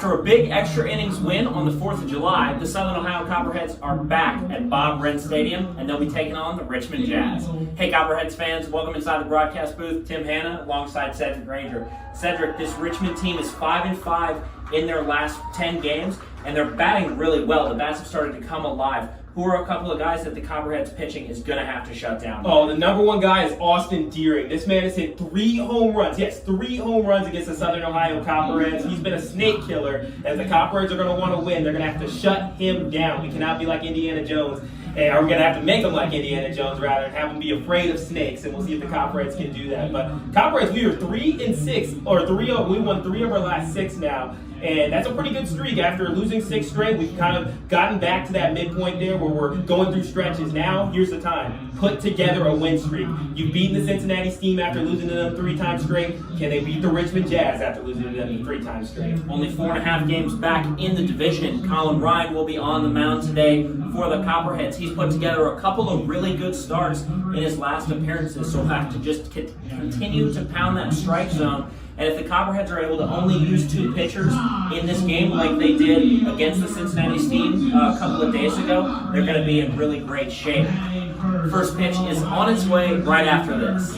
After a big extra innings win on the 4th of July, the Southern Ohio Copperheads are back at Bob Wren Stadium, and they'll be taking on the Richmond Jazz. Hey Copperheads fans, welcome inside the broadcast booth. Tim Hanna alongside Sedric Granger. Sedric, this Richmond team is 5-5 in their last 10 games, and they're batting really well. The bats have started to come alive. Who are a couple of guys that the Copperheads pitching is going to have to shut down? Oh, the number one guy is Austin Deering. This man has hit 3 home runs. Yes, 3 home runs against the Southern Ohio Copperheads. He's been a snake killer. As the Copperheads are going to want to win, they're going to have to shut him down. We cannot be like Indiana Jones. And we're going to have to make them like Indiana Jones, rather, and have them be afraid of snakes, and we'll see if the Copperheads can do that. But Copperheads, we are 3-6, or 3-0. We won 3 of our last 6 now. And that's a pretty good streak. After losing 6 straight, we've kind of gotten back to that midpoint there where we're going through stretches. Now, here's the time. Put together a win streak. You've beaten the Cincinnati Steam after losing to them 3 times straight. Can they beat the Richmond Jazz after losing to them 3 times straight? Only 4.5 games back in the division. Colin Ryan will be on the mound today for the Copperheads. He's put together a couple of really good starts in his last appearances, so he'll have to just continue to pound that strike zone. And if the Copperheads are able to only use 2 pitchers in this game like they did against the Cincinnati Steam a couple of days ago, they're going to be in really great shape. First pitch is on its way right after this.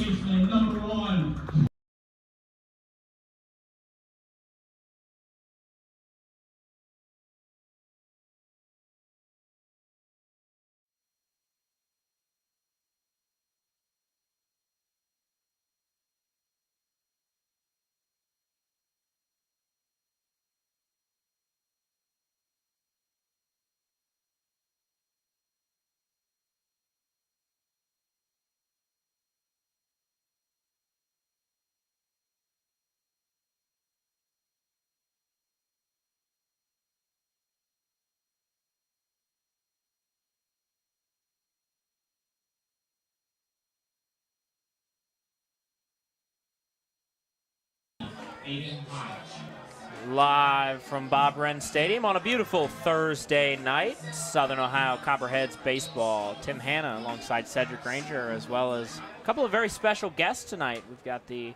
Live from Bob Wren Stadium on a beautiful Thursday night, Southern Ohio Copperheads baseball. Tim Hanna alongside Sedric Granger, as well as a couple of very special guests tonight. We've got the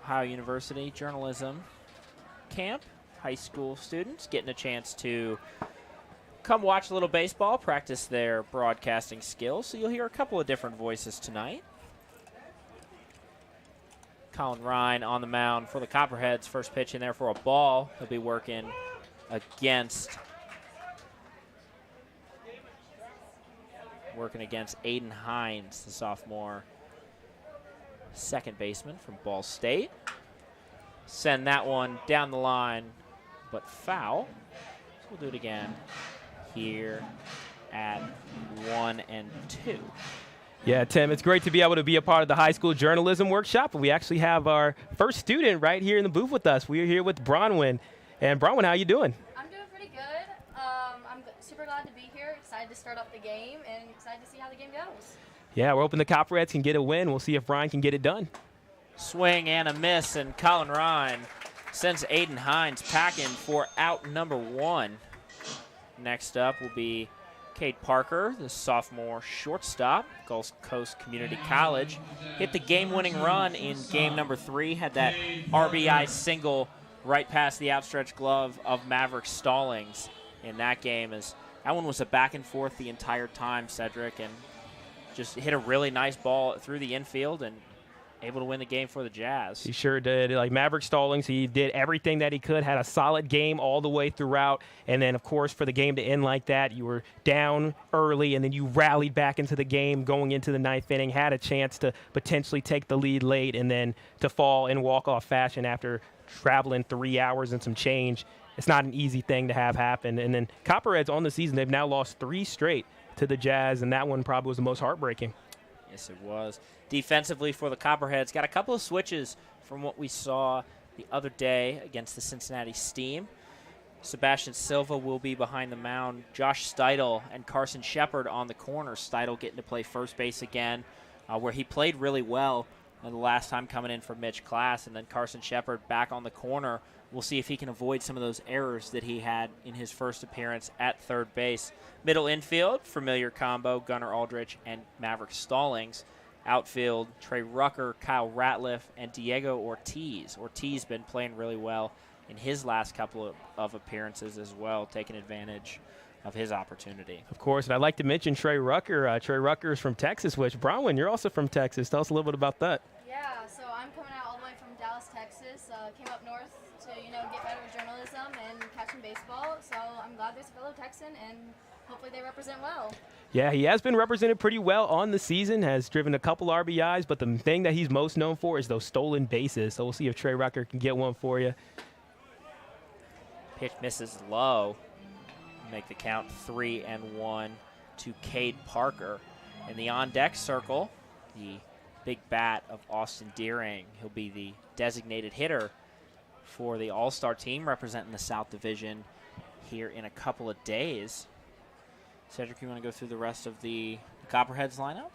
Ohio University Journalism Camp, high school students getting a chance to come watch a little baseball, practice their broadcasting skills. So you'll hear a couple of different voices tonight. Colin Ryan on the mound for the Copperheads. First pitch in there for a ball. He'll be working against Aiden Hines, the sophomore second baseman from Ball State. Send that one down the line, but foul. So we'll do it again here at 1 and 2. Yeah, Tim, it's great to be able to be a part of the high school journalism workshop. We actually have our first student right here in the booth with us. We are here with Bronwyn. And Bronwyn, how you doing? I'm doing pretty good. I'm super glad to be here, excited to start off the game, and excited to see how the game goes. Yeah, we're hoping the Copperheads can get a win. We'll see if Brian can get it done. Swing and a miss, and Colin Ryan sends Aiden Hines packing for out number 1. Next up will be Cade Parker, the sophomore shortstop, Gulf Coast Community College. Hit the game-winning run in game number 3, had that RBI single right past the outstretched glove of Maverick Stallings in that game. That one was a back and forth the entire time, Sedric, and just hit a really nice ball through the infield and able to win the game for the Jazz. He sure did. Like Maverick Stallings, he did everything that he could, had a solid game all the way throughout. And then, of course, for the game to end like that, you were down early, and then you rallied back into the game going into the 9th inning, had a chance to potentially take the lead late, and then to fall in walk-off fashion after traveling 3 hours and some change. It's not an easy thing to have happen. And then Copperheads on the season, they've now lost 3 straight to the Jazz, and that one probably was the most heartbreaking. Yes, it was. Defensively for the Copperheads, got a couple of switches from what we saw the other day against the Cincinnati Steam. Sebastian Silva will be behind the mound. Josh Steidel and Carson Shepard on the corner. Steidel getting to play first base again, where he played really well the last time coming in for Mitch Class. And then Carson Shepard back on the corner. We'll see if he can avoid some of those errors that he had in his first appearance at third base. Middle infield, familiar combo, Gunnar Aldrich and Maverick Stallings. Outfield, Trey Rucker, Kyle Ratliff, and Diego Ortiz. Ortiz been playing really well in his last couple of appearances as well, taking advantage of his opportunity. Of course, and I'd like to mention Trey Rucker. Trey Rucker is from Texas, which, Bronwyn, you're also from Texas. Tell us a little bit about that. Yeah, so I'm coming out all the way from Dallas, Texas. Came up north to, get better with journalism and catching baseball. So I'm glad there's a fellow Texan, and hopefully they represent well. Yeah, he has been represented pretty well on the season, has driven a couple RBIs, but the thing that he's most known for is those stolen bases. So we'll see if Trey Rucker can get one for you. Pitch misses low. Make the count 3-1 to Cade Parker. In the on-deck circle, the big bat of Austin Deering. He'll be the designated hitter for the All-Star team representing the South Division here in a couple of days. Cedric, you want to go through the rest of the Copperheads lineup?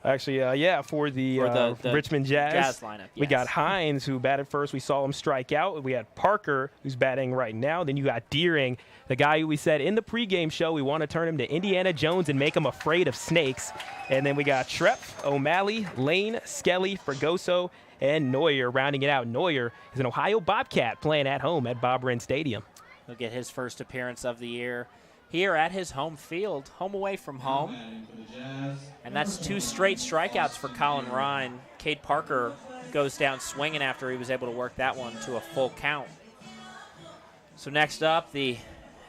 Actually, yeah, for the Richmond Jazz lineup, yes. We got Hines, who batted first. We saw him strike out. We had Parker, who's batting right now. Then you got Deering, the guy who we said in the pregame show we want to turn him to Indiana Jones and make him afraid of snakes. And then we got Trepp, O'Malley, Lane, Skelly, Fregoso, and Neuer rounding it out. Neuer is an Ohio Bobcat playing at home at Bob Wren Stadium. He'll get his first appearance of the year here at his home field, home away from home. And that's 2 straight strikeouts for Colin Ryan. Cade Parker goes down swinging after he was able to work that one to a full count. So next up, the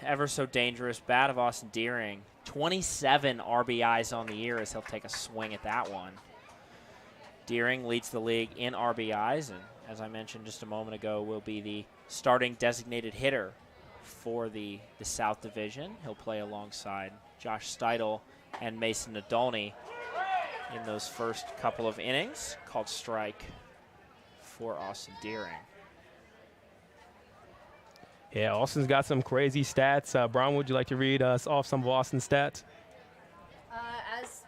ever so dangerous bat of Austin Deering. 27 RBIs on the year as he'll take a swing at that one. Deering leads the league in RBIs, and as I mentioned just a moment ago, will be the starting designated hitter for the South Division. He'll play alongside Josh Steidel and Mason Nadolny in those first couple of innings. Called strike for Austin Deering. Yeah, Austin's got some crazy stats. Brown, would you like to read us off some of Austin's stats? As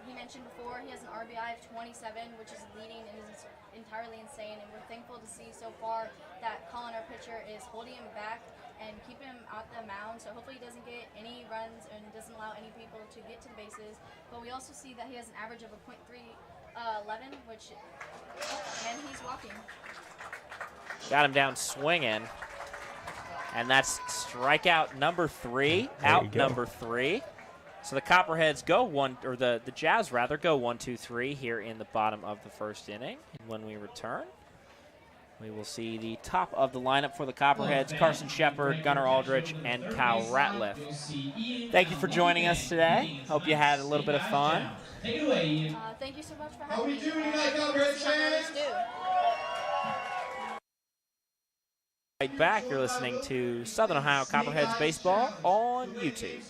he mentioned before, he has an RBI of 27, which is leading and is entirely insane. And we're thankful to see so far that Colin, our pitcher, is holding him back and keeping him at the mound. So hopefully he doesn't get any runs and doesn't allow any people to get to the bases. But we also see that he has an average of a .311, and he's walking. Got him down swinging. And that's strikeout number 3, out number 3. So the Copperheads go the Jazz rather go 1-2-3 here in the bottom of the first inning. And when we return, we will see the top of the lineup for the Copperheads: Carson Shepard, Gunnar Aldrich, and Kyle Ratliff. Thank you for joining us today. Hope you had a little bit of fun. Thank you so much for having me. Right back, you're listening to Southern Ohio Copperheads Baseball on YouTube.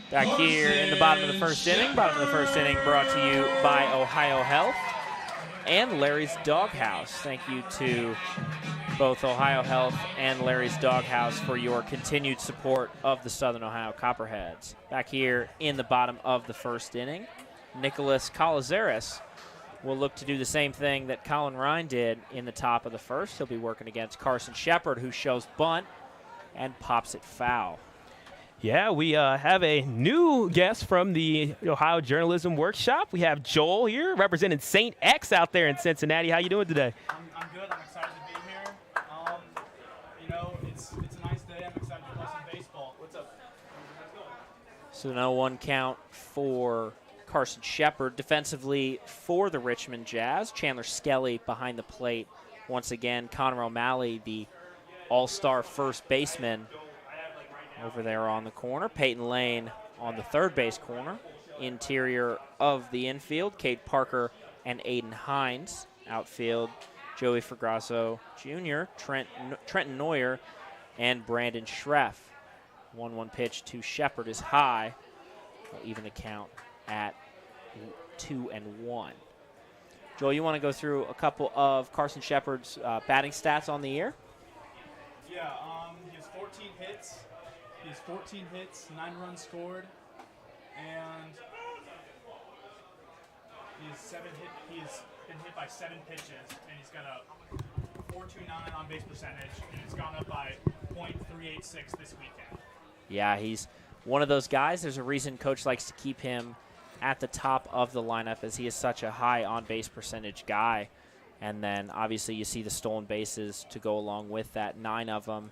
Back here in the bottom of the first inning. Bottom of the first inning brought to you by Ohio Health and Larry's Doghouse. Thank you to both Ohio Health and Larry's Doghouse for your continued support of the Southern Ohio Copperheads. Back here in the bottom of the first inning, Nicholas Colazares will look to do the same thing that Colin Ryan did in the top of the first. He'll be working against Carson Shepard, who shows bunt and pops it foul. Yeah, we have a new guest from the Ohio Journalism Workshop. We have Joel here representing St. X out there in Cincinnati. How you doing today? I'm good. I'm excited to be here. It's a nice day. I'm excited to play some baseball. What's up? So no 1 count for Carson Shepard. Defensively for the Richmond Jazz, Chandler Skelly behind the plate. Once again, Connor O'Malley, the all-star first baseman, over there on the corner. Peyton Lane on the third base corner. Interior of the infield, Cade Parker and Aiden Hines. Outfield, Joey Fragrasso Jr., Trenton Neuer, and Brandon Schreff. 1-1 pitch to Shepard is high. Will even the count at 2-1. Joel, you want to go through a couple of Carson Shepard's batting stats on the year? Yeah, he has 14 hits. He has 14 hits, 9 runs scored, and he's been hit by 7 pitches, and he's got a .429 on base percentage, and it's gone up by .386 this weekend. Yeah, he's one of those guys. There's a reason Coach likes to keep him at the top of the lineup, as he is such a high on-base percentage guy. And then obviously you see the stolen bases to go along with that, 9 of them.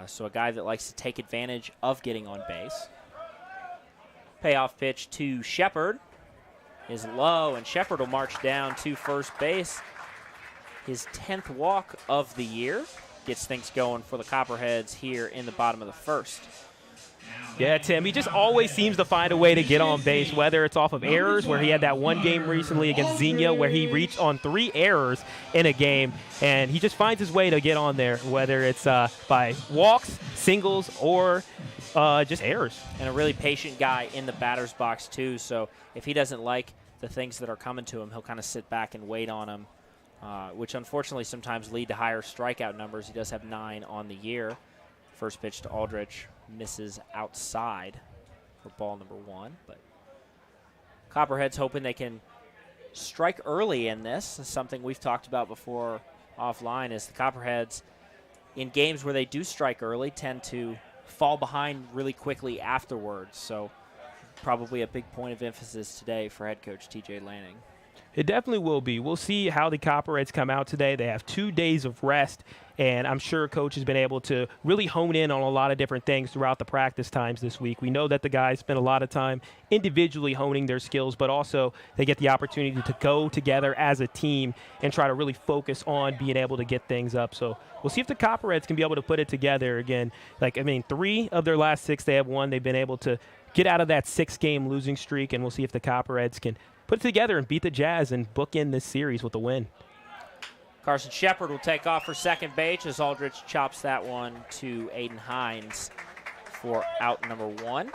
So a guy that likes to take advantage of getting on base. Payoff pitch to Shepard is low, and Shepard will march down to first base. His 10th walk of the year gets things going for the Copperheads here in the bottom of the first. Yeah, Tim, he just always seems to find a way to get on base, whether it's off of errors, where he had that one game recently against Xenia where he reached on 3 errors in a game, and he just finds his way to get on there, whether it's by walks, singles, or just errors. And a really patient guy in the batter's box, too, so if he doesn't like the things that are coming to him, he'll kind of sit back and wait on them, which unfortunately sometimes lead to higher strikeout numbers. He does have 9 on the year. First pitch to Aldrich misses outside for ball number 1. But Copperheads hoping they can strike early in this. Something we've talked about before offline is the Copperheads, in games where they do strike early, tend to fall behind really quickly afterwards. So probably a big point of emphasis today for head coach TJ Lanning. It definitely will be. We'll see how the Copperheads come out today. They have 2 days of rest, and I'm sure Coach has been able to really hone in on a lot of different things throughout the practice times this week. We know that the guys spend a lot of time individually honing their skills, but also they get the opportunity to go together as a team and try to really focus on being able to get things up. So we'll see if the Copperheads can be able to put it together again. 3 of their last 6 they have won. They've been able to get out of that 6-game losing streak, and we'll see if the Copperheads can put it together and beat the Jazz and book in this series with a win. Carson Shepard will take off for second base as Aldrich chops that one to Aiden Hines for out number 1.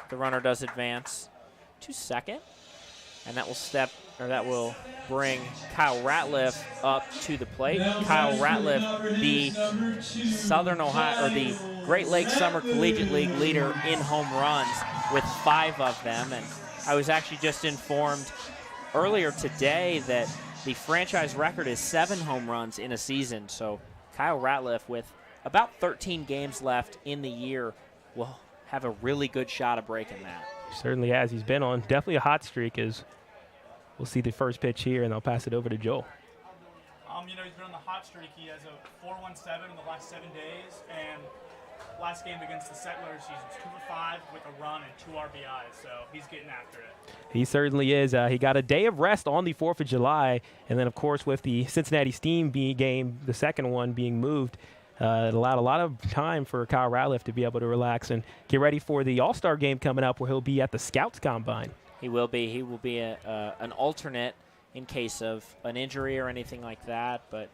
The runner does advance to second, and that will bring Kyle Ratliff up to the plate. Kyle Ratliff, the Southern Ohio, or the Great Lakes Summer Collegiate League leader in home runs with 5 of them. And I was actually just informed earlier today that the franchise record is 7 home runs in a season. So Kyle Ratliff, with about 13 games left in the year, will have a really good shot of breaking that. He certainly has. He's been on definitely a hot streak. As we'll see the first pitch here, and I'll pass it over to Joel. He's been on the hot streak. He has a 4.17 in the last 7 days, and last game against the Settlers, he's 2 for 5 with a run and 2 RBIs, so he's getting after it. He certainly is. He got a day of rest on the 4th of July, and then, of course, with the Cincinnati Steam game, the second one being moved, it allowed a lot of time for Kyle Ratliff to be able to relax and get ready for the All-Star game coming up, where he'll be at the Scouts Combine. He will be. He will be an alternate in case of an injury or anything like that, but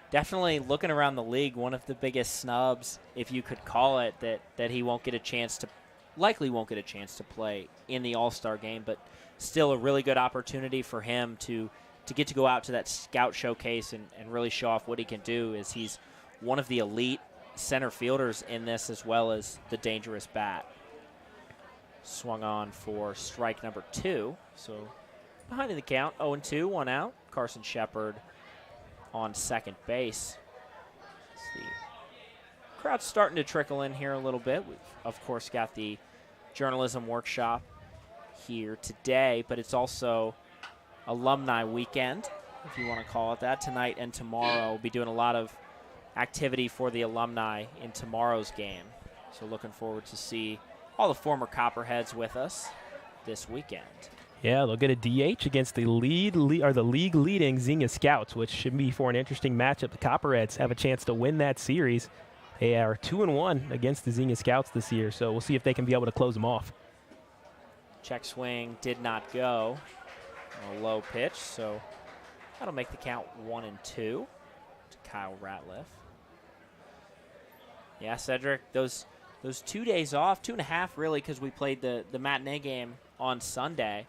definitely looking around the league, one of the biggest snubs, if you could call it, that he likely won't get a chance to play in the All-Star game, but still a really good opportunity for him to to get to go out to that scout showcase and really show off what he can do, is he's one of the elite center fielders in this, as well as the dangerous bat. Swung on for strike number 2. So behind in the count, 0-2, 1 out. Carson Shepard on second base. The crowd's starting to trickle in here a little bit. We've, of course, got the journalism workshop here today, but it's also alumni weekend, if you want to call it that. Tonight and tomorrow, we'll be doing a lot of activity for the alumni in tomorrow's game. So looking forward to see all the former Copperheads with us this weekend. Yeah, they'll get a DH against the league-leading Xenia Scouts, which should be for an interesting matchup. The Copperheads have a chance to win that series. They are 2-1 against the Xenia Scouts this year, so we'll see if they can be able to close them off. Check swing did not go. A low pitch, so that'll make the count 1-2 to Kyle Ratliff. Yeah, Sedric, those 2 days off, 2.5 really, because we played the matinee game on Sunday,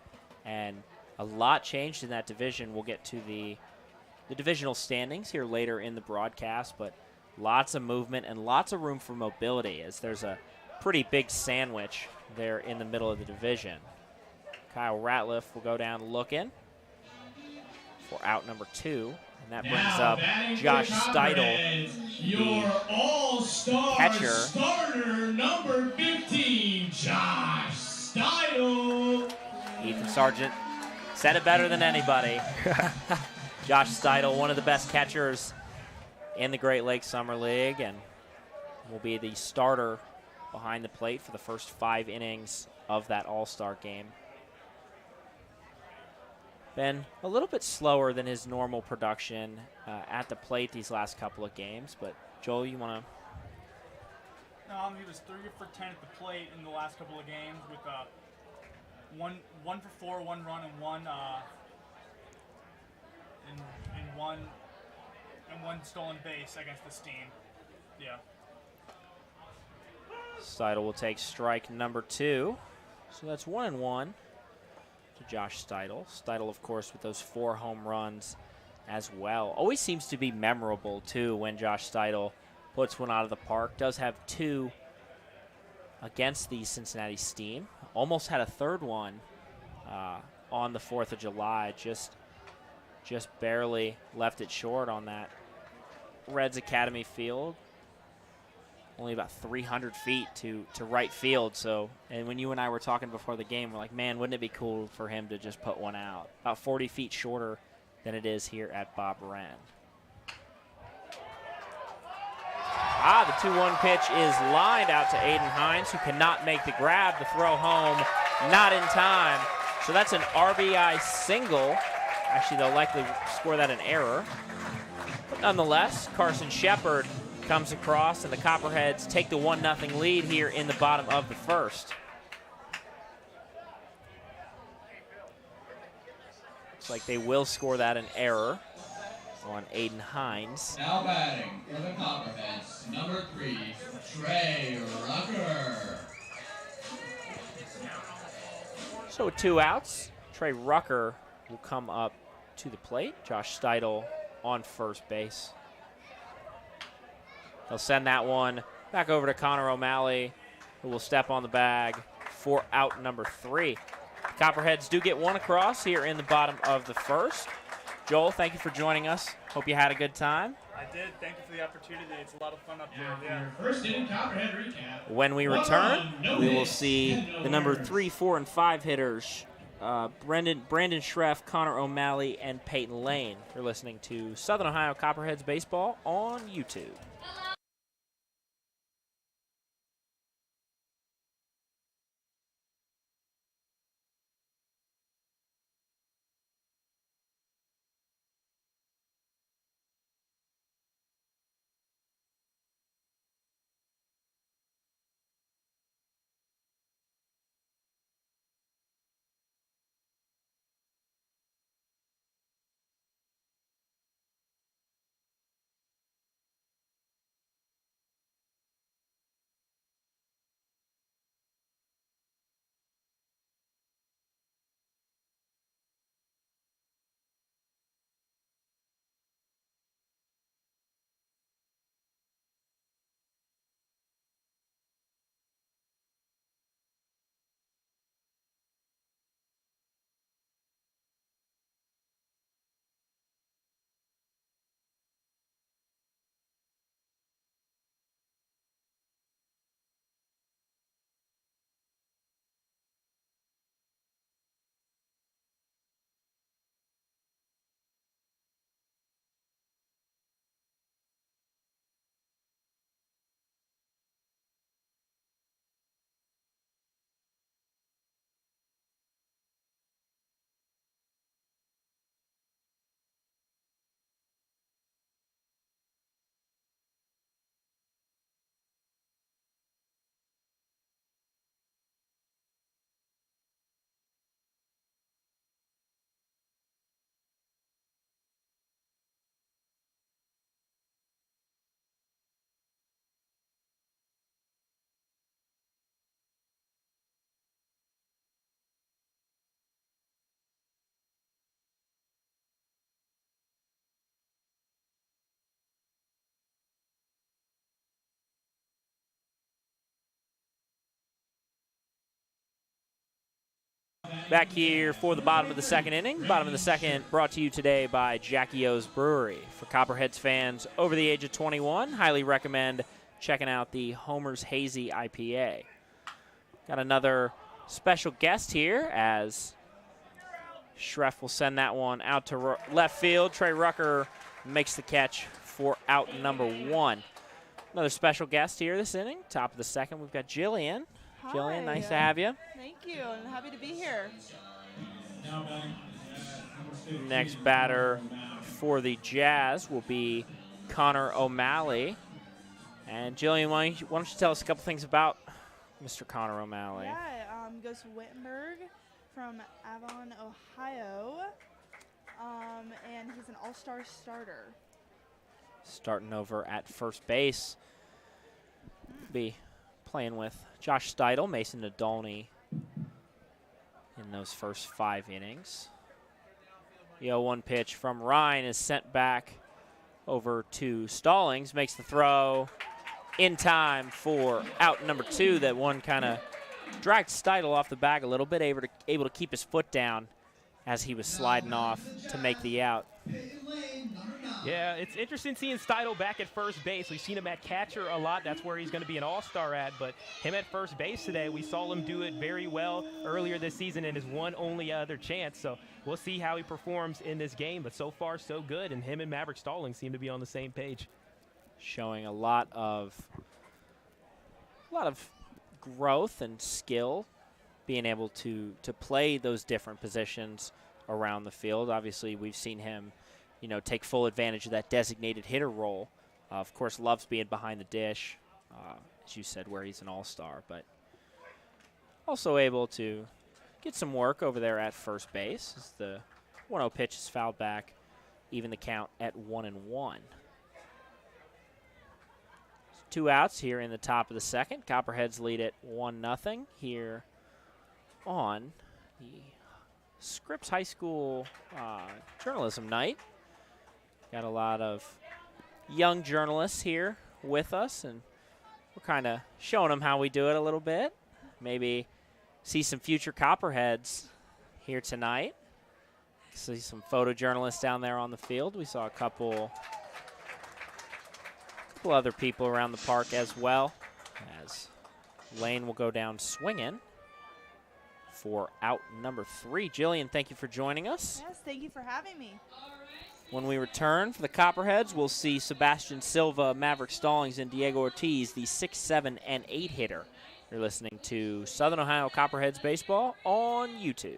and a lot changed in that division. We'll get to the divisional standings here later in the broadcast, but lots of movement and lots of room for mobility, as there's a pretty big sandwich there in the middle of the division. Kyle Ratliff will go down looking for out number 2. And that brings up Josh Steidel, the all-star catcher. Starter number 15, Josh Steidel. Ethan Sargent said it better than anybody. Josh Steidel, one of the best catchers in the Great Lakes Summer League, and will be the starter behind the plate for the first 5 innings of that all-star game. Been a little bit slower than his normal production at the plate these last couple of games, but Joel, you want to? He was 3 for 10 at the plate in the last couple of games with one for 4, 1 run, and one stolen base against the Steam. Yeah. Steidel will take strike number 2, so that's 1-1. To Josh Steidel. Steidel, of course, with those 4 home runs as well. Always seems to be memorable, too, when Josh Steidel puts one out of the park. Does have 2 against the Cincinnati Steam. Almost had a 3rd one on the 4th of July. Just barely left it short on that Reds Academy field. Only about 300 feet to right field. So, and when you and I were talking before the game, we're like, man, wouldn't it be cool for him to just put one out? About 40 feet shorter than it is here at Bob Wren. The 2-1 pitch is lined out to Aiden Hines, who cannot make the grab. The throw home, not in time. So that's an RBI single. Actually, they'll likely score that an error. But nonetheless, Carson Shepard comes across, and the Copperheads take the 1-0 lead here in the bottom of the 1st. Looks like they will score that an error on Aiden Hines. Now batting for the Copperheads, number 3, Trey Rucker. So with 2 outs, Trey Rucker will come up to the plate. Josh Steidel on first base. They'll send that one back over to Connor O'Malley, who will step on the bag for out number 3. The Copperheads do get 1 across here in the bottom of the 1st. Joel, thank you for joining us. Hope you had a good time. I did. Thank you for the opportunity. It's a lot of fun up here. Yeah. First inning Copperhead recap. When we return, we will see the number 3, 4, and 5 hitters, Brandon Schreff, Connor O'Malley, and Peyton Lane. You're listening to Southern Ohio Copperheads Baseball on YouTube. Back here for the bottom of the second inning. Bottom of the second brought to you today by Jackie O's Brewery. For Copperheads fans over the age of 21, highly recommend checking out the Homer's Hazy IPA. Got another special guest here as Schreff will send that one out to left field. Trey Rucker makes the catch for out number 1. Another special guest here this inning. Top of the second, we've got Jillian. Hi. Jillian, nice to have you. Thank you, and happy to be here. Next batter for the Jazz will be Connor O'Malley. And Jillian, why don't you tell us a couple things about Mr. Connor O'Malley? Yeah, goes to Wittenberg from Avon, Ohio, and he's an all-star starter. Starting over at first base. Be playing with Josh Steidel, Mason Nadolny in those first 5 innings. The 0-1 pitch from Ryan is sent back over to Stallings, makes the throw in time for out number 2. That one kind of dragged Steidel off the bag a little bit, able to keep his foot down as he was sliding off to make the out. Yeah, it's interesting seeing Steidel back at first base. We've seen him at catcher a lot. That's where he's going to be an all-star at. But him at first base today, we saw him do it very well earlier this season in his one only other chance. So we'll see how he performs in this game. But so far, so good. And him and Maverick Stallings seem to be on the same page. Showing a lot of growth and skill, being able to play those different positions around the field. Obviously, we've seen him, take full advantage of that designated hitter role. Of course, loves being behind the dish, as you said, where he's an all-star, but also able to get some work over there at first base as the 1-0 pitch is fouled back, even the count at 1-1. 2 outs here in the top of the second. Copperheads lead it 1-0 here on the Scripps High School journalism night. Got a lot of young journalists here with us, and we're kind of showing them how we do it a little bit. Maybe see some future Copperheads here tonight. See some photojournalists down there on the field. We saw a couple other people around the park as well, as Lane will go down swinging for out number 3. Jillian, thank you for joining us. Yes, thank you for having me. When we return for the Copperheads, we'll see Sebastian Silva, Maverick Stallings, and Diego Ortiz, the 6, 7, and 8 hitter. You're listening to Southern Ohio Copperheads Baseball on YouTube.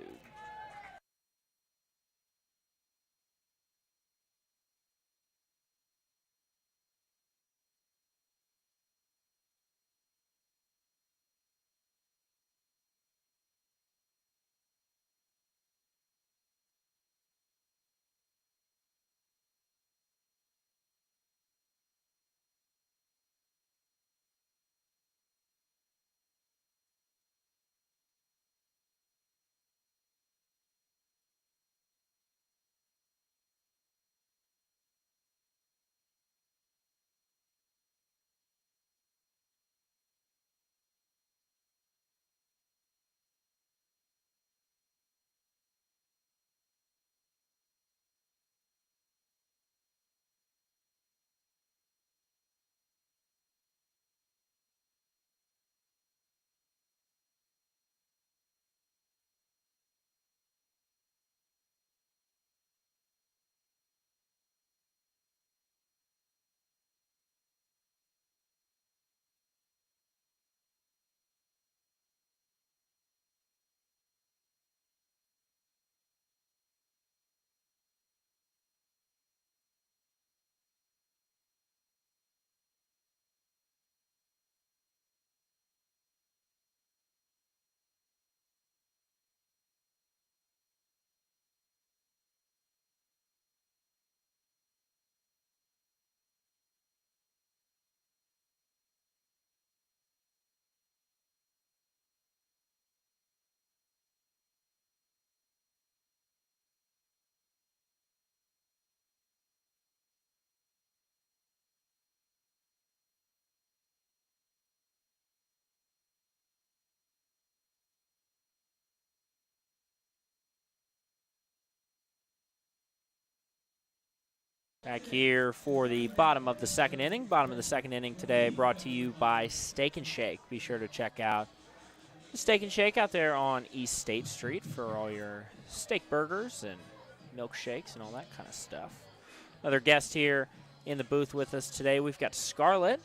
Back here for the bottom of the second inning. Bottom of the second inning today brought to you by Steak and Shake. Be sure to check out the Steak and Shake out there on East State Street for all your steak burgers and milkshakes and all that kind of stuff. Another guest here in the booth with us today. We've got Scarlett,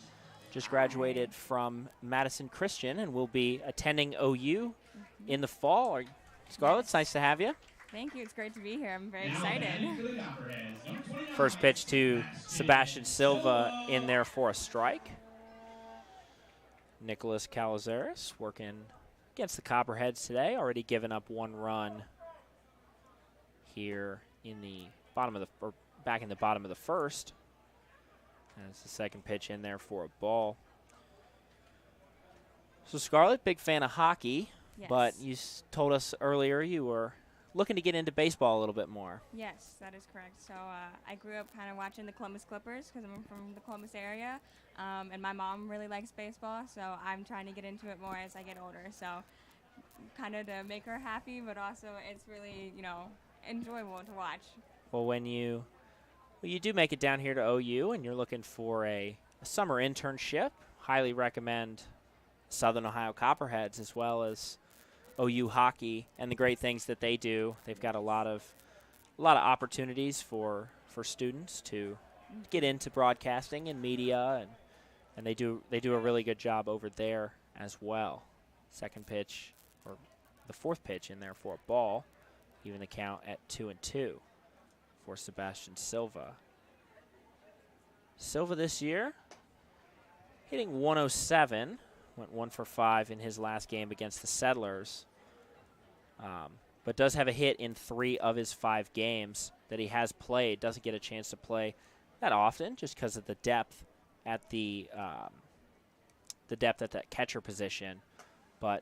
just graduated from Madison Christian and will be attending OU in the fall. Scarlett, it's nice to have you. Thank you. It's great to be here. I'm very excited. First pitch to Sebastian Silva in there for a strike. Nicholas Calazares working against the Copperheads today. Already given up 1 run here in the bottom of the, or back in the bottom of the first. That's the second pitch in there for a ball. So Scarlett, big fan of hockey, Yes. but you told us earlier you were looking to get into baseball a little bit more. Yes, that is correct. So I grew up kind of watching the Columbus Clippers because I'm from the Columbus area, and my mom really likes baseball, so I'm trying to get into it more as I get older. So kind of to make her happy, but also it's really, enjoyable to watch. Well, when you do make it down here to OU and you're looking for a summer internship, highly recommend Southern Ohio Copperheads as well as OU hockey and the great things that they do. They've got a lot of opportunities for students to get into broadcasting and media, and they do a really good job over there as well. Second pitch, or the fourth pitch in there for a ball, even the count at 2-2 for Sebastian Silva. Silva this year hitting 107. Went 1 for 5 in his last game against the Settlers, but does have a hit in 3 of his 5 games that he has played. Doesn't get a chance to play that often just because of the depth at the depth at that catcher position. But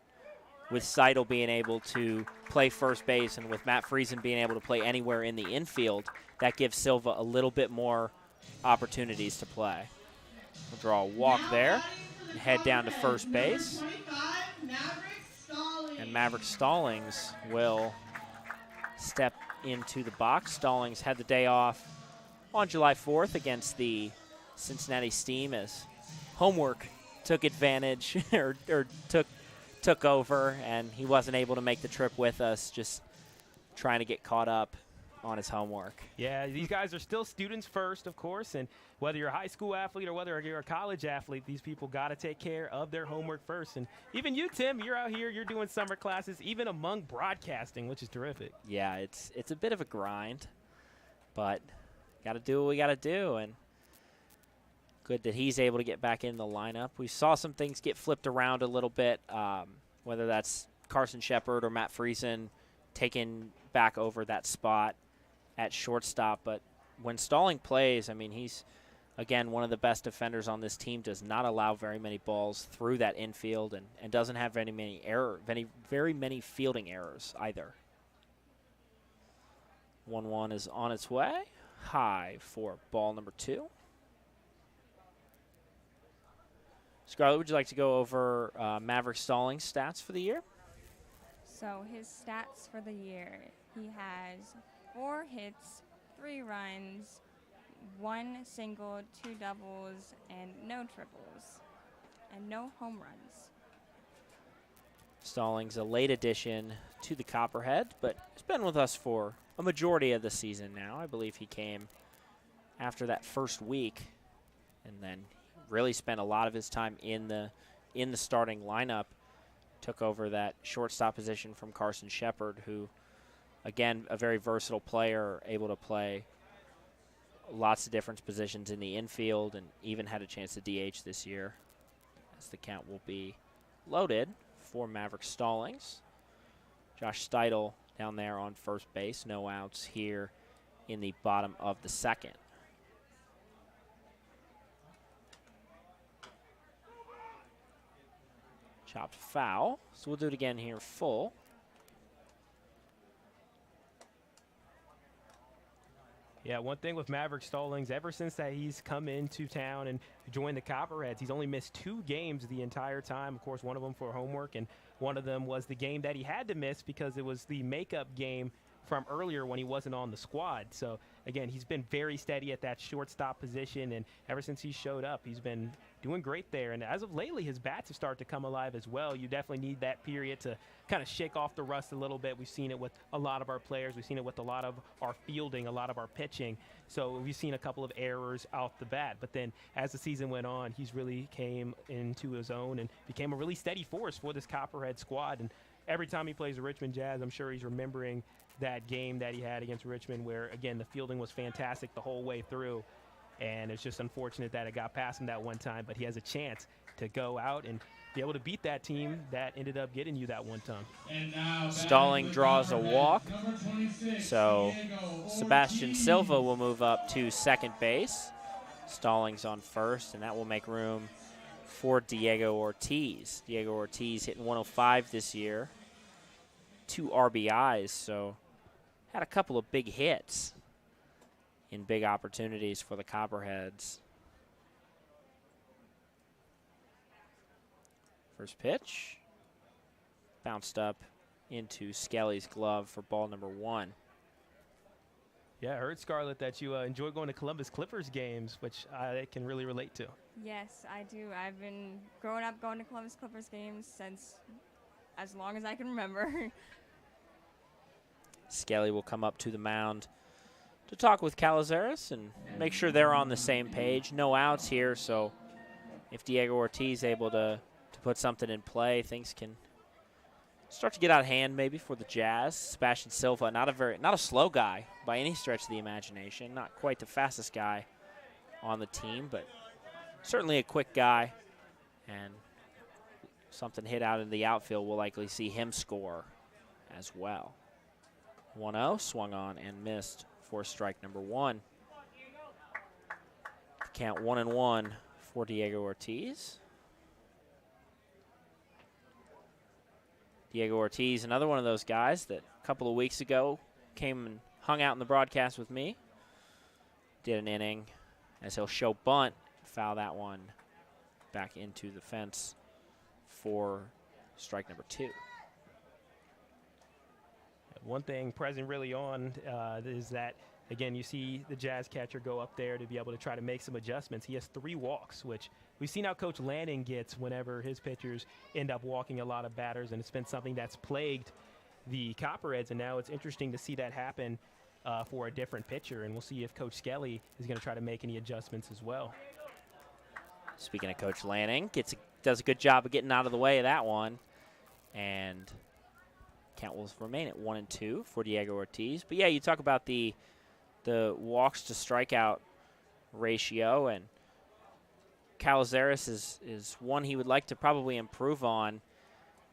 with Seidel being able to play first base and with Matt Friesen being able to play anywhere in the infield, that gives Silva a little bit more opportunities to play. We'll draw a walk there. Head down to first base. And Maverick Stallings will step into the box. Stallings had the day off on July 4th against the Cincinnati Steam as homework took advantage or took over, and he wasn't able to make the trip with us, just trying to get caught up on his homework. Yeah, these guys are still students first, of course, and whether you're a high school athlete or whether you're a college athlete, these people got to take care of their homework first. And even you, Tim, you're out here, you're doing summer classes, even among broadcasting, which is terrific. Yeah, it's a bit of a grind, but got to do what we got to do, and good that he's able to get back in the lineup. We saw some things get flipped around a little bit, whether that's Carson Shepard or Matt Friesen taking back over that spot at shortstop. But when Stalling plays, I mean, he's, again, one of the best defenders on this team, does not allow very many balls through that infield and doesn't have very many fielding errors either. 1-1 is on its way. High for ball number 2. Scarlett, would you like to go over Maverick Stallings' stats for the year? So his stats for the year, he has 4 hits, 3 runs, 1 single, 2 doubles, and no triples, and no home runs. Stallings, a late addition to the Copperhead, but he's been with us for a majority of the season now. I believe he came after that first week and then really spent a lot of his time in the starting lineup. Took over that shortstop position from Carson Shepard, who, again, a very versatile player, able to play lots of different positions in the infield and even had a chance to DH this year, as the count will be loaded for Maverick Stallings. Josh Steidel down there on first base. No outs here in the bottom of the second. Chopped foul. So we'll do it again here full. Yeah, one thing with Maverick Stallings, ever since that he's come into town and joined the Copperheads, he's only missed 2 games the entire time. Of course, one of them for homework, and one of them was the game that he had to miss because it was the makeup game from earlier when he wasn't on the squad. So, again, he's been very steady at that shortstop position, and ever since he showed up, he's been doing great there. And as of lately, his bats have started to come alive as well. You definitely need that period to kind of shake off the rust a little bit. We've seen it with a lot of our players. We've seen it with a lot of our fielding, a lot of our pitching. So we've seen a couple of errors out the bat. But then as the season went on, he's really came into his own and became a really steady force for this Copperhead squad. And every time he plays the Richmond Jazz, I'm sure he's remembering that game that he had against Richmond where, again, the fielding was fantastic the whole way through. And it's just unfortunate that it got past him that one time. But he has a chance to go out and be able to beat that team that ended up getting you that one time. Stalling draws a walk. So Sebastian Silva will move up to second base. Stallings on first, and that will make room for Diego Ortiz. Diego Ortiz hitting 105 this year. 2 RBIs, so had a couple of big hits in big opportunities for the Copperheads. First pitch. Bounced up into Skelly's glove for ball number 1. Yeah, I heard, Scarlett, that you enjoy going to Columbus Clippers games, which I can really relate to. Yes, I do. I've been growing up going to Columbus Clippers games since as long as I can remember. Skelly will come up to the mound to talk with Calazares and make sure they're on the same page. No outs here, so if Diego Ortiz able to put something in play, things can start to get out of hand maybe for the Jazz. Sebastian Silva, not a slow guy by any stretch of the imagination, not quite the fastest guy on the team, but certainly a quick guy, and something hit out in the outfield, we'll likely see him score as well. 1-0, swung on and missed for strike number 1. Count 1-1 for Diego Ortiz. Diego Ortiz, another one of those guys that a couple of weeks ago came and hung out in the broadcast with me. Did an inning as he'll show bunt, foul that one back into the fence for strike number 2. One thing present really on is that, again, you see the Jazz catcher go up there to be able to try to make some adjustments. He has 3 walks, which we've seen how Coach Lanning gets whenever his pitchers end up walking a lot of batters, and it's been something that's plagued the Copperheads, and now it's interesting to see that happen for a different pitcher, and we'll see if Coach Skelly is going to try to make any adjustments as well. Speaking of Coach Lanning, does a good job of getting out of the way of that one, and count will remain at 1-2 for Diego Ortiz. But yeah, you talk about the walks to strikeout ratio, and Calazares is one he would like to probably improve on.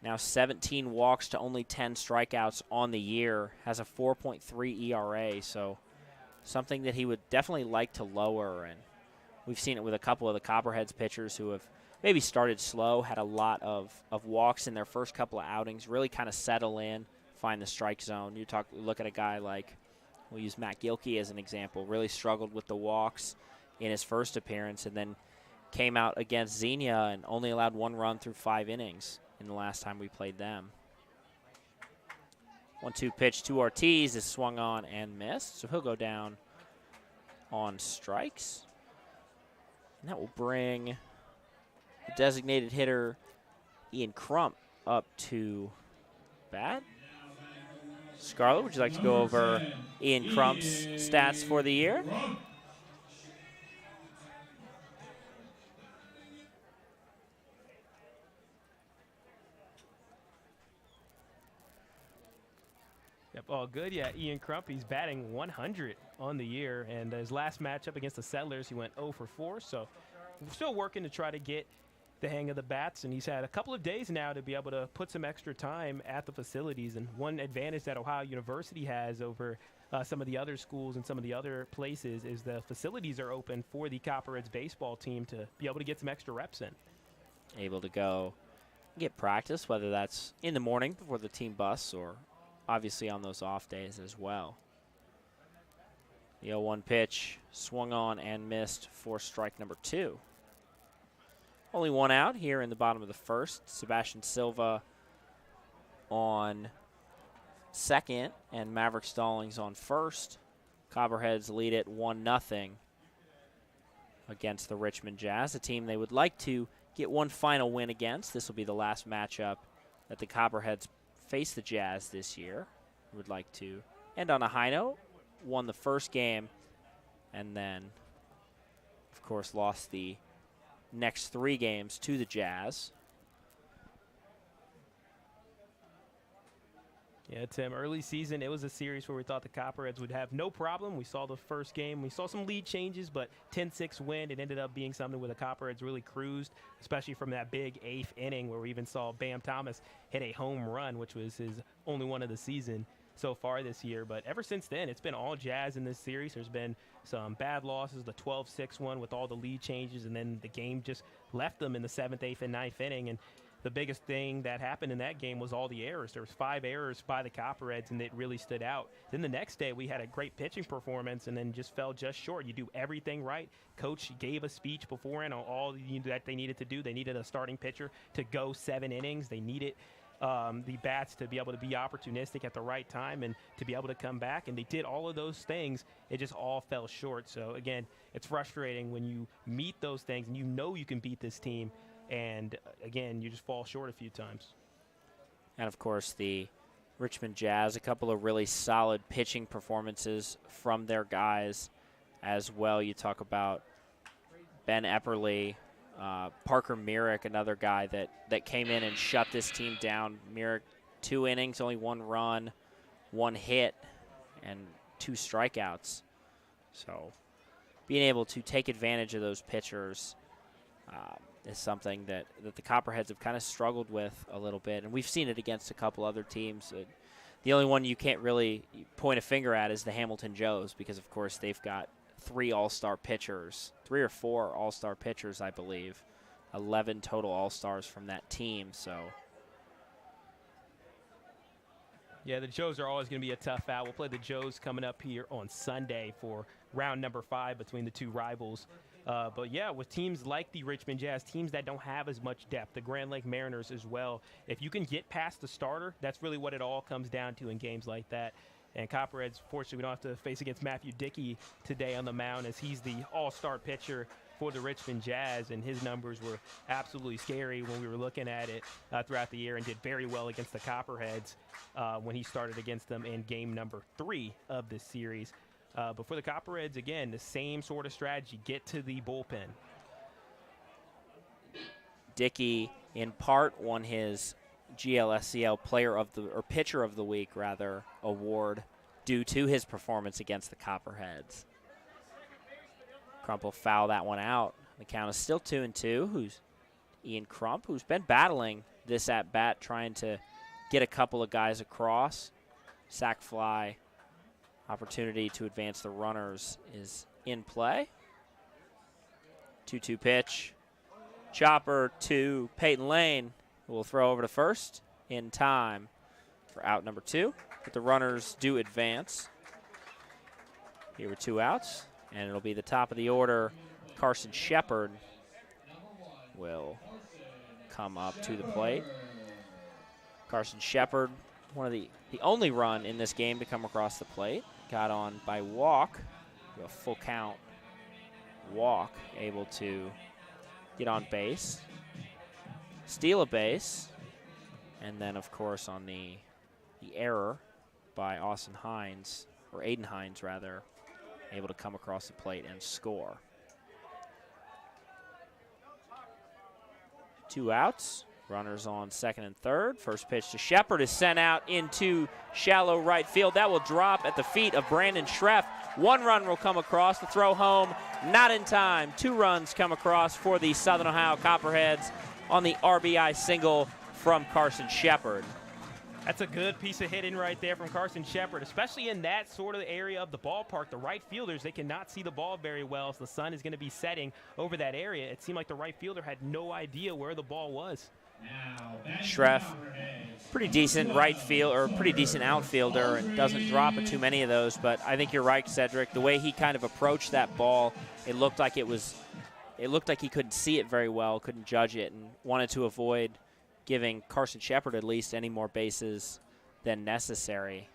Now 17 walks to only 10 strikeouts on the year, has a 4.3 ERA, so something that he would definitely like to lower. And we've seen it with a couple of the Copperheads pitchers who have maybe started slow, had a lot of walks in their first couple of outings, really kind of settle in, find the strike zone. Look at a guy like, we'll use Matt Gilkey as an example, really struggled with the walks in his first appearance and then came out against Xenia and only allowed 1 run through 5 innings in the last time we played them. 1-2 pitch to Ortiz is swung on and missed, so he'll go down on strikes. And that will bring the designated hitter Ian Crump up to bat. Scarlett, would you like to go over Ian Crump's stats for the year? Yep, all good. Yeah, Ian Crump, he's batting 100 on the year, and his last matchup against the Settlers, he went 0 for 4, so we're still working to try to get the hang of the bats, and he's had a couple of days now to be able to put some extra time at the facilities. And one advantage that Ohio University has over some of the other schools and some of the other places is the facilities are open for the Copperheads baseball team to be able to get some extra reps in. Able to go get practice, whether that's in the morning before the team bus or obviously on those off days as well. The 0-1 pitch swung on and missed for strike number 2. Only 1 out here in the bottom of the first. Sebastian Silva on second, and Maverick Stallings on first. Copperheads lead it 1-0 against the Richmond Jazz, a team they would like to get one final win against. This will be the last matchup that the Copperheads face the Jazz this year. Would like to end on a high note. Won the first game, and then, of course, lost the next 3 games to the Jazz. Yeah, Tim, early season, it was a series where we thought the Copperheads would have no problem. We saw the first game. We saw some lead changes, but 10-6 win. It ended up being something where the Copperheads really cruised, especially from that big 8th inning where we even saw Bam Thomas hit a home run, which was his only one of the season so far this year. But ever since then, it's been all Jazz in this series. There's been some bad losses, the 12-6 one with all the lead changes, and then the game just left them in the 7th, 8th, and 9th inning. And the biggest thing that happened in that game was all the errors. There was 5 errors by the Copperheads, and it really stood out. Then the next day, we had a great pitching performance and then just fell just short. You do everything right. Coach gave a speech beforehand on all that they needed to do. They needed a starting pitcher to go 7 innings. They needed the bats to be able to be opportunistic at the right time and to be able to come back, and they did all of those things. It just all fell short. So, again, it's frustrating when you meet those things and you know you can beat this team, and, again, you just fall short a few times. And, of course, the Richmond Jazz, a couple of really solid pitching performances from their guys as well. You talk about Ben Epperly, Parker Myrick, another guy that came in and shut this team down. Myrick, 2 innings, only 1 run, 1 hit, and 2 strikeouts. So being able to take advantage of those pitchers is something that the Copperheads have kind of struggled with a little bit, and we've seen it against a couple other teams. The only one you can't really point a finger at is the Hamilton Joes, because, of course, they've got 3 all-star pitchers, 3 or 4 all-star pitchers, I believe. 11 total all-stars from that team, so. Yeah, the Joes are always going to be a tough out. We'll play the Joes coming up here on Sunday for round number 5 between the 2 rivals. But, yeah, with teams like the Richmond Jazz, teams that don't have as much depth, the Grand Lake Mariners as well, if you can get past the starter, that's really what it all comes down to in games like that. And Copperheads, fortunately, we don't have to face against Matthew Dickey today on the mound, as he's the all-star pitcher for the Richmond Jazz, and his numbers were absolutely scary when we were looking at it throughout the year, and did very well against the Copperheads when he started against them in game number 3 of this series. But for the Copperheads, again, the same sort of strategy, get to the bullpen. Dickey, in part, won his GLSCL Pitcher of the Week, award due to his performance against the Copperheads. Crump will foul that one out. The count is still 2-2. Who's Ian Crump, who's been battling this at bat, trying to get a couple of guys across. Sack fly. Opportunity to advance the runners is in play. 2-2 pitch. Chopper to Peyton Lane, who will throw over to first in time for out number 2. But the runners do advance. Here were 2 outs, and it'll be the top of the order. Carson Shepard will come up to the plate. Carson Shepard, one of the only run in this game to come across the plate. Got on by walk, a full count walk, able to get on base, steal a base, and then, of course, on the error by Aiden Hines, able to come across the plate and score. 2 outs. Runners on second and third. First pitch to Shepard is sent out into shallow right field. That will drop at the feet of Brandon Schreff. 1 run will come across. The throw home, not in time. 2 runs come across for the Southern Ohio Copperheads on the RBI single from Carson Shepard. That's a good piece of hitting right there from Carson Shepard, especially in that sort of area of the ballpark. The right fielders, they cannot see the ball very well, so the sun is going to be setting over that area. It seemed like the right fielder had no idea where the ball was. Schreff, pretty decent pretty decent outfielder, and doesn't drop too many of those. But I think you're right, Sedric. The way he kind of approached that ball, it looked like he couldn't see it very well, couldn't judge it, and wanted to avoid giving Carson Shepard at least any more bases than necessary.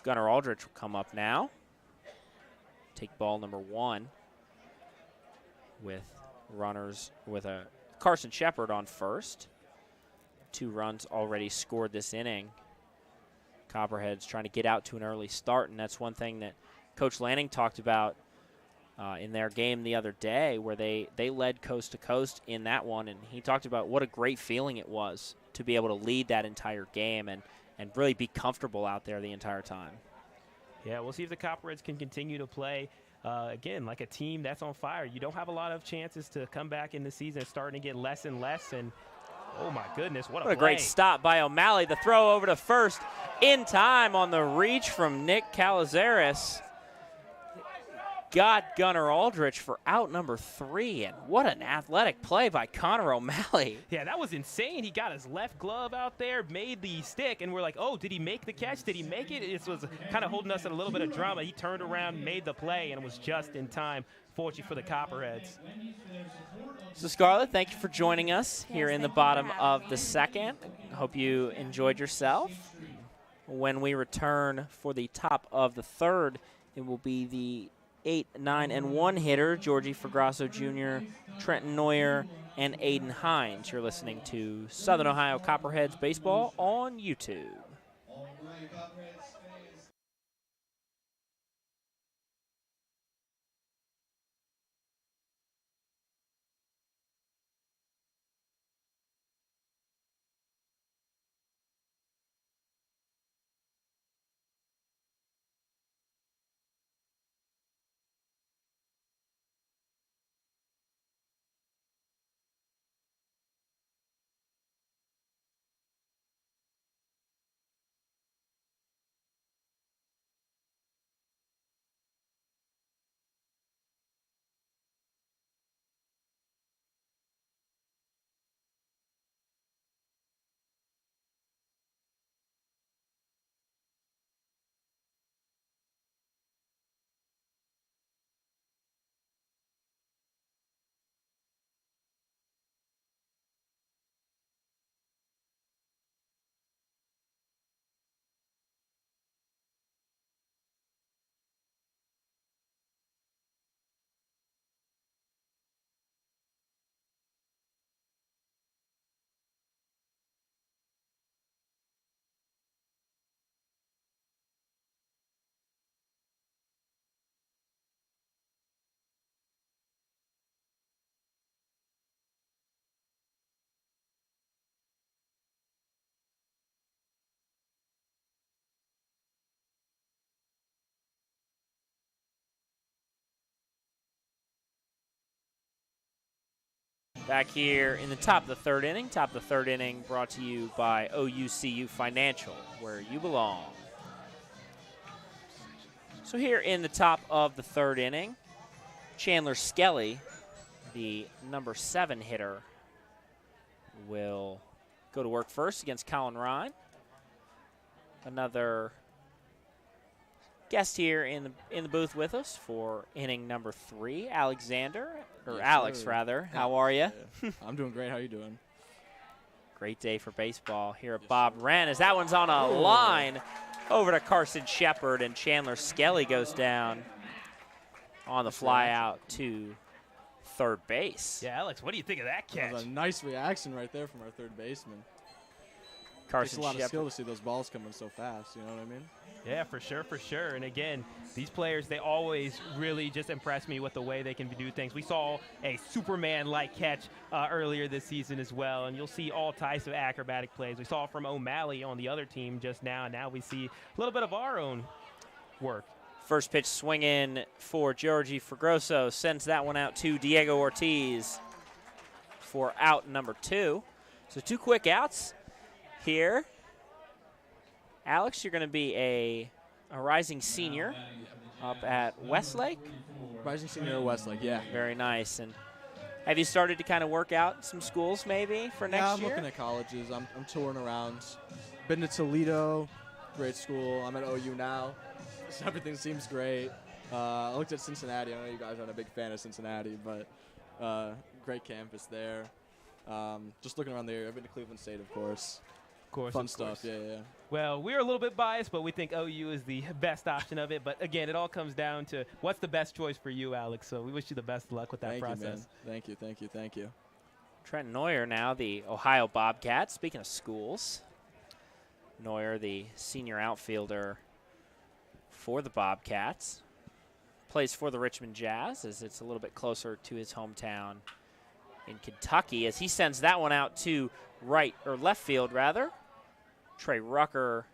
Gunnar Aldrich will come up now. Take ball number 1 with runners with a Carson Shepard on first. 2 runs already scored this inning. Copperheads trying to get out to an early start, and that's one thing that Coach Lanning talked about in their game the other day, where they led coast to coast in that one, and he talked about what a great feeling it was to be able to lead that entire game and really be comfortable out there the entire time. Yeah, we'll see if the Copperheads can continue to play, again, like a team that's on fire. You don't have a lot of chances to come back in the season. It's starting to get less and less, and oh my goodness, what a great stop by O'Malley. The throw over to first in time on the reach from Nick Calazares. Got Gunnar Aldrich for out number 3, and what an athletic play by Connor O'Malley. Yeah, that was insane. He got his left glove out there, made the stick, and we're like, oh, did he make the catch? Did he make it? It was kind of holding us in a little bit of drama. He turned around, made the play, and it was just in time, fortunately for the Copperheads. So, Scarlett, thank you for joining us here in the bottom of the second. Hope you enjoyed yourself. When we return for the top of the third, it will be the 8, 9, and 1 hitter, Georgie Fragrasso Jr., Trenton Neuer, and Aiden Hines. You're listening to Southern Ohio Copperheads Baseball on YouTube. Back here in the top of the third inning. Top of the third inning brought to you by OUCU Financial, where you belong. So here in the top of the third inning, Chandler Skelly, the number 7 hitter, will go to work first against Colin Ryan. Another guest here in the booth with us for inning number 3, Alexander, or yes, Alex sir. Rather. How are you? Yeah. I'm doing great. How are you doing? Great day for baseball here at Bob Wren, as that one's on a line over to Carson Shepard, and Chandler Skelly goes down on the fly out to third base. Yeah, Alex, what do you think of that catch? That was a nice reaction right there from our third baseman. Carson Takes a lot Shepard. of skill to see those balls coming so fast, you know what I mean? Yeah, for sure, for sure. And again, these players, they always really just impress me with the way they can do things. We saw a Superman-like catch earlier this season as well, and you'll see all types of acrobatic plays. We saw from O'Malley on the other team just now, and now we see a little bit of our own work. First pitch swing in for Georgie Fragroso, sends that one out to Diego Ortiz for out number 2. So 2 quick outs here. Alex, you're going to be a rising senior up at Westlake. Rising senior at Westlake, yeah. Very nice. And have you started to kind of work out some schools maybe for next year? Yeah, I'm looking at colleges. I'm touring around. Been to Toledo, great school. I'm at OU now. So everything seems great. I looked at Cincinnati. I know you guys aren't a big fan of Cincinnati, but great campus there. Just looking around the area. I've been to Cleveland State, of course. Of course, fun of stuff. course. Yeah. Well, we're a little bit biased, but we think OU is the best option of it. But again, it all comes down to what's the best choice for you, Alex. So we wish you the best of luck with that process. Thank you, man. Thank you. Trent Neuer now, the Ohio Bobcats. Speaking of schools, Neuer, the senior outfielder for the Bobcats, plays for the Richmond Jazz as it's a little bit closer to his hometown in Kentucky as he sends that one out to left field rather. Trey Rucker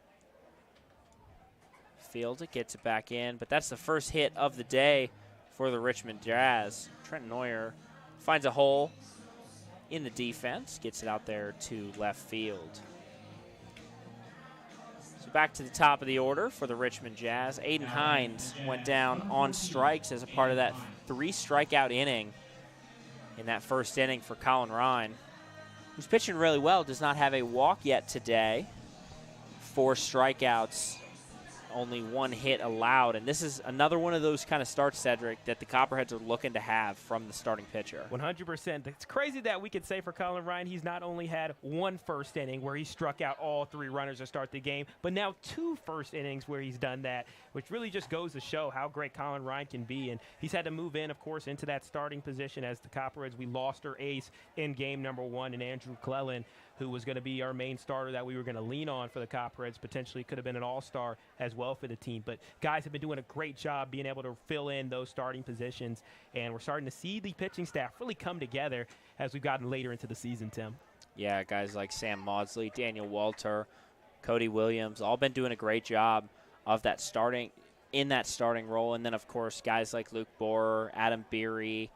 fields it, gets it back in, but that's the first hit of the day for the Richmond Jazz. Trent Neuer finds a hole in the defense, gets it out there to left field. So back to the top of the order for the Richmond Jazz. Aiden Hines went down on strikes as a part of that 3-strikeout inning in that first inning for Colin Ryan, who's pitching really well, does not have a walk yet today. 4 strikeouts, only 1 hit allowed. And this is another one of those kind of starts, Cedric, that the Copperheads are looking to have from the starting pitcher. 100%. It's crazy that we could say for Colin Ryan, he's not only had 1 first inning where he struck out all 3 runners to start the game, but now 2 first innings where he's done that, which really just goes to show how great Colin Ryan can be. And he's had to move in, of course, into that starting position as the Copperheads. We lost our ace in game number 1 in Andrew Clellan, who was going to be our main starter that we were going to lean on for the Copperheads. Potentially could have been an all-star as well for the team. But guys have been doing a great job being able to fill in those starting positions, and we're starting to see the pitching staff really come together as we've gotten later into the season, Tim. Yeah, guys like Sam Maudsley, Daniel Walter, Cody Williams, all been doing a great job of that starting role. And then, of course, guys like Luke Borer, Adam Beery,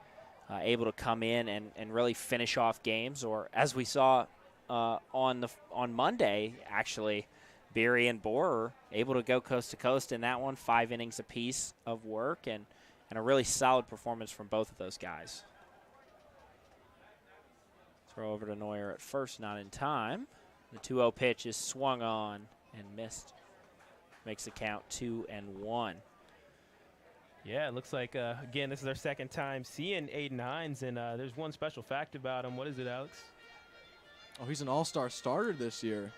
able to come in and really finish off games, or as we saw on Monday, actually, Beery and Borer able to go coast to coast in that one, 5 innings apiece of work, and a really solid performance from both of those guys. Throw over to Neuer at first, not in time. The 2-0 pitch is swung on and missed. Makes the count 2-1. Yeah, it looks like, again, this is our second time seeing Aiden Hines, and there's one special fact about him. What is it, Alex? Oh, he's an all-star starter this year.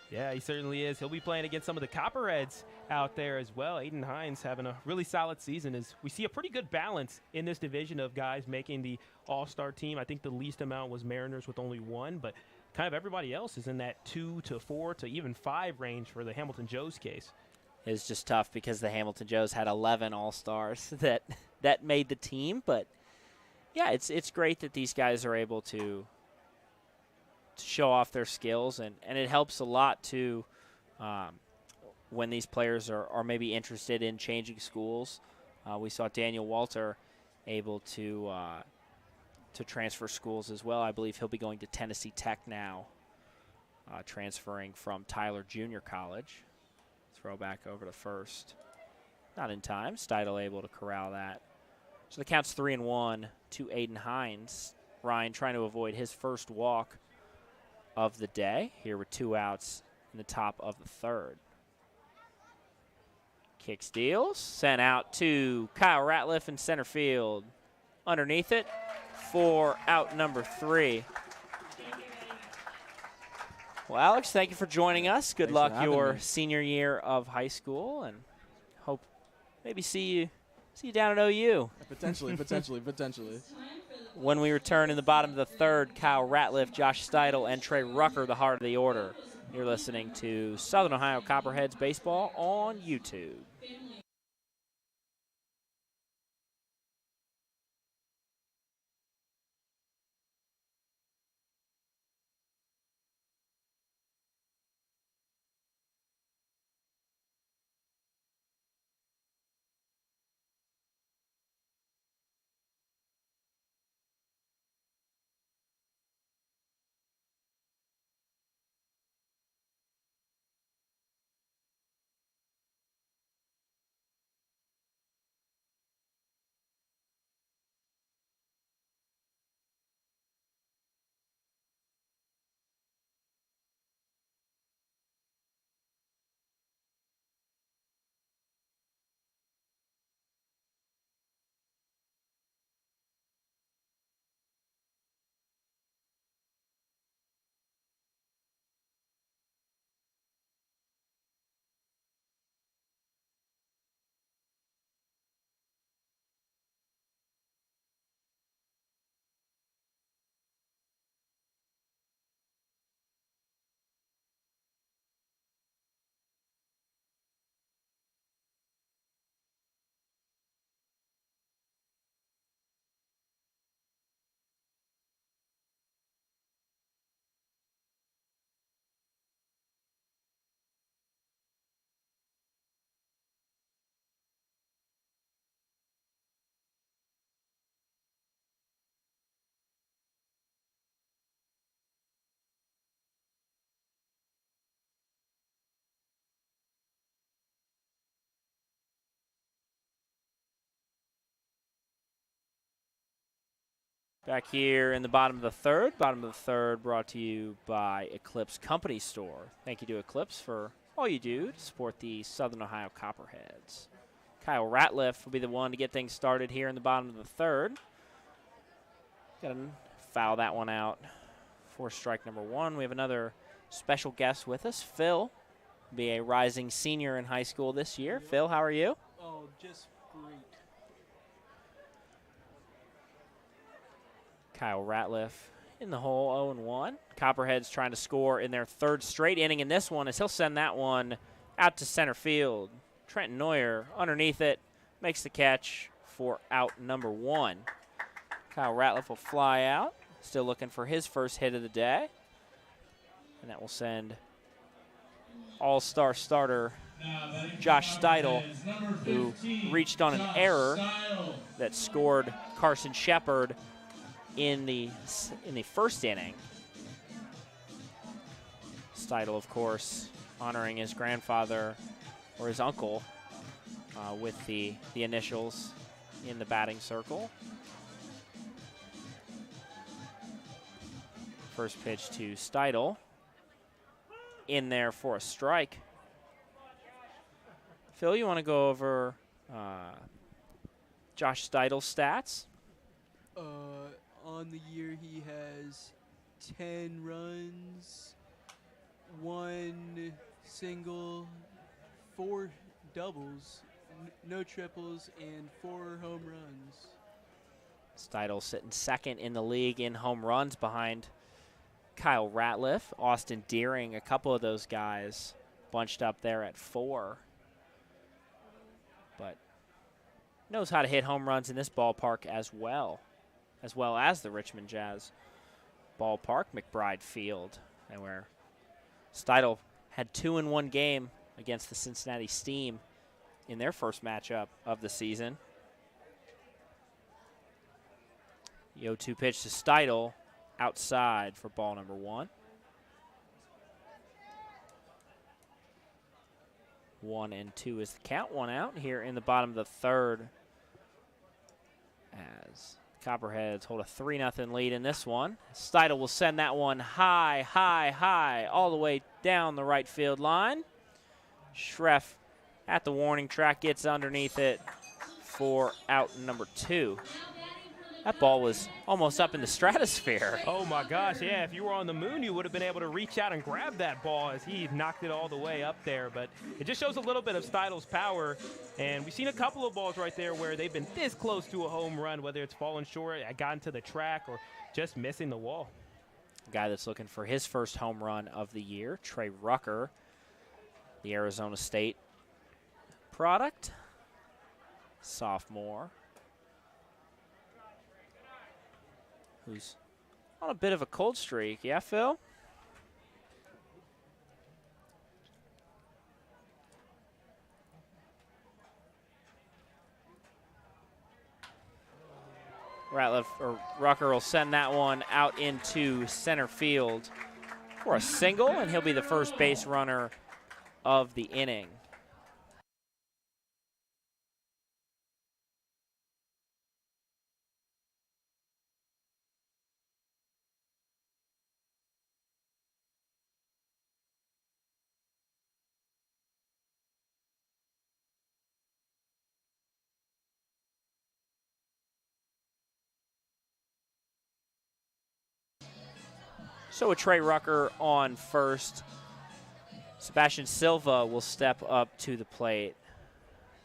Yeah, he certainly is. He'll be playing against some of the Copperheads out there as well. Aiden Hines having a really solid season. As we see a pretty good balance in this division of guys making the all-star team. I think the least amount was Mariners with only 1, but kind of everybody else is in that 2 to 4 to even 5 range for the Hamilton Joes case. It's just tough because the Hamilton Joes had 11 all-stars that made the team. But, yeah, it's great that these guys are able to show off their skills, and it helps a lot too when these players are maybe interested in changing schools. We saw Daniel Walter able to transfer schools as well. I believe he'll be going to Tennessee Tech now, transferring from Tyler Junior College. Throw back over to first. Not in time. Steidel able to corral that. So the count's 3-1 to Aiden Hines. Ryan trying to avoid his first walk of the day here with 2 outs in the top of the 3rd. Kick steals, sent out to Kyle Ratliff in center field. Underneath it for out number 3. Well, Alex, thank you for joining us. Good Thanks luck for having your me. senior year of high school, and hope maybe see you down at OU. Potentially. When we return in the bottom of the 3rd, Kyle Ratliff, Josh Steidel, and Trey Rucker, the heart of the order. You're listening to Southern Ohio Copperheads Baseball on YouTube. Back here in the bottom of the third. Bottom of the third brought to you by Eclipse Company Store. Thank you to Eclipse for all you do to support the Southern Ohio Copperheads. Kyle Ratliff will be the one to get things started here in the bottom of the third. Got to foul that one out for strike number one. We have another special guest with us. Phil will be a rising senior in high school this year. Phil, how are you? Oh, just great. Kyle Ratliff in the hole, 0-1. Copperheads trying to score in their third straight inning in this one as he'll send that one out to center field. Trenton Neuer underneath it, makes the catch for out number one. Kyle Ratliff will fly out, still looking for his first hit of the day. And that will send all-star starter Josh Steidel, who reached on an error that scored Carson Shepard in the first inning. Steidel, of course, honoring his grandfather or his uncle with the initials in the batting circle. First pitch to Steidel. In there for a strike. Phil, you want to go over Josh Steidel's stats? On the year, he has 10 runs, 1 single, 4 doubles, no triples, and 4 home runs. Steidel sitting second in the league in home runs behind Kyle Ratliff. Austin Deering, a couple of those guys bunched up there at 4. But knows how to hit home runs in this ballpark as well as the Richmond Jazz ballpark, McBride Field, and where Steidel had 2 in one game against the Cincinnati Steam in their first matchup of the season. The 0-2 pitch to Steidel, outside for ball number 1. 1-2 is the count. 1 out here in the bottom of the third as Copperheads hold a 3-0 lead in this one. Steidel will send that one high, all the way down the right field line. Schreff at the warning track gets underneath it for out number 2. That ball was almost up in the stratosphere. Oh my gosh, yeah, if you were on the moon, you would have been able to reach out and grab that ball as he knocked it all the way up there. But it just shows a little bit of Steidel's power. And we've seen a couple of balls right there where they've been this close to a home run, whether it's falling short, got into the track, or just missing the wall. A guy that's looking for his first home run of the year, Trey Rucker, the Arizona State product, sophomore, who's on a bit of a cold streak. Yeah, Phil? Rucker will send that one out into center field for a single, and he'll be the first base runner of the inning. So with Trey Rucker on first, Sebastian Silva will step up to the plate.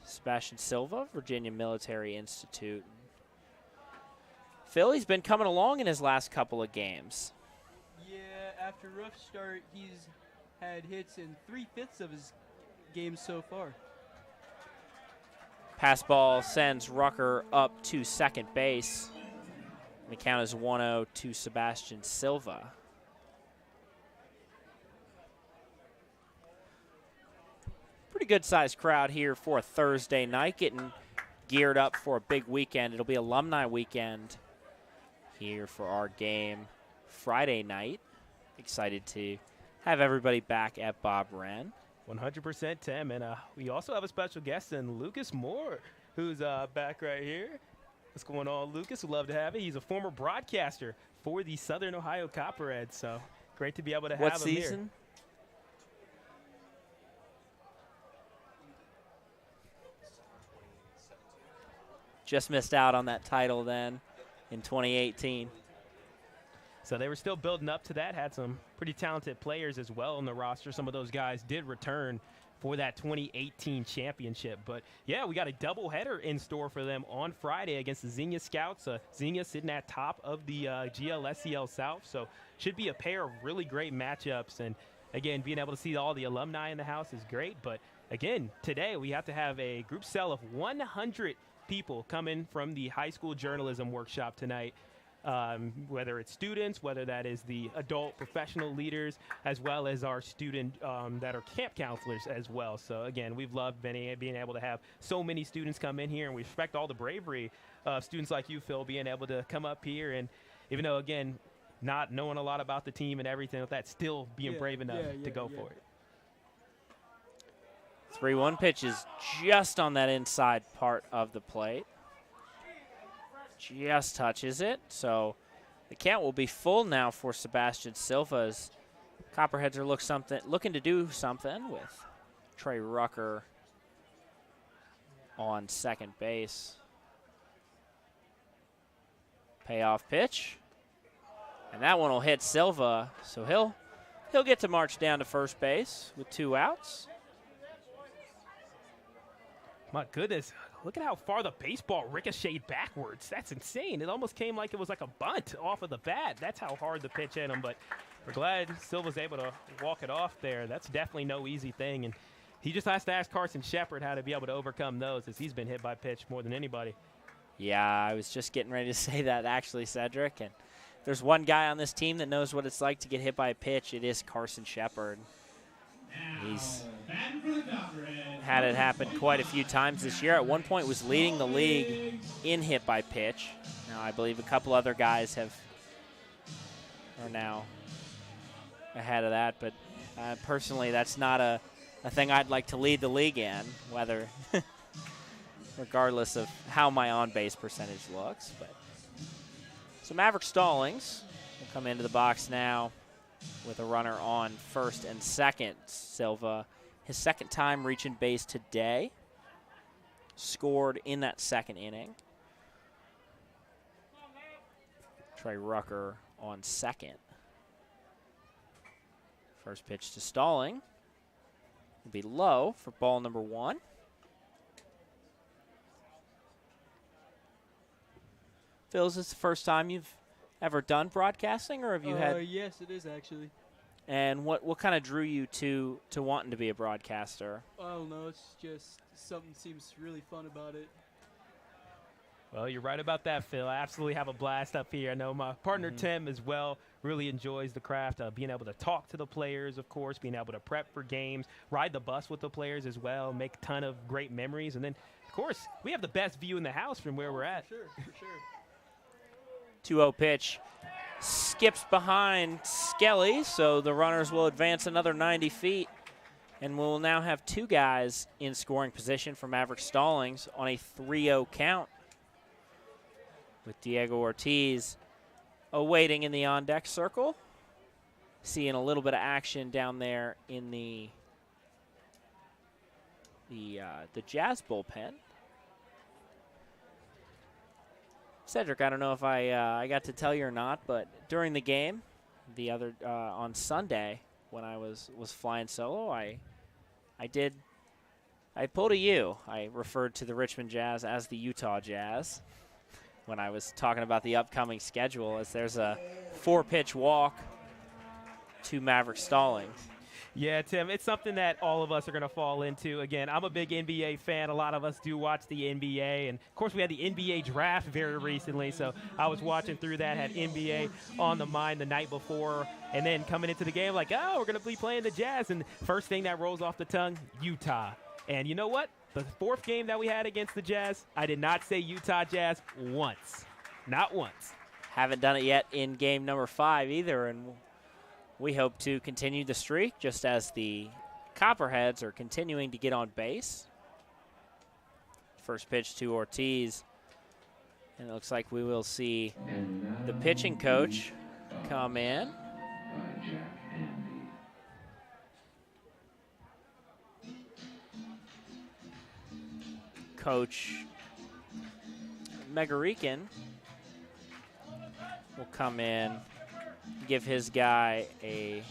Sebastian Silva, Virginia Military Institute. Philly's been coming along in his last couple of games. Yeah, after a rough start, he's had hits in 3/5 of his games so far. Pass ball sends Rucker up to second base. The count is 1-0 to Sebastian Silva. Pretty good-sized crowd here for a Thursday night, getting geared up for a big weekend. It'll be alumni weekend here for our game Friday night. Excited to have everybody back at Bob Wren. 100% Tim, and we also have a special guest in Lucas Moore, who's back right here. What's going on, Lucas? We'd love to have it. He's a former broadcaster for the Southern Ohio Copperheads, so great to be able to have him What season? here. Just missed out on that title then in 2018. So they were still building up to that, had some pretty talented players as well on the roster. Some of those guys did return for that 2018 championship. But, yeah, we got a doubleheader in store for them on Friday against the Xenia Scouts. Xenia sitting at top of the GLSCL South. So should be a pair of really great matchups. And, again, being able to see all the alumni in the house is great. But, again, today we have to have a group sell of 100 people coming from the high school journalism workshop tonight. Whether it's students, whether that is the adult professional leaders, as well as our student that are camp counselors as well. So, again, we've loved being able to have so many students come in here, and we respect all the bravery of students like you, Phil, being able to come up here. And even though, again, not knowing a lot about the team and everything like that, still being brave enough to go for it. 3-1 pitch is just on that inside part of the plate. Just touches it. So the count will be full now for Sebastian Silva's. Copperheads are looking to do something with Trey Rucker on second base. Payoff pitch. And that one will hit Silva. So he'll get to march down to first base with 2 outs. My goodness, look at how far the baseball ricocheted backwards. That's insane. It almost came like it was like a bunt off of the bat. That's how hard the pitch hit him, but we're glad Silva's able to walk it off there. That's definitely no easy thing, and he just has to ask Carson Shepard how to be able to overcome those, as he's been hit by pitch more than anybody. Yeah, I was just getting ready to say that actually, Sedric, and if there's one guy on this team that knows what it's like to get hit by a pitch, it is Carson Shepard. He's had it happen quite a few times this year. At one point was leading the league in hit by pitch. Now I believe a couple other guys are now ahead of that, but personally that's not a thing I'd like to lead the league in, whether regardless of how my on-base percentage looks. But so Maverick Stallings will come into the box now with a runner on first and second. Silva, his second time reaching base today, scored in that second inning. Trey Rucker on second. First pitch to Stalling will be low for ball number 1. Phil, is this the first time you've ever done broadcasting, or have you had? Yes, it is actually. And what kind of drew you to wanting to be a broadcaster? I don't know. It's just something seems really fun about it. Well, you're right about that, Phil. I absolutely have a blast up here. I know my partner Tim as well really enjoys the craft of being able to talk to the players, of course, being able to prep for games, ride the bus with the players as well, make a ton of great memories. And then, of course, we have the best view in the house from where we're at. For sure. 2-0 pitch skips behind Skelly, so the runners will advance another 90 feet. And we'll now have 2 guys in scoring position for Maverick Stallings on a 3-0 count, with Diego Ortiz awaiting in the on-deck circle. Seeing a little bit of action down there in the Jazz bullpen. Sedric, I don't know if I got to tell you or not, but during the game, the other on Sunday when I was flying solo, I pulled a U. I referred to the Richmond Jazz as the Utah Jazz when I was talking about the upcoming schedule, as there's a 4-pitch walk to Maverick Stallings. Yeah, Tim, it's something that all of us are going to fall into. Again, I'm a big NBA fan. A lot of us do watch the NBA. And, of course, we had the NBA draft very recently, so I was watching through that, had NBA on the mind the night before, and then coming into the game like, oh, we're going to be playing the Jazz. And first thing that rolls off the tongue, Utah. And you know what? The 4th game that we had against the Jazz, I did not say Utah Jazz once. Not once. Haven't done it yet in game number 5 either, and we hope to continue the streak just as the Copperheads are continuing to get on base. First pitch to Ortiz And it looks like we will see the pitching coach come in. Coach Megarican will come in, give his guy a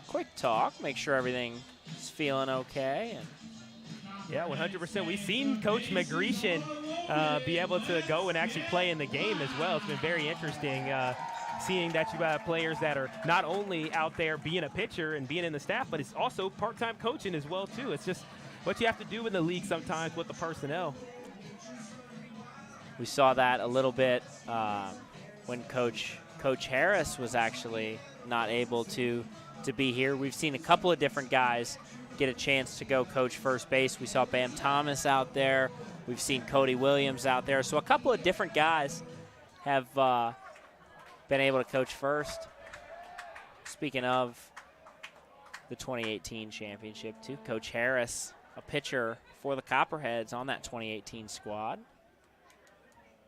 quick talk, make sure everything is feeling okay. And yeah, 100%. We've seen Coach Megarican be able to go and actually play in the game as well. It's been very interesting seeing that you have players that are not only out there being a pitcher and being in the staff, but it's also part-time coaching as well, too. It's just what you have to do in the league sometimes with the personnel. we saw that a little bit when Coach Harris was actually not able to be here. We've seen a couple of different guys get a chance to go coach first base. We saw Bam Thomas out there. We've seen Cody Williams out there. So a couple of different guys have been able to coach first. Speaking of the 2018 championship, too, Coach Harris, a pitcher for the Copperheads on that 2018 squad.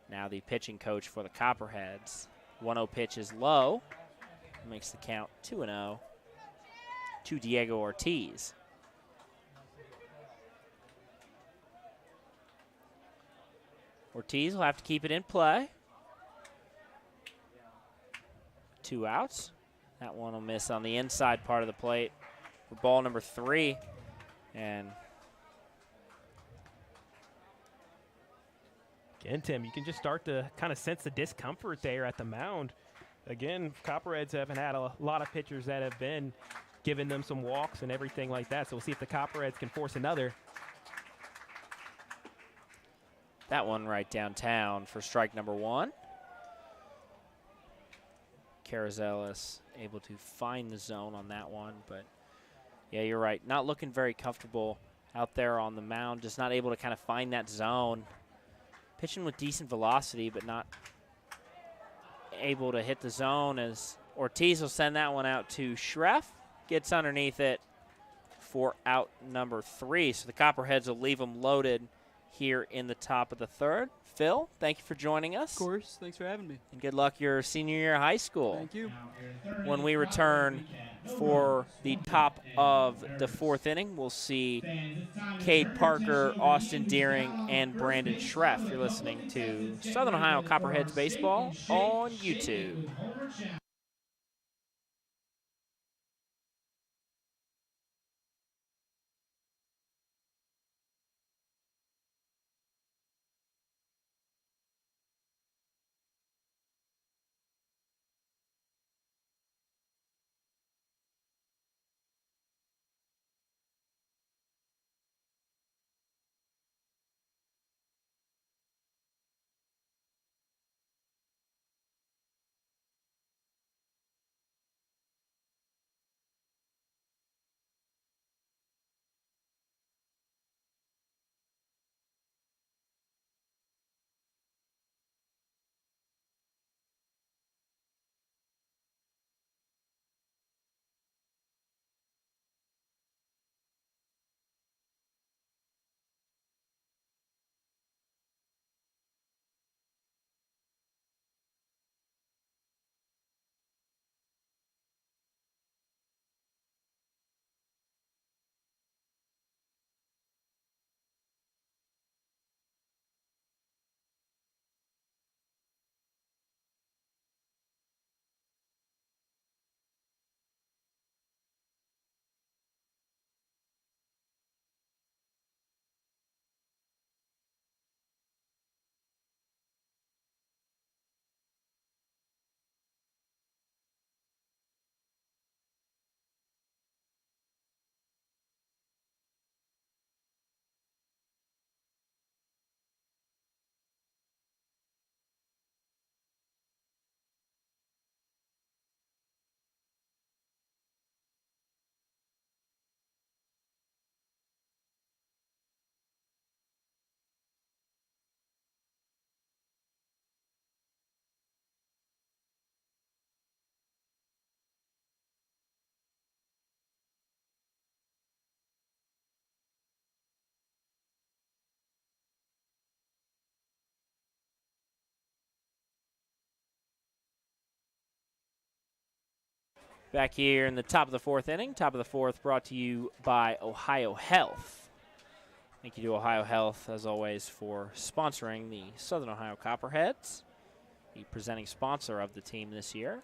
Now the pitching coach for the Copperheads. 1-0 pitch is low. Makes the count 2-0 to Diego Ortiz. Ortiz will have to keep it in play. 2 outs. That one will miss on the inside part of the plate for ball number 3. And again, Tim, you can just start to kind of sense the discomfort there at the mound. Again, Copperheads haven't had a lot of pitchers that have been giving them some walks and everything like that. So we'll see if the Copperheads can force another. that one right downtown for strike number 1. Carazelis able to find the zone on that one, but yeah, you're right. Not looking very comfortable out there on the mound, just not able to kind of find that zone. Pitching with decent velocity, but not able to hit the zone, as Ortiz will send that one out to Schreff. Gets underneath it for out number 3. So the Copperheads will leave them loaded here in the top of the 3rd. Phil, thank you for joining us. Of course. Thanks for having me. And good luck your senior year of high school. Thank you. When we return for the top of the 4th inning, we'll see Cade Parker, Austin Deering, and Brandon Schreff. You're listening to Southern Ohio Copperheads Baseball on YouTube. Back here in the top of the 4th inning. Top of the 4th brought to you by Ohio Health. Thank you to Ohio Health, as always, for sponsoring the Southern Ohio Copperheads, the presenting sponsor of the team this year.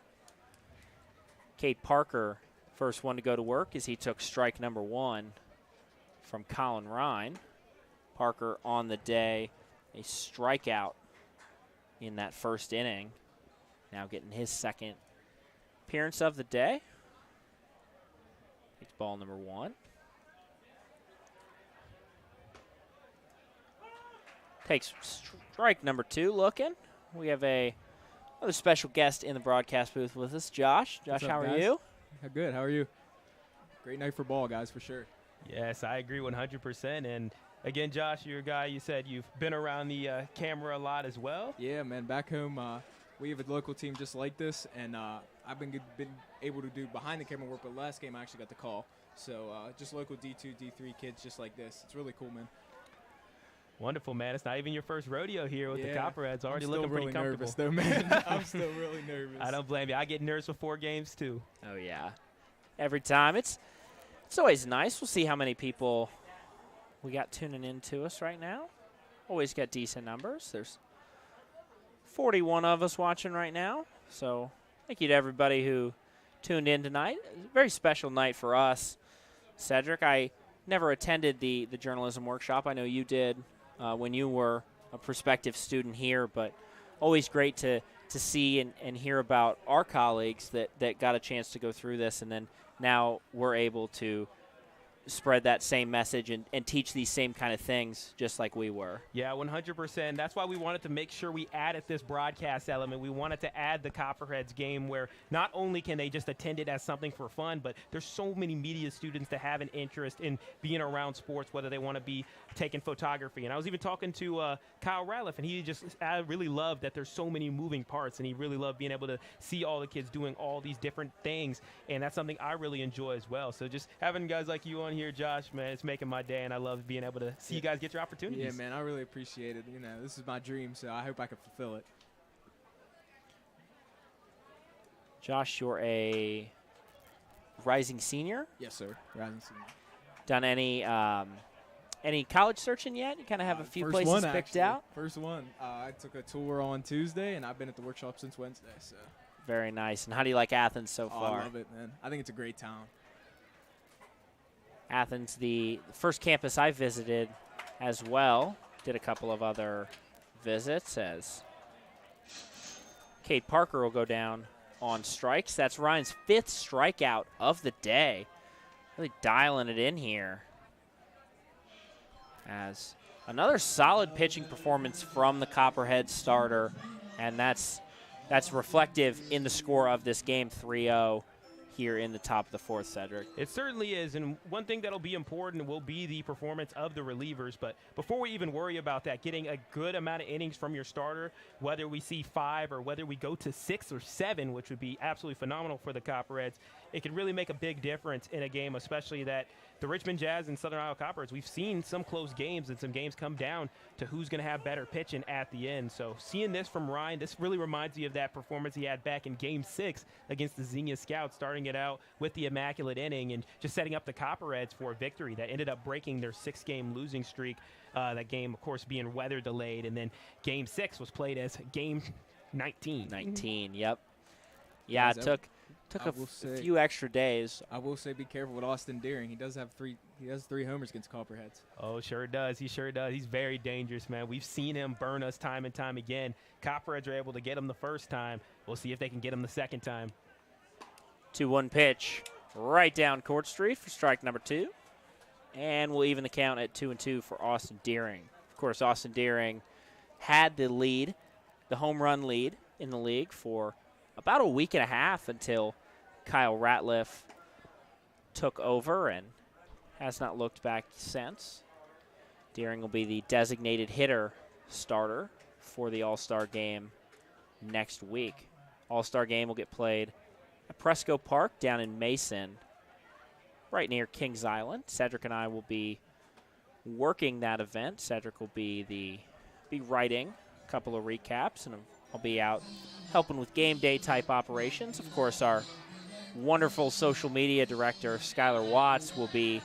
Cade Parker, first one to go to work as he took strike number 1 from Colin Ryan. Parker on the day, a strikeout in that first inning. Now getting his second appearance of the day. It's ball number 1. Takes strike number 2 looking. We have another special guest in the broadcast booth with us, Josh. Josh, how are you? Good, how are you? Great night for ball, guys, for sure. Yes, I agree 100%. And again, Josh, you're a guy, you said you've been around the camera a lot as well. Yeah, man, back home, we have a local team just like this, and I've been able to do behind the camera work, but last game I actually got the call. So just local D2, D3 kids just like this. It's really cool, man. Wonderful, man. It's not even your first rodeo here with the Copperheads. Already looking really pretty comfortable. Nervous, though, man. I'm still really nervous. I don't blame you. I get nervous before games, too. Oh, yeah. Every time. It's always nice. We'll see how many people we got tuning in to us right now. Always got decent numbers. There's 41 of us watching right now. So thank you to everybody who tuned in tonight. It's a very special night for us. Sedric, I never attended the journalism workshop. I know you did when you were a prospective student here, but always great to see and hear about our colleagues that got a chance to go through this, and then now we're able to spread that same message and teach these same kind of things just like we were. Yeah, 100%. That's why we wanted to make sure we added this broadcast element. We wanted to add the Copperheads game where not only can they just attend it as something for fun, but there's so many media students that have an interest in being around sports, whether they want to be taking photography. And I was even talking to Kyle Ratliff, and I really loved that there's so many moving parts, and he really loved being able to see all the kids doing all these different things, and that's something I really enjoy as well. So just having guys like you on here, Josh, man, it's making my day, and I love being able to see you guys get your opportunities. Yeah, man, I really appreciate it. You know, this is my dream, so I hope I can fulfill it. Josh, you're a rising senior? Yes, sir, rising senior. Done any college searching yet? You kind of have a few places picked out? First one. I took a tour on Tuesday, and I've been at the workshop since Wednesday. So. Very nice. And how do you like Athens so far? I love it, man. I think it's a great town. Athens, the first campus I visited as well. Did a couple of other visits as Cade Parker will go down on strikes. That's Ryan's 5th strikeout of the day. Really dialing it in here. As another solid pitching performance from the Copperhead starter, and that's reflective in the score of this game, 3-0 here in the top of the 4th, Sedric. It certainly is, and one thing that'll be important will be the performance of the relievers. But before we even worry about that, getting a good amount of innings from your starter, whether we see 5 or whether we go to 6 or 7, which would be absolutely phenomenal for the Copperheads, it could really make a big difference in a game, especially that the Richmond Jazz and Southern Ohio Copperheads, we've seen some close games and some games come down to who's going to have better pitching at the end. So seeing this from Ryan, this really reminds me of that performance he had back in Game 6 against the Xenia Scouts, starting it out with the immaculate inning and just setting up the Copperheads for a victory that ended up breaking their 6-game losing streak. That game, of course, being weather delayed, and then Game 6 was played as Game 19. 19, yep. Yeah, it took a few extra days. I will say be careful with Austin Deering. He does have 3 homers against Copperheads. Oh, sure does. He sure does. He's very dangerous, man. We've seen him burn us time and time again. Copperheads are able to get him the first time. We'll see if they can get him the second time. 2-1 pitch right down Court Street for strike number 2. And we'll even the count at 2-2 for Austin Deering. Of course, Austin Deering had the lead, the home run lead in the league for about a week and a half until Kyle Ratliff took over and has not looked back since. Deering will be the designated hitter starter for the All-Star game next week. All-Star game will get played at Presco Park down in Mason, right near Kings Island. Sedric and I will be working that event. Sedric will be writing a couple of recaps, and I'll be out helping with game day type operations. Of course, our wonderful social media director, Skylar Watts, will be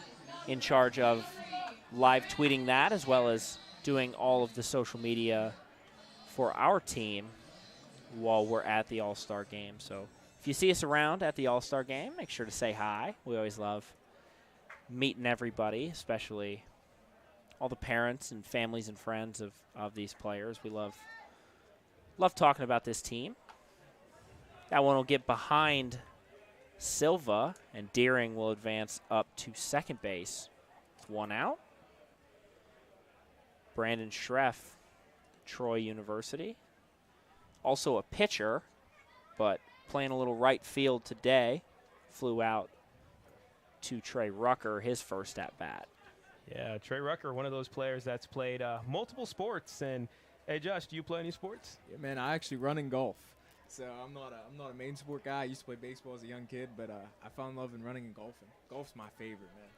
in charge of live tweeting that, as well as doing all of the social media for our team while we're at the All-Star game. So if you see us around at the All-Star game, make sure to say hi. We always love meeting everybody, especially all the parents and families and friends of these players. We love talking about this team. That one will get behind Silva, and Deering will advance up to second base. It's one out. Brandon Schreff, Troy University. Also a pitcher, but playing a little right field today. Flew out to Trey Rucker, his first at-bat. Yeah, Trey Rucker, one of those players that's played multiple sports. And, hey, Josh, do you play any sports? Yeah, man, I actually run in golf. So I'm not a main sport guy. I used to play baseball as a young kid, but I found love in running and golfing. Golf's my favorite, man.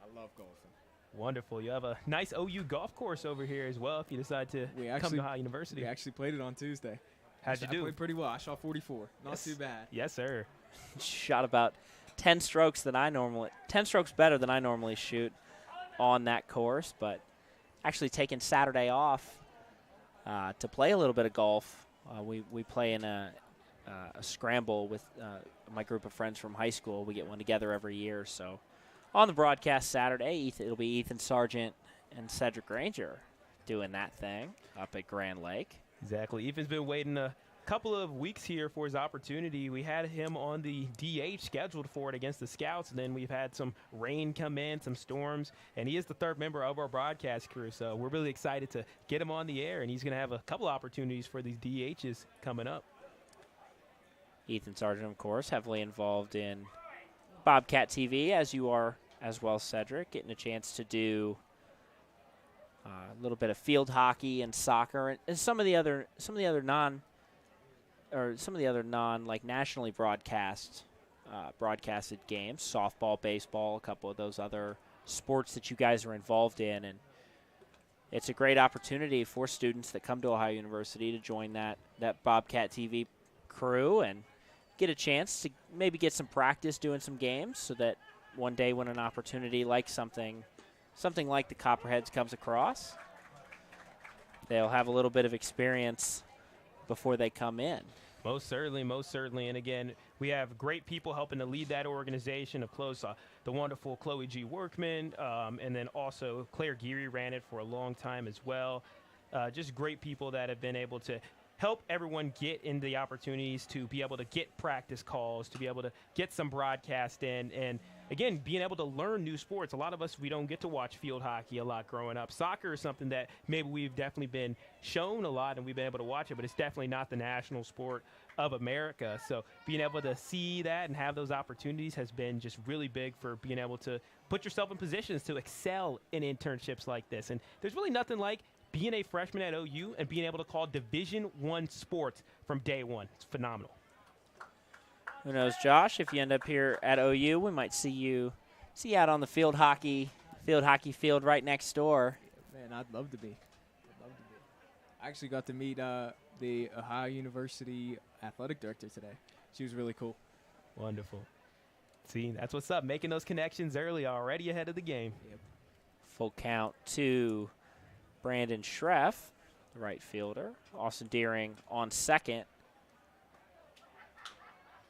I love golfing. Wonderful. You have a nice OU golf course over here as well if you decide to come to Ohio University. We actually played it on Tuesday. How'd you do? I played pretty well. I shot 44. Not too bad. Yes, sir. Shot about 10 strokes better than I normally shoot on that course, but actually taking Saturday off to play a little bit of golf. We play in a scramble with my group of friends from high school. We get one together every year, so on the broadcast Saturday, it'll be Ethan Sargent and Sedric Granger doing that thing up at Grand Lake. Exactly. Ethan's been waiting a couple of weeks here for his opportunity. We had him on the DH scheduled for it against the Scouts, and then we've had some rain come in, some storms, and he is the third member of our broadcast crew, so we're really excited to get him on the air, and he's going to have a couple opportunities for these DHs coming up. Ethan Sargent, of course, heavily involved in Bobcat TV, as you are as well, Sedric, getting a chance to do a little bit of field hockey and soccer and some of the other non like nationally broadcasted games, softball, baseball, a couple of those other sports that you guys are involved in, and it's a great opportunity for students that come to Ohio University to join that Bobcat TV crew and get a chance to maybe get some practice doing some games, so that one day when an opportunity like something like the Copperheads comes across, they'll have a little bit of experience before they come in. Most certainly. And again, we have great people helping to lead that organization. Of course, the wonderful Chloe G. Workman, and then also Claire Geary ran it for a long time as well. Just great people that have been able to help everyone get in the opportunities to be able to get practice calls, to be able to get some broadcast in, and again, being able to learn new sports. A lot of us, we don't get to watch field hockey a lot growing up. Soccer is something that maybe we've definitely been shown a lot and we've been able to watch it, but it's definitely not the national sport of America. So being able to see that and have those opportunities has been just really big for being able to put yourself in positions to excel in internships like this. And there's really nothing like being a freshman at OU and being able to call Division I sports from day one. It's phenomenal. Who knows, Josh? If you end up here at OU, we might see you out on the field hockey field right next door. Man, I'd love to be. I actually got to meet the Ohio University athletic director today. She was really cool. Wonderful. See, that's what's up. Making those connections early, already ahead of the game. Yep. Full count to Brandon Schreff, the right fielder. Austin Deering on second.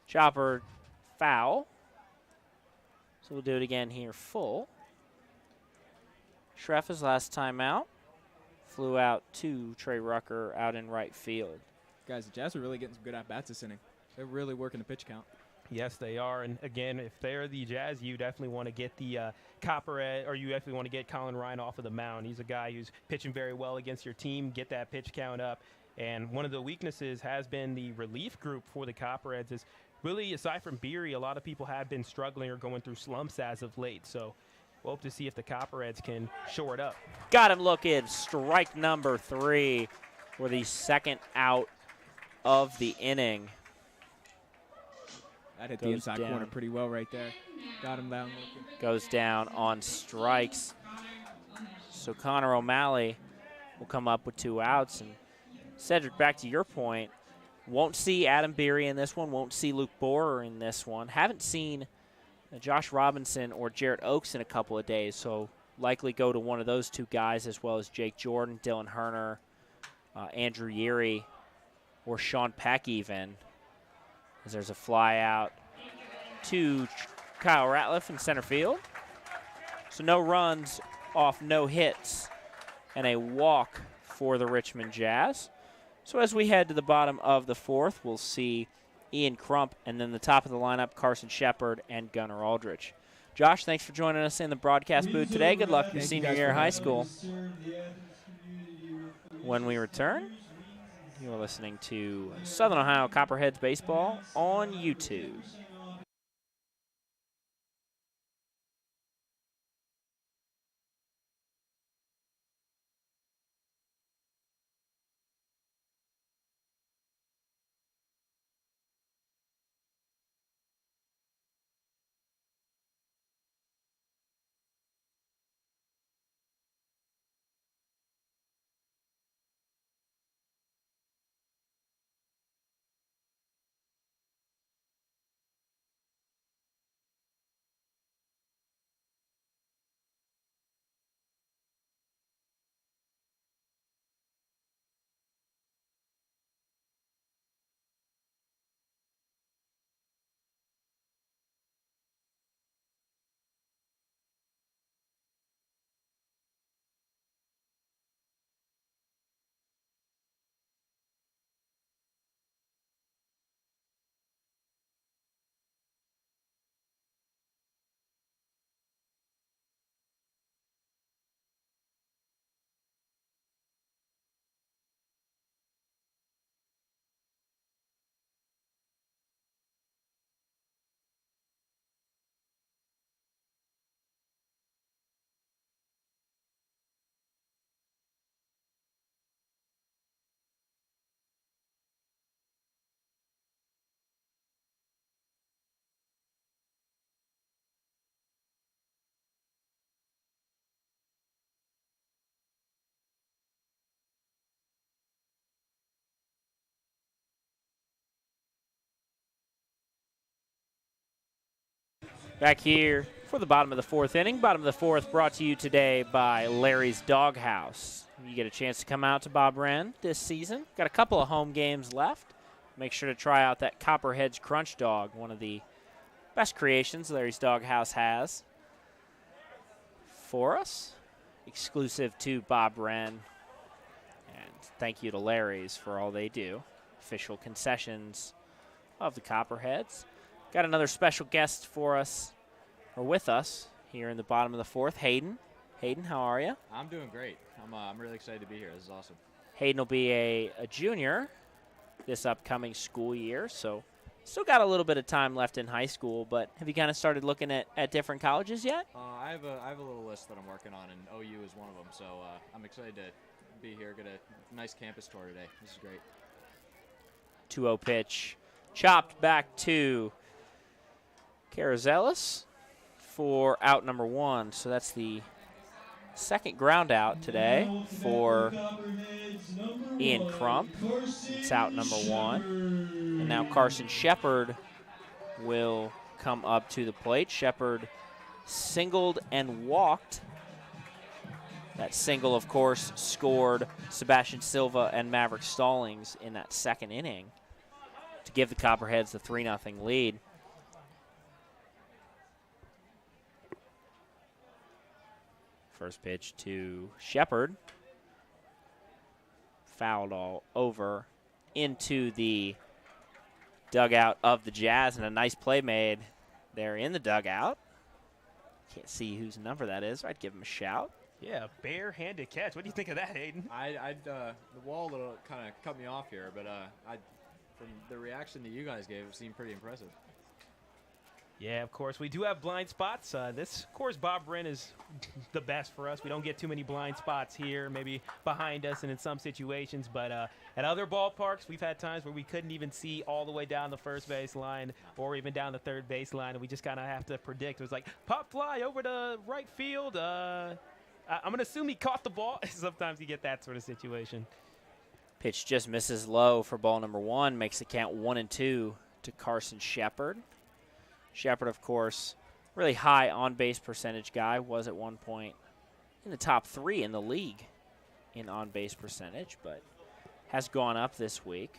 Chopper foul. So we'll do it again here full. Schreff, his last time out, flew out to Trey Rucker out in right field. Guys, the Jazz are really getting some good at-bats this inning. They're really working the pitch count. Yes, they are. And again, if they're the Jazz, you definitely want to get the Copperhead, or you definitely want to get Colin Ryan off of the mound. He's a guy who's pitching very well against your team, get that pitch count up. And one of the weaknesses has been the relief group for the Copperheads. Is really, aside from Beery, a lot of people have been struggling or going through slumps as of late. So we'll hope to see if the Copperheads can shore it up. Got him looking. Strike number 3 for the second out of the inning. That hit the inside corner pretty well right there. Got him down looking. Goes down on strikes. So Connor O'Malley will come up with 2 outs. And Cedric, back to your point, Won't see Adam Beery in this one. Won't see Luke Borer in this one. Haven't seen Josh Robinson or Jarrett Oakes in a couple of days, so likely go to one of those two guys, as well as Jake Jordan, Dylan Herner, Andrew Yeary, or Sean Peck even, as there's a fly out to Kyle Ratliff in center field. So no runs off no hits and a walk for the Richmond Jazz. So as we head to the bottom of the fourth, we'll see Ian Crump, and then the top of the lineup, Carson Shepard and Gunnar Aldrich. Josh, thanks for joining us in the broadcast booth today. Good luck in your senior year of high school. When we return, you're listening to Southern Ohio Copperheads baseball on YouTube. Back here for the bottom of the fourth inning. Bottom of the fourth brought to you today by Larry's Doghouse. You get a chance to come out to Bob Wren this season. Got a couple of home games left. Make sure to try out that Copperheads Crunch Dog, one of the best creations Larry's Doghouse has for us, exclusive to Bob Wren. And thank you to Larry's for all they do. Official concessions of the Copperheads. Got another special guest for us, or with us, here in the bottom of the fourth, Hayden. Hayden, how are you? I'm doing great. I'm really excited to be here. This is awesome. Hayden will be a junior this upcoming school year, so still got a little bit of time left in high school, but have you kind of started looking at different colleges yet? I have a little list that I'm working on, and OU is one of them, so I'm excited to be here, get a nice campus tour today. This is great. 2-0 pitch, chopped back to Carazelis for out number one. So that's the second ground out today for Ian Crump. It's out number one. And now Carson Shepard will come up to the plate. Shepard singled and walked. That single, of course, scored Sebastian Silva and Maverick Stallings in that second inning to give the Copperheads the 3-0 lead. First pitch to Shepard. Fouled all over into the dugout of the Jazz, and a nice play made there in the dugout. Can't see whose number that is. I'd give him a shout. Yeah, bare-handed catch. What do you think of that, Hayden? The wall little kind of cut me off here, but from the reaction that you guys gave, it seemed pretty impressive. Yeah, of course. We do have blind spots. This course, Bob Wren is the best for us. We don't get too many blind spots here, maybe behind us and in some situations. But at other ballparks, we've had times where we couldn't even see all the way down the first base line or even down the third base line, and we just kind of have to predict. It was like, pop fly over to right field. I'm going to assume he caught the ball. Sometimes you get that sort of situation. Pitch just misses low for ball number 1, makes the count 1-2 to Carson Shepard. Shepard, of course, really high on-base percentage guy, was at one point in the top 3 in the league in on-base percentage, but has gone up this week.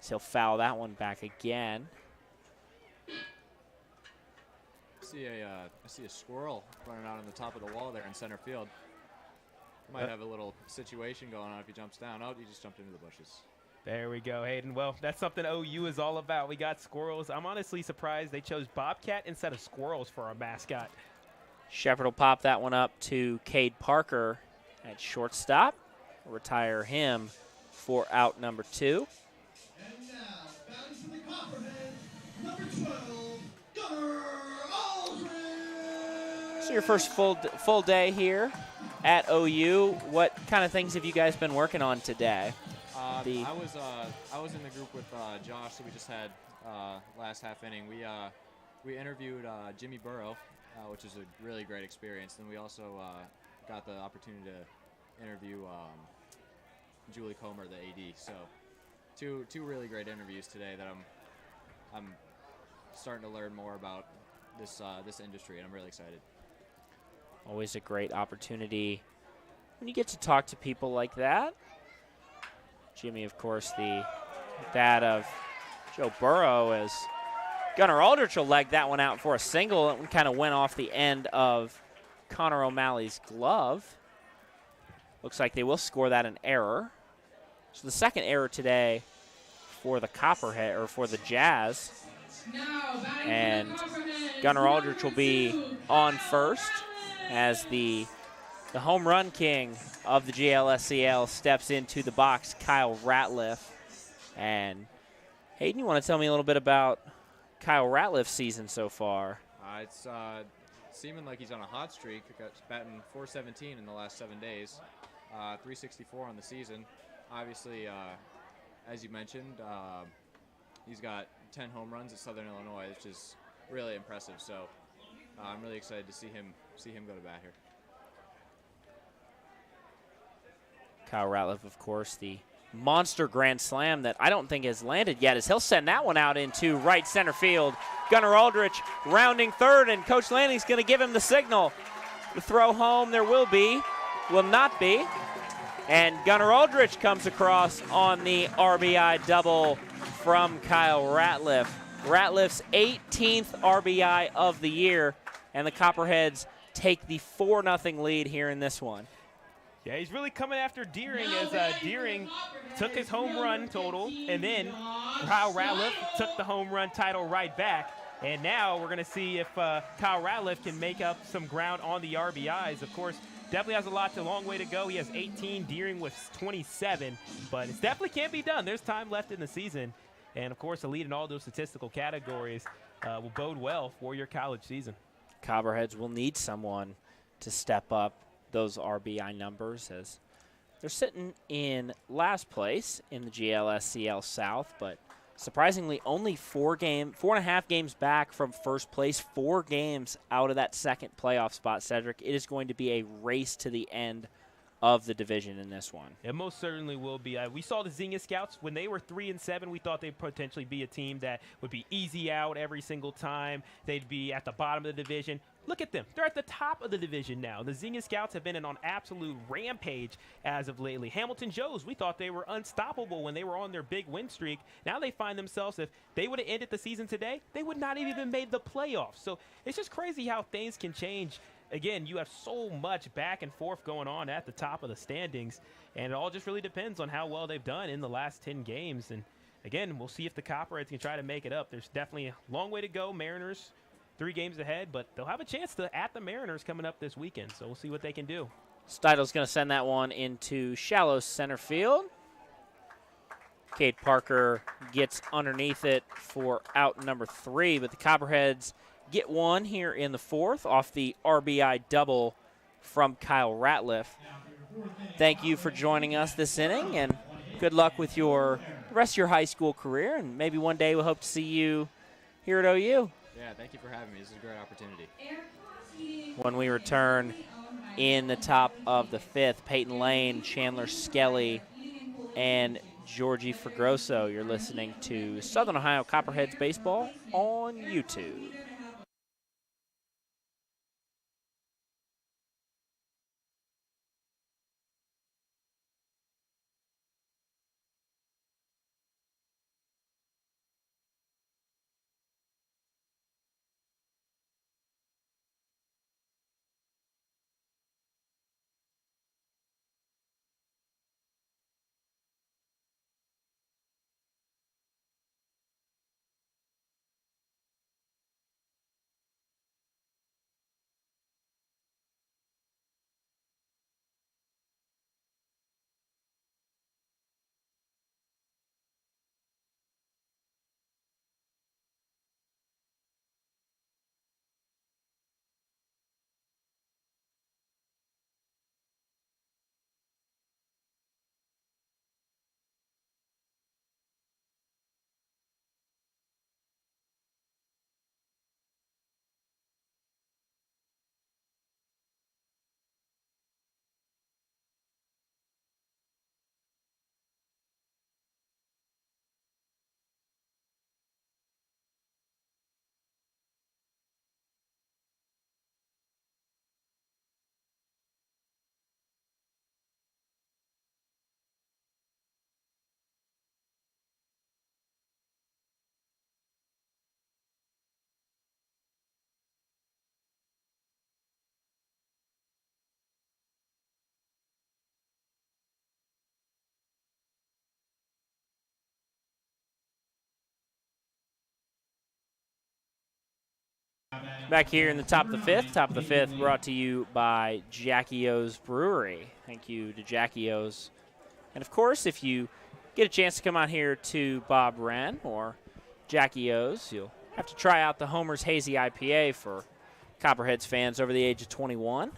So he'll foul that one back again. I see a squirrel running out on the top of the wall there in center field. Might have a little situation going on if he jumps down. Oh, he just jumped into the bushes. There we go, Hayden. Well, that's something OU is all about. We got squirrels. I'm honestly surprised they chose Bobcat instead of squirrels for our mascot. Shepard will pop that one up to Cade Parker at shortstop. Retire him for out number 2. And now, batting for the Copperheads, number 12, Gunnar Aldridge. So your first full day here at OU. What kind of things have you guys been working on today? I was in the group with Josh, so we just had last half inning. We interviewed Jimmy Burrow, which is a really great experience. Then we also got the opportunity to interview Julie Comer, the AD. So two really great interviews today that I'm starting to learn more about this industry, and I'm really excited. Always a great opportunity when you get to talk to people like that. Jimmy, of course, the dad of Joe Burrow, as Gunnar Aldrich will leg that one out for a single. That one kind of went off the end of Connor O'Malley's glove. Looks like they will score that an error. So the second error today for the Copperhead, or for the Jazz. And Gunnar Aldrich will be on first as the home run king of the GLSCL steps into the box, Kyle Ratliff. And Hayden, you want to tell me a little bit about Kyle Ratliff's season so far? It's seeming like he's on a hot streak. Got batting .417 in the last 7 days, .364 on the season. Obviously, as you mentioned, he's got 10 home runs at Southern Illinois, which is really impressive. So I'm really excited to see him go to bat here. Kyle Ratliff, of course, the monster grand slam that I don't think has landed yet, as he'll send that one out into right center field. Gunnar Aldrich rounding third, and Coach Lanning's going to give him the signal. The throw home there will not be. And Gunnar Aldrich comes across on the RBI double from Kyle Ratliff. Ratliff's 18th RBI of the year, and the Copperheads take the 4-0 lead here in this one. Yeah, he's really coming after Deering, as Deering took his home run total, and then Kyle Ratliff took the home run title right back. And now we're going to see if Kyle Ratliff can make up some ground on the RBIs. Of course, definitely has a long way to go. He has 18, Deering with 27, but it definitely can't be done. There's time left in the season. And, of course, a lead in all those statistical categories will bode well for your college season. Copperheads will need someone to step up those RBI numbers, as they're sitting in last place in the GLSCL South, but surprisingly only 4.5 games back from first place, 4 games out of that second playoff spot, Sedric. It is going to be a race to the end of the division in this one. It most certainly will be. We saw the Zinga Scouts when they were 3-7. We thought they'd potentially be a team that would be easy out every single time. They'd be at the bottom of the division. Look at them. They're at the top of the division now. The Zinga Scouts have been on absolute rampage as of lately. Hamilton Joes, we thought they were unstoppable when they were on their big win streak. Now they find themselves, if they would have ended the season today, they would not have even made the playoffs. So it's just crazy how things can change. Again, you have so much back and forth going on at the top of the standings, and it all just really depends on how well they've done in the last 10 games. And again, we'll see if the Copperheads can try to make it up. There's definitely a long way to go. Mariners 3 games ahead, but they'll have a chance to at the Mariners coming up this weekend, so we'll see what they can do. Steidel's going to send that one into shallow center field. Cade Parker gets underneath it for out number 3, but the Copperheads get one here in the 4th off the RBI double from Kyle Ratliff. Thank you for joining us this inning, and good luck with the rest of your high school career, and maybe one day we'll hope to see you here at OU. Yeah, thank you for having me. This is a great opportunity. When we return, in the top of the 5th. Peyton Lane, Chandler Skelly, and Georgie Fregroso. You're listening to Southern Ohio Copperheads Baseball on YouTube. Back here in the top of the 5th. Top of the 5th brought to you by Jackie O's Brewery. Thank you to Jackie O's. And, of course, if you get a chance to come out here to Bob Wren or Jackie O's, you'll have to try out the Homer's Hazy IPA for Copperheads fans over the age of 21.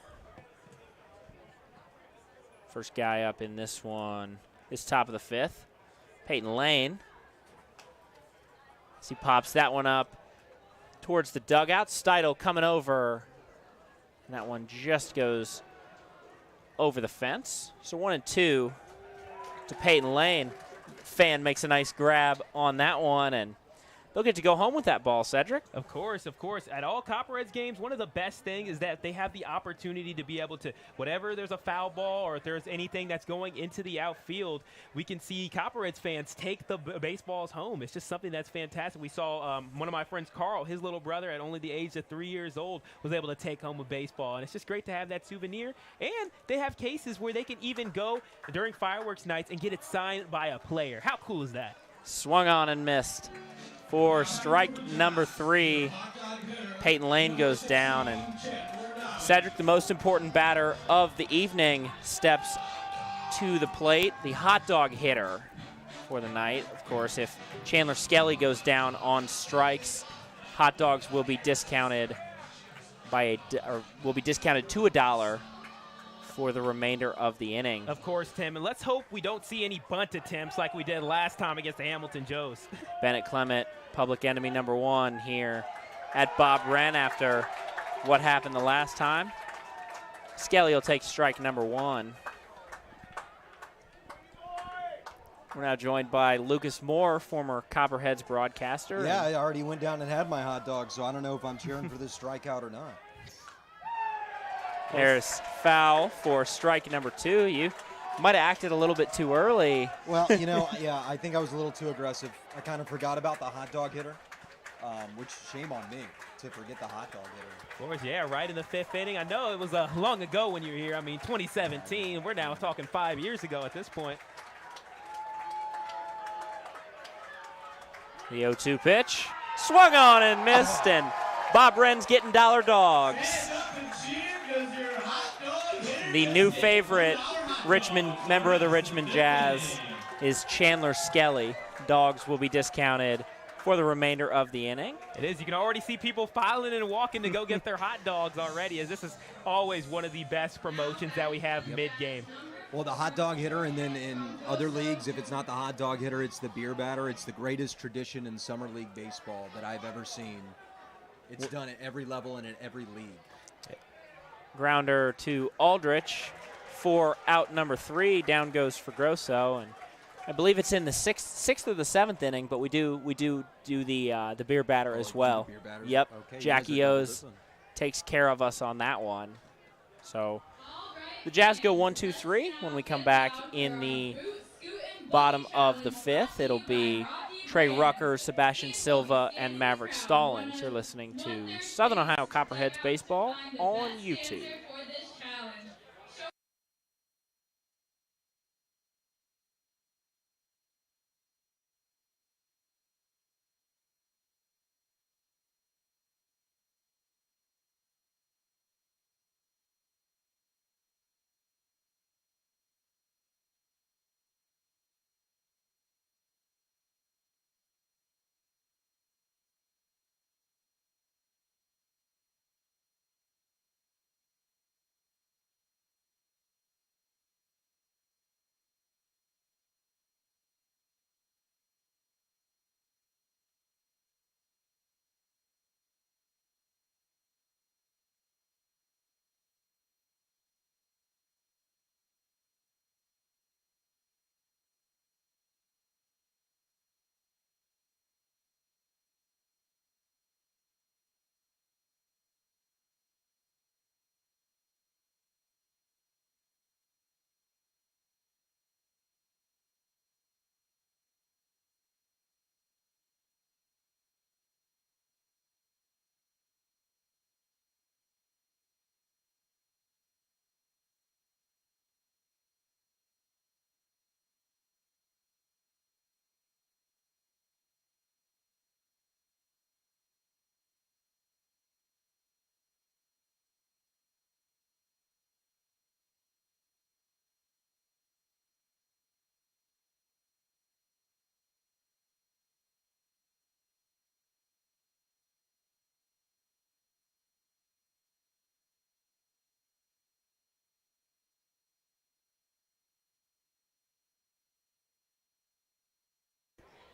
First guy up in this one is top of the 5th, Peyton Lane. As he pops that one up towards the dugout. Steidel coming over, and that one just goes over the fence. So 1-2 to Peyton Lane. Fan makes a nice grab on that one, and they'll get to go home with that ball, Sedric. Of course, of course. At all Copperheads games, one of the best things is that they have the opportunity to be able to, whatever there's a foul ball or if there's anything that's going into the outfield, we can see Copperheads fans take the baseballs home. It's just something that's fantastic. We saw one of my friends, Carl, his little brother at only the age of 3 years old, was able to take home a baseball. And it's just great to have that souvenir. And they have cases where they can even go during fireworks nights and get it signed by a player. How cool is that? Swung on and missed. For strike number 3, Peyton Lane goes down, and Sedric, the most important batter of the evening, steps to the plate, the hot dog hitter for the night. Of course, if Chandler Skelly goes down on strikes, hot dogs will be discounted to $1 for the remainder of the inning. Of course, Tim, and let's hope we don't see any bunt attempts like we did last time against the Hamilton Joes. Bennett Clement, public enemy number 1 here at Bob Wren after what happened the last time. Skelly will take strike number 1. We're now joined by Lucas Moore, former Copperheads broadcaster. Yeah, I already went down and had my hot dog, so I don't know if I'm cheering for this strikeout or not. There's foul for strike number 2. You might have acted a little bit too early. Well, yeah, I think I was a little too aggressive. I kind of forgot about the hot dog hitter, which shame on me to forget the hot dog hitter. Of course, yeah, right in the 5th inning. I know it was long ago when you were here. I mean, 2017. We're now talking 5 years ago at this point. The 0-2 pitch. Swung on and missed, and Bob Wren's getting dollar dogs. The new favorite member of the Richmond Jazz is Chandler Skelly. Dogs will be discounted for the remainder of the inning. It is. You can already see people filing and walking to go get their hot dogs already, as this is always one of the best promotions that we have mid-game. Well, the hot dog hitter, and then in other leagues, if it's not the hot dog hitter, it's the beer batter. It's the greatest tradition in summer league baseball that I've ever seen. It's done at every level and at every league. Grounder to Aldrich for out number 3. Down goes for Grosso, and I believe it's in the sixth or the 7th inning, but we do the beer batter as well. Beer batters. Yep, Okay, Jackie O's takes care of us on that one. So the Jazz go 1, 2, 3. When we come back in the bottom of the 5th, it'll be Trey Rucker, Sebastian Silva, and Maverick Stallings. You're listening to Southern Ohio Copperheads Baseball on YouTube.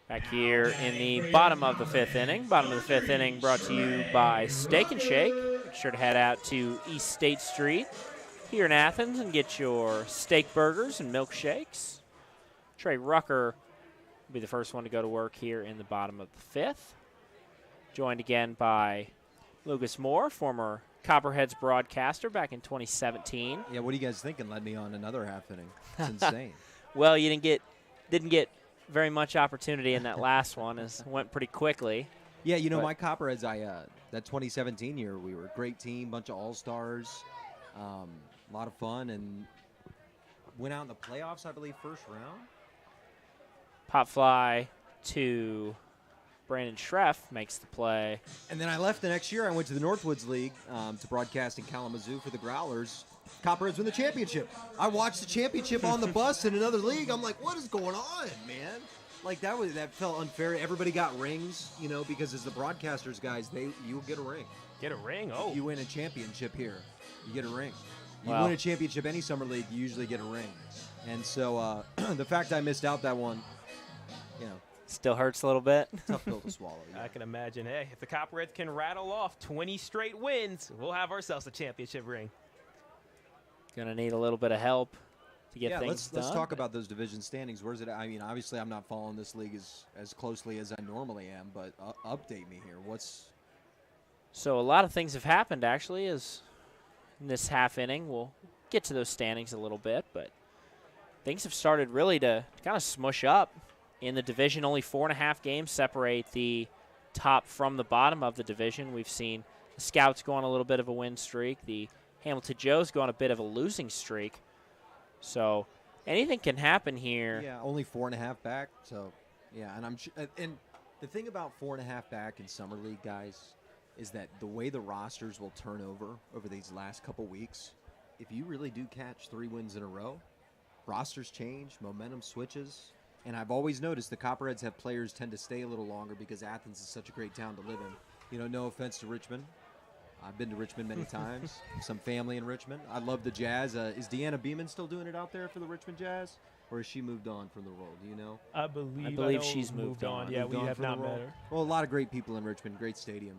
Back here in the bottom of the 5th inning. Bottom of the 5th inning brought to you by Steak and Shake. Be sure to head out to East State Street here in Athens and get your steak burgers and milkshakes. Trey Rucker will be the first one to go to work here in the bottom of the 5th. Joined again by Lucas Moore, former Copperheads broadcaster back in 2017. Yeah, what are you guys thinking? Led me on another half inning. It's insane. Well, you didn't get very much opportunity in that last one, as it went pretty quickly. Yeah, you know, my Copperheads, that 2017 year, we were a great team, bunch of all-stars, a lot of fun, and went out in the playoffs, I believe, first round. Pop fly to Brandon Schreff makes the play. And then I left the next year. I went to the Northwoods League to broadcast in Kalamazoo for the Growlers. Copperheads win the championship. I watched the championship on the bus in another league. I'm like, what is going on, man? Like, that felt unfair. Everybody got rings, you know, because as the broadcasters, guys, you get a ring. Get a ring? Oh. You win a championship here, you get a ring. You Wow. win a championship any summer league, you usually get a ring. And so the fact I missed out that one, you know. Still hurts a little bit. Tough pill to swallow. Yeah. I can imagine. Hey, if the Copperheads can rattle off 20 straight wins, we'll have ourselves a championship ring. Gonna need a little bit of help to get things done. Let's talk about those division standings. Where's it? I mean, obviously, I'm not following this league as closely as I normally am, but update me here. So a lot of things have happened, actually, as in this half inning. We'll get to those standings a little bit, but things have started really to kind of smush up in the division. Only 4.5 games separate the top from the bottom of the division. We've seen the Scouts go on a little bit of a win streak. The Hamilton Joes go on a bit of a losing streak. So anything can happen here. Yeah, only 4.5 back. So, yeah, and the thing about 4.5 back in summer league, guys, is that the way the rosters will turn over these last couple weeks, if you really do catch 3 wins in a row, rosters change, momentum switches. And I've always noticed the Copperheads have players tend to stay a little longer because Athens is such a great town to live in. You know, no offense to Richmond. I've been to Richmond many times. Some family in Richmond. I love the Jazz. Is Deanna Beeman still doing it out there for the Richmond Jazz? Or has she moved on from the role? Do you know? I believe know she's moved on. Yeah, Moved we on have from the not met role. her. Well, a lot of great people in Richmond. Great stadium.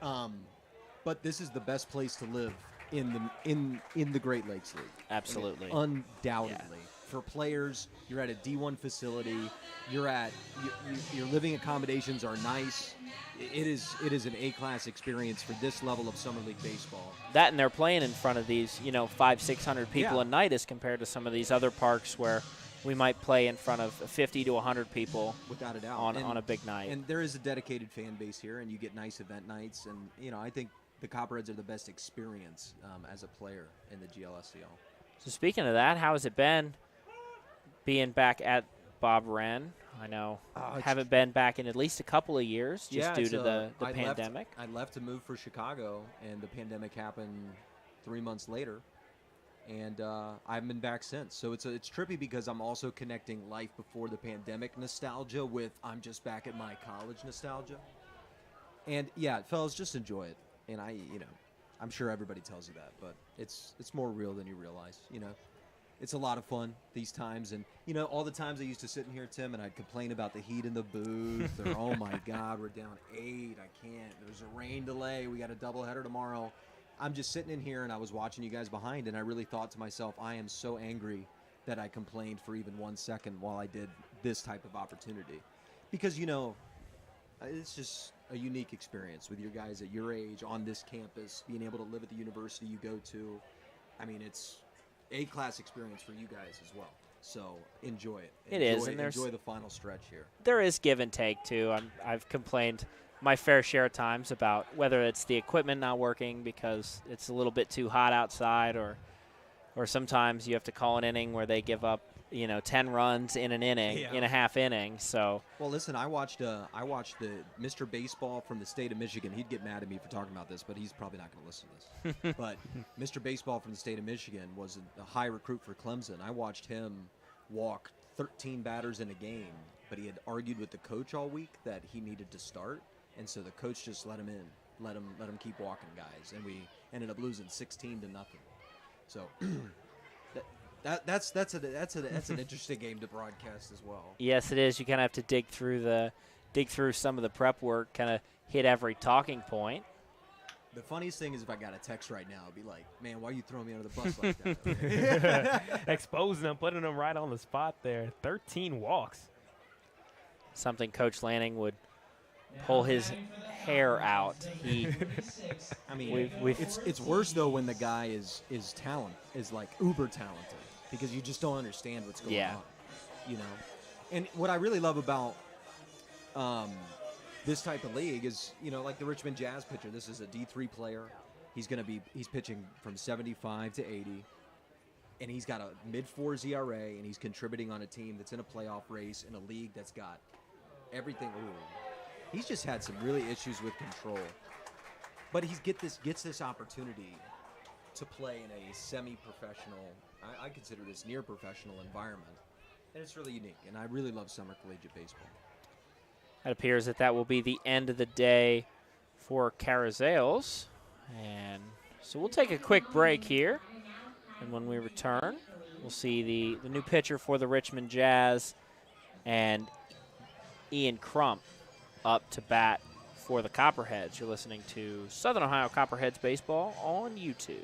But this is the best place to live in the Great Lakes League. Absolutely. I mean, undoubtedly. For players, you're at a D1 facility. Your living accommodations are nice. It is an A-class experience for this level of summer league baseball. That, and they're playing in front of these 500-600 people a night, as compared to some of these other parks where we might play in front of 50 to 100 people, without a doubt, on a big night. And there is a dedicated fan base here, and you get nice event nights. And I think the Copperheads are the best experience as a player in the GLSCL. So speaking of that, how has it been being back at Bob Wren? I know haven't been back in at least a couple of years, just due to the pandemic. I left to move for Chicago, and the pandemic happened 3 months later. And I haven't been back since. So it's trippy because I'm also connecting life before the pandemic nostalgia with I'm just back at my college nostalgia. And yeah, fellas, just enjoy it. And I'm sure everybody tells you that, but it's more real than you realize. It's a lot of fun these times. And all the times I used to sit in here, Tim, and I'd complain about the heat in the booth, or oh my God, we're down 8. I can't. There's a rain delay. We got a doubleheader tomorrow. I'm just sitting in here, and I was watching you guys behind, and I really thought to myself, I am so angry that I complained for even 1 second while I did this type of opportunity. Because, it's just a unique experience with your guys at your age on this campus, being able to live at the university you go to. I mean, it's A-class experience for you guys as well. So enjoy it. Enjoy the final stretch here. There is give and take, too. I've complained my fair share of times about whether it's the equipment not working because it's a little bit too hot outside, or sometimes you have to call an inning where they give up 10 runs in an inning, in a half inning. So well, listen, I watched the Mr. Baseball from the state of Michigan. He'd get mad at me for talking about this, but he's probably not going to listen to this. But Mr. Baseball from the state of Michigan was a high recruit for Clemson. I watched him walk 13 batters in a game, but he had argued with the coach all week that he needed to start. And so the coach just let him in, let him keep walking, guys, and we ended up losing 16-0. So that's an interesting game to broadcast as well. Yes, it is. You kind of have to dig through some of the prep work, kind of hit every talking point. The funniest thing is if I got a text right now, I'd be like, "Man, why are you throwing me under the bus like that?" Exposing them, putting them right on the spot there. 13 walks. Something Coach Lanning would pull his hair out. I mean, it's worse though when the guy is like uber talented, because you just don't understand what's going on. And what I really love about this type of league is, like the Richmond Jazz pitcher. This is a D3 player. He's pitching from 75 to 80, and he's got a mid-4s ERA, and he's contributing on a team that's in a playoff race in a league that's got everything. He's just had some really issues with control, but he gets this opportunity to play in a semi-professional, I consider this near-professional environment, and it's really unique, and I really love summer collegiate baseball. It appears that will be the end of the day for Carrizales, and so we'll take a quick break here, and when we return, we'll see the new pitcher for the Richmond Jazz, and Ian Crump up to bat for the Copperheads. You're listening to Southern Ohio Copperheads Baseball on YouTube.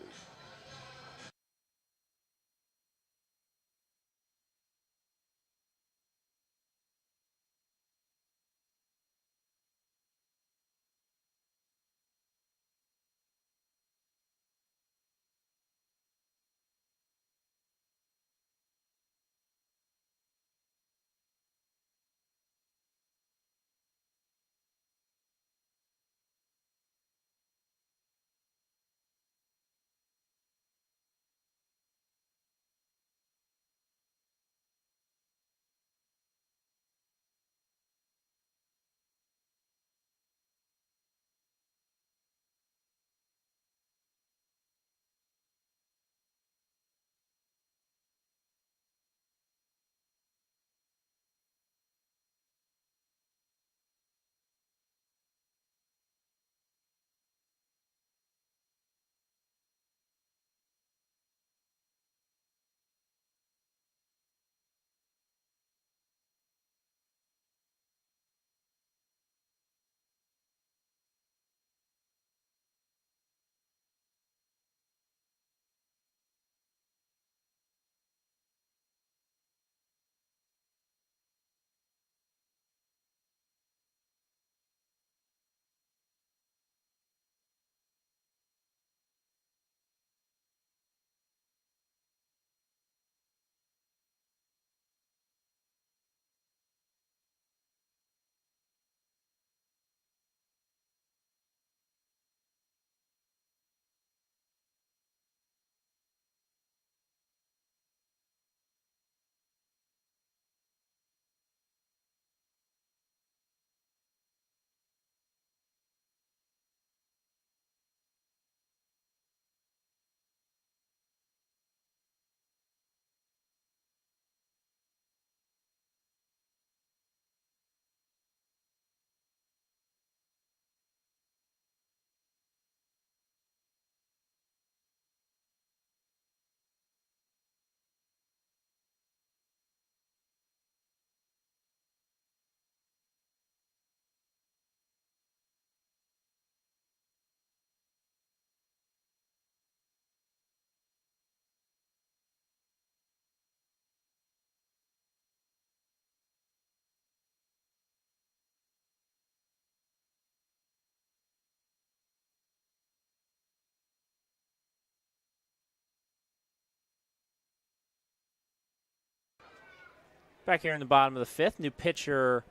Back here in the bottom of the fifth, new pitcher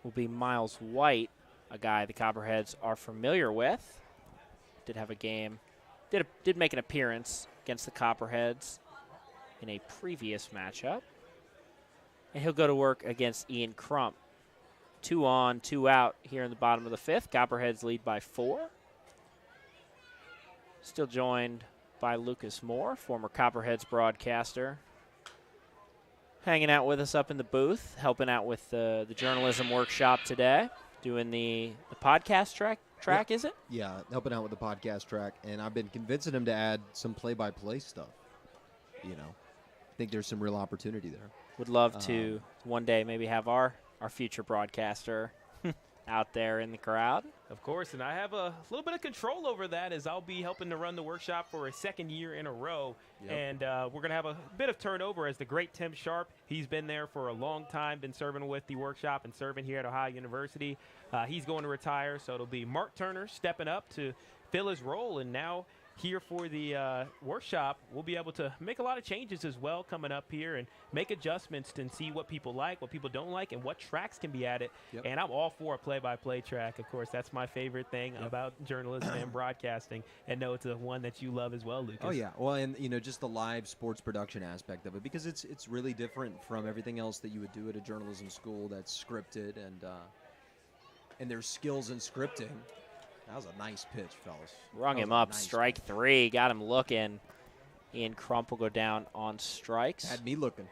will be Miles White, a guy the Copperheads are familiar with. Did have a game, did make an appearance against the Copperheads in a previous matchup. And he'll go to work against Ian Crump. 2 on, 2 out here in the bottom of the fifth. Copperheads lead by 4. Still joined by Lucas Moore, former Copperheads broadcaster, hanging out with us up in the booth, helping out with the journalism workshop today, doing the podcast track, Yeah. is it? Yeah, helping out with the podcast track, and I've been convincing him to add some play-by-play stuff. You know, I think there's some real opportunity there. Would love to one day maybe have our future broadcaster out there in the crowd. Of course, and I have a little bit of control over that as I'll be helping to run the workshop for a second year in a row. Yep. And we're going to have a bit of turnover as the great Tim Sharp. He's been there for a long time, been serving with the workshop and serving here at Ohio University. He's going to retire, so it'll be Mark Turner stepping up to fill his role. And now here for the workshop, we'll be able to make a lot of changes as well coming up here and make adjustments and see what people like, what people don't like, and what tracks can be added. Yep. And I'm all for a play-by-play track. Of course, that's my favorite thing about journalism and broadcasting. And know it's the one that you love as well, Lucas. Oh yeah, well, and you know, just the live sports production aspect of it, because it's really different from everything else that you would do at a journalism school that's scripted, and there's skills in scripting. That was a nice pitch, fellas. Rung him up, strike 3, got him looking. Ian Crump will go down on strikes. Had me looking.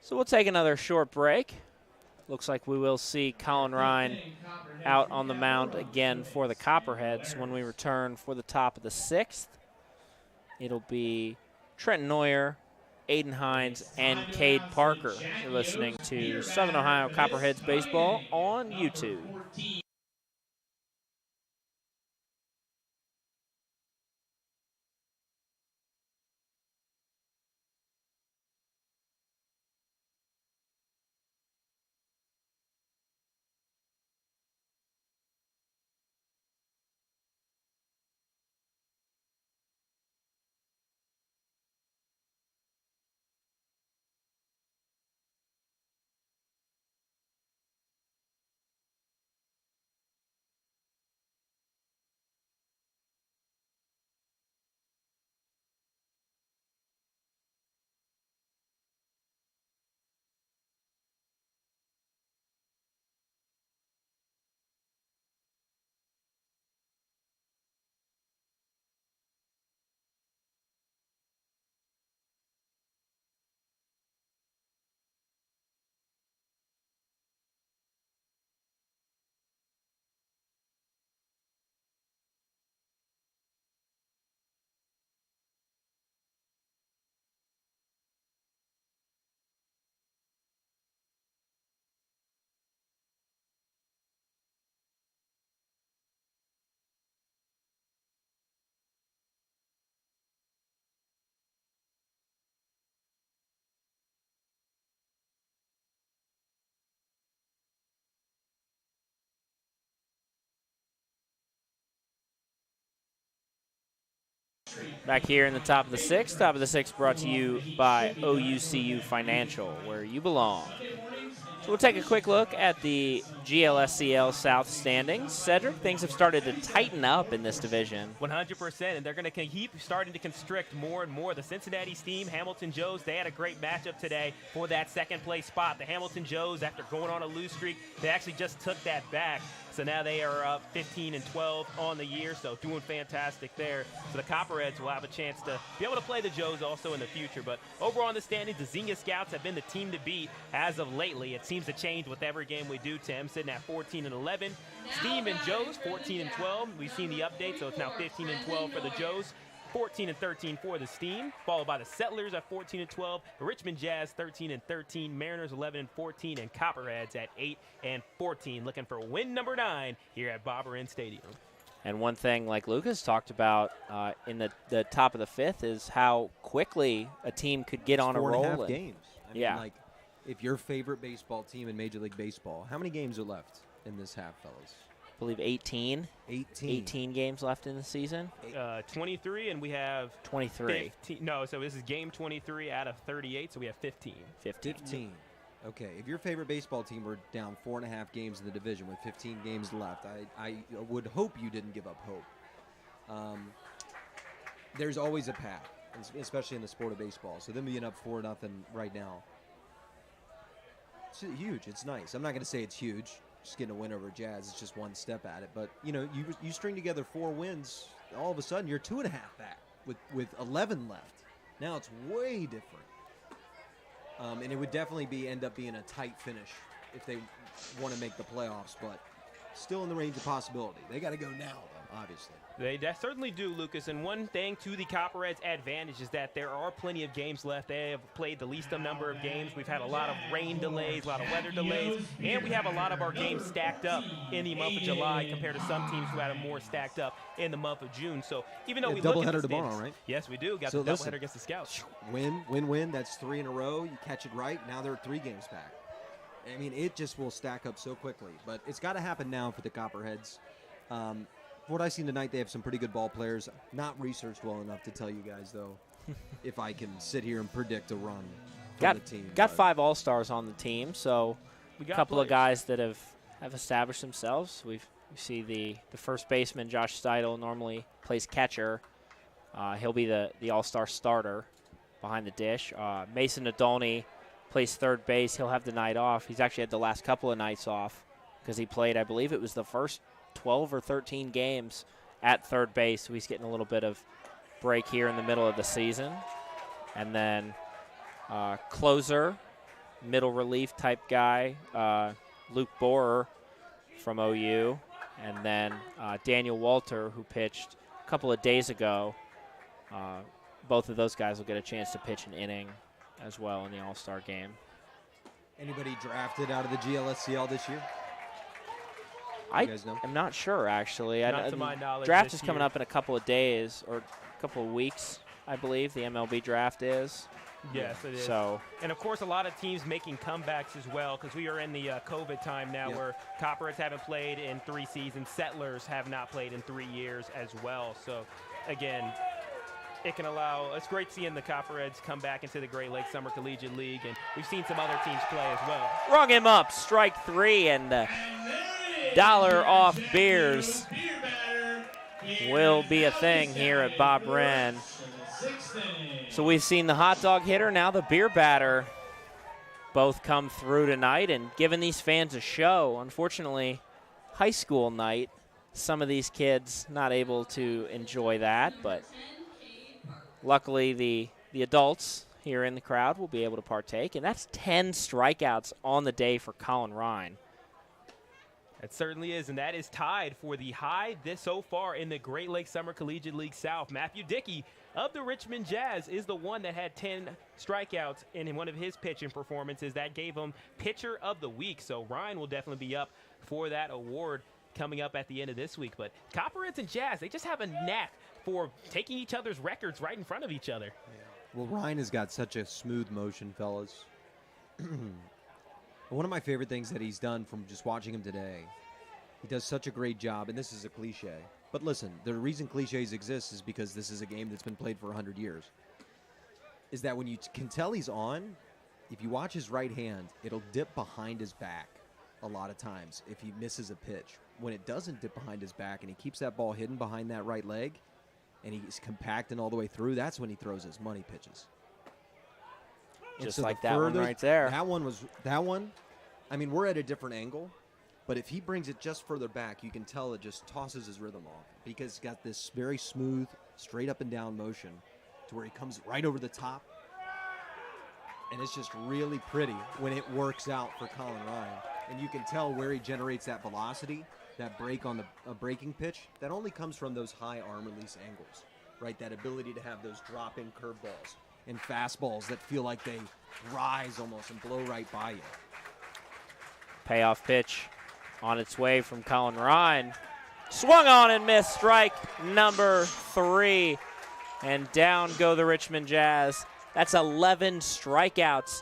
So we'll take another short break. Looks like we will see Colin Ryan out on the mound again for the Copperheads when we return for the top of the 6th. It'll be Trenton Neuer, Aiden Hines, and Cade Parker. You're listening to Southern Ohio Copperheads baseball on YouTube. Back here in the top of the 6th. Top of the 6th brought to you by OUCU Financial, where you belong. So we'll take a quick look at the GLSCL South standings. Sedric, things have started to tighten up in this division. 100%, and they're going to keep starting to constrict more and more. The Cincinnati Steam, Hamilton Joes, they had a great matchup today for that second place spot. The Hamilton Joes, after going on a lose streak, they actually just took that back. So now they are up 15-12 on the year, so doing fantastic there. So the Copperheads will have a chance to be able to play the Joes also in the future. But overall in the standings, the Xenia Scouts have been the team to beat as of lately. It seems to change with every game we do, Tim, sitting at 14-11. Steam and Joes, 14-12. We've seen the update, so it's now 15-12 for the Joes. 14-13 for the Steam, followed by the Settlers at 14-12, Richmond Jazz 13-13, Mariners 11-14, and Copperheads at 8-14, looking for win number 9 here at Bob Arin Stadium. And one thing, like Lucas talked about in the top of the 5th, is how quickly a team could get on a roll. 4.5 games. I mean, yeah. like, if your favorite baseball team in Major League Baseball, how many games are left in this half, fellas? believe 18. 18 games left in the season. 23, and we have 23. 15. No, so this is game 23 out of 38, so we have 15. 15. Okay, if your favorite baseball team were down 4.5 games in the division with 15 games left, I would hope you didn't give up hope. There's always a path, especially in the sport of baseball. So them being up 4-0 right now, it's huge. It's nice. I'm not going to say it's huge. Just getting a win over Jazz is just one step at it. But, you know, you string together 4 wins, all of a sudden you're 2.5 back with 11 left. Now it's way different. And it would definitely end up being a tight finish if they want to make the playoffs, but still in the range of possibility. They got to go now, though, obviously. They certainly do, Lucas. And one thing to the Copperheads' advantage is that there are plenty of games left. They have played the least number of games. We've had a lot of rain delays, a lot of weather delays, and we have a lot of our games stacked up in the month of July compared to some teams who had them more stacked up in the month of June. So even though we look at the doubleheader tomorrow, right? Yes, we do. Got the doubleheader against the Scouts. Win. That's 3 in a row. You catch it right. Now they're 3 games back. I mean, it just will stack up so quickly. But it's got to happen now for the Copperheads. What I've seen tonight, they have some pretty good ball players. Not researched well enough to tell you guys, though, if I can sit here and predict a run from the team. Got 5 All-Stars on the team, so a couple of guys that have established themselves. We see the first baseman, Josh Steidel, normally plays catcher. He'll be the All-Star starter behind the dish. Mason Nadolny plays third base. He'll have the night off. He's actually had the last couple of nights off because he played, I believe it was the first 12 or 13 games at third base, so he's getting a little bit of break here in the middle of the season. And then closer, middle relief type guy, Luke Borer from OU, and then Daniel Walter, who pitched a couple of days ago. Both of those guys will get a chance to pitch an inning as well in the All-Star game. Anybody drafted out of the GLSCL this year? I am not sure, actually. Not to my knowledge. Draft is coming up in a couple of days or a couple of weeks, I believe. The MLB draft is. Yes, it is. So, and, of course, a lot of teams making comebacks as well because we are in the COVID time now where Copperheads haven't played in 3 seasons. Settlers have not played in 3 years as well. So, again, it can allow – it's great seeing the Copperheads come back into the Great Lakes Summer Collegiate League, and we've seen some other teams play as well. Rung him up, strike 3, and dollar off beers will be a thing here at Bob Wren. So we've seen the hot dog hitter, now the beer batter, both come through tonight and giving these fans a show. Unfortunately, high school night, some of these kids not able to enjoy that, but luckily the adults here in the crowd will be able to partake, and that's 10 strikeouts on the day for Colin Ryan. It certainly is, and that is tied for the high so far in the Great Lakes Summer Collegiate League South. Matthew Dickey of the Richmond Jazz is the one that had 10 strikeouts in one of his pitching performances. That gave him Pitcher of the Week, so Ryan will definitely be up for that award coming up at the end of this week. But Copperheads and Jazz, they just have a knack for taking each other's records right in front of each other. Yeah. Well, Ryan has got such a smooth motion, fellas. One of my favorite things that he's done from just watching him today, he does such a great job, and this is a cliche. But listen, the reason cliches exist is because this is a game that's been played for 100 years. Is that when you can tell he's on, if you watch his right hand, it'll dip behind his back a lot of times if he misses a pitch. When it doesn't dip behind his back and he keeps that ball hidden behind that right leg and he's compacting all the way through, that's when he throws his money pitches. Just so like that one right there. That one, I mean, we're at a different angle, but if he brings it just further back, you can tell it just tosses his rhythm off because he's got this very smooth, straight up and down motion to where he comes right over the top. And it's just really pretty when it works out for Colin Ryan. And you can tell where he generates that velocity, that break on the breaking pitch. That only comes from those high arm release angles, right? That ability to have those drop-in curveballs and fastballs that feel like they rise almost and blow right by you. Payoff pitch on its way from Colin Ryan. Swung on and missed, strike number 3. And down go the Richmond Jazz. That's 11 strikeouts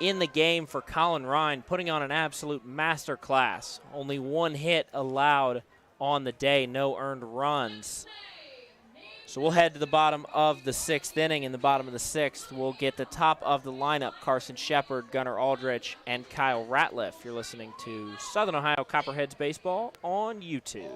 in the game for Colin Ryan, putting on an absolute masterclass. Only 1 hit allowed on the day, no earned runs. So we'll head to the bottom of the 6th inning. In the bottom of the 6th, we'll get the top of the lineup: Carson Shepard, Gunnar Aldrich, and Kyle Ratliff. You're listening to Southern Ohio Copperheads Baseball on YouTube.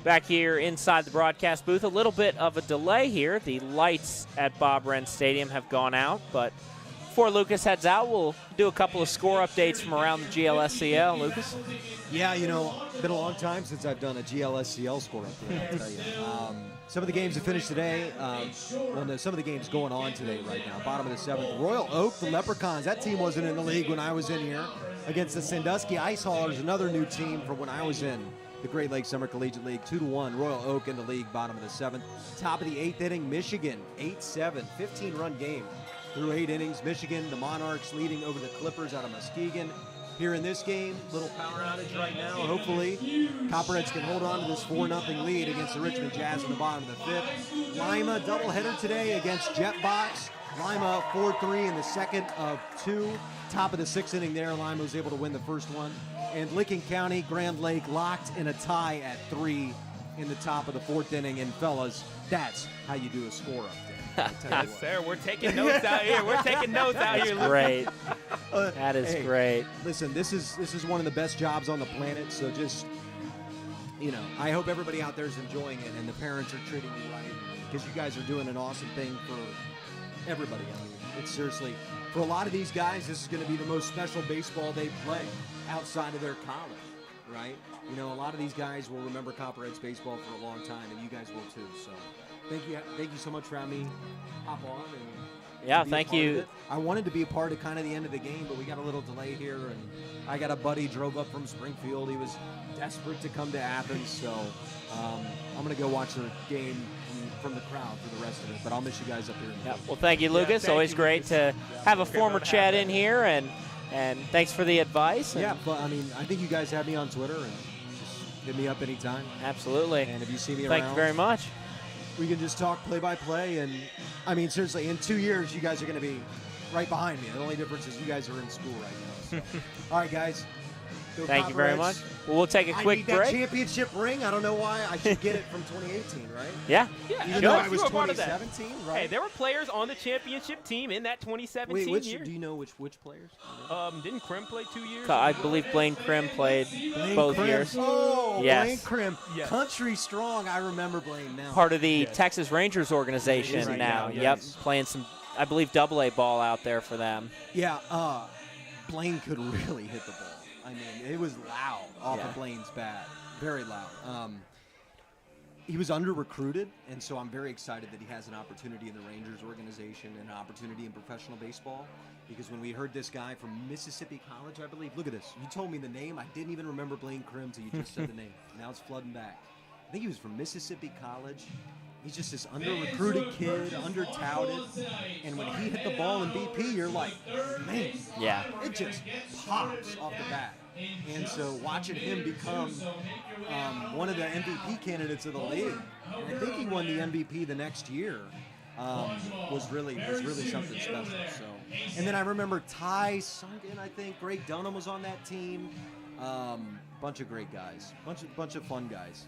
Back here inside the broadcast booth, a little bit of a delay here. The lights at Bob Wren Stadium have gone out, but before Lucas heads out, we'll do a couple of score updates from around the GLSCL. Lucas? Yeah, been a long time since I've done a GLSCL score update, I'll tell you. Some of the games have finished today. Some of the games going on today right now. Bottom of the 7th, Royal Oak, the Leprechauns. That team wasn't in the league when I was in here. Against the Sandusky Ice Haulers, another new team from when I was in the Great Lakes Summer Collegiate League, 2-1. Royal Oak in the league, bottom of the 7th. Top of the 8th inning, Michigan, 8-7, 15-run game through 8 innings. Michigan, the Monarchs leading over the Clippers out of Muskegon. Here in this game, little power outage right now. Hopefully, Copperheads can hold on to this 4-0 lead against the Richmond Jazz in the bottom of the 5th. Lima, doubleheader today against Jetbox. Lima 4-3 in the second of 2. Top of the 6th inning there, Lima was able to win the first one. And Licking County, Grand Lake locked in a tie at 3 in the top of the 4th inning. And fellas, that's how you do a score update. Yes, sir. We're taking notes out here. We're taking notes out here. That's great. That is great. Listen, this is one of the best jobs on the planet. So just, I hope everybody out there is enjoying it and the parents are treating you right because you guys are doing an awesome thing for everybody. I mean, it's seriously, for a lot of these guys, this is going to be the most special baseball they play outside of their college, right? A lot of these guys will remember Copperheads baseball for a long time, and you guys will too. So thank you so much for having me hop on. And thank you. I wanted to be a part of kind of the end of the game, but we got a little delay here, and I got a buddy drove up from Springfield. He was desperate to come to Athens, so I'm going to go watch the game from the crowd for the rest of it, but I'll miss you guys up here. Well, thank you, Lucas. Always great to have a former Chad in here, and thanks for the advice. But I think you guys have me on Twitter, and just hit me up anytime. Absolutely. And if you see me thank around, you very much. We can just talk play-by-play, and seriously, in 2 years, you guys are going to be right behind me. The only difference is you guys are in school right now. So. All right, guys. Thank you very much. Well, we'll take a quick I need that break. championship ring. I don't know why. I should get it from 2018, right? Yeah. Even though I was 2017, right? Hey, there were players on the championship team in that 2017 year. Do you know which players? Didn't Krim play 2 years? I believe Blaine Krim played both years. Oh, yes. Blaine Krim. Yes. Country strong. I remember Blaine now. Part of the Texas Rangers organization right now. now, Yep. yes. Playing some, I believe, AA ball out there for them. Yeah. Blaine could really hit the ball. I mean, it was loud off of Blaine's bat. Very loud. He was under-recruited, and so I'm very excited that he has an opportunity in the Rangers organization and an opportunity in professional baseball, because when we heard this guy from Mississippi College, I believe, look at this. You told me the name. I didn't even remember Blaine Krim until you just said the name. Now it's flooding back. I think he was from Mississippi College. He's just this under-recruited kid, under-touted, and when he hit the ball in BP, you're like, man, it just pops off the bat. And so watching him become one of the MVP candidates of the league, and I think he won the MVP the next year, was really something special. So, and then I remember Ty Sunken, I think Greg Dunham was on that team. Bunch of great guys, bunch of fun guys.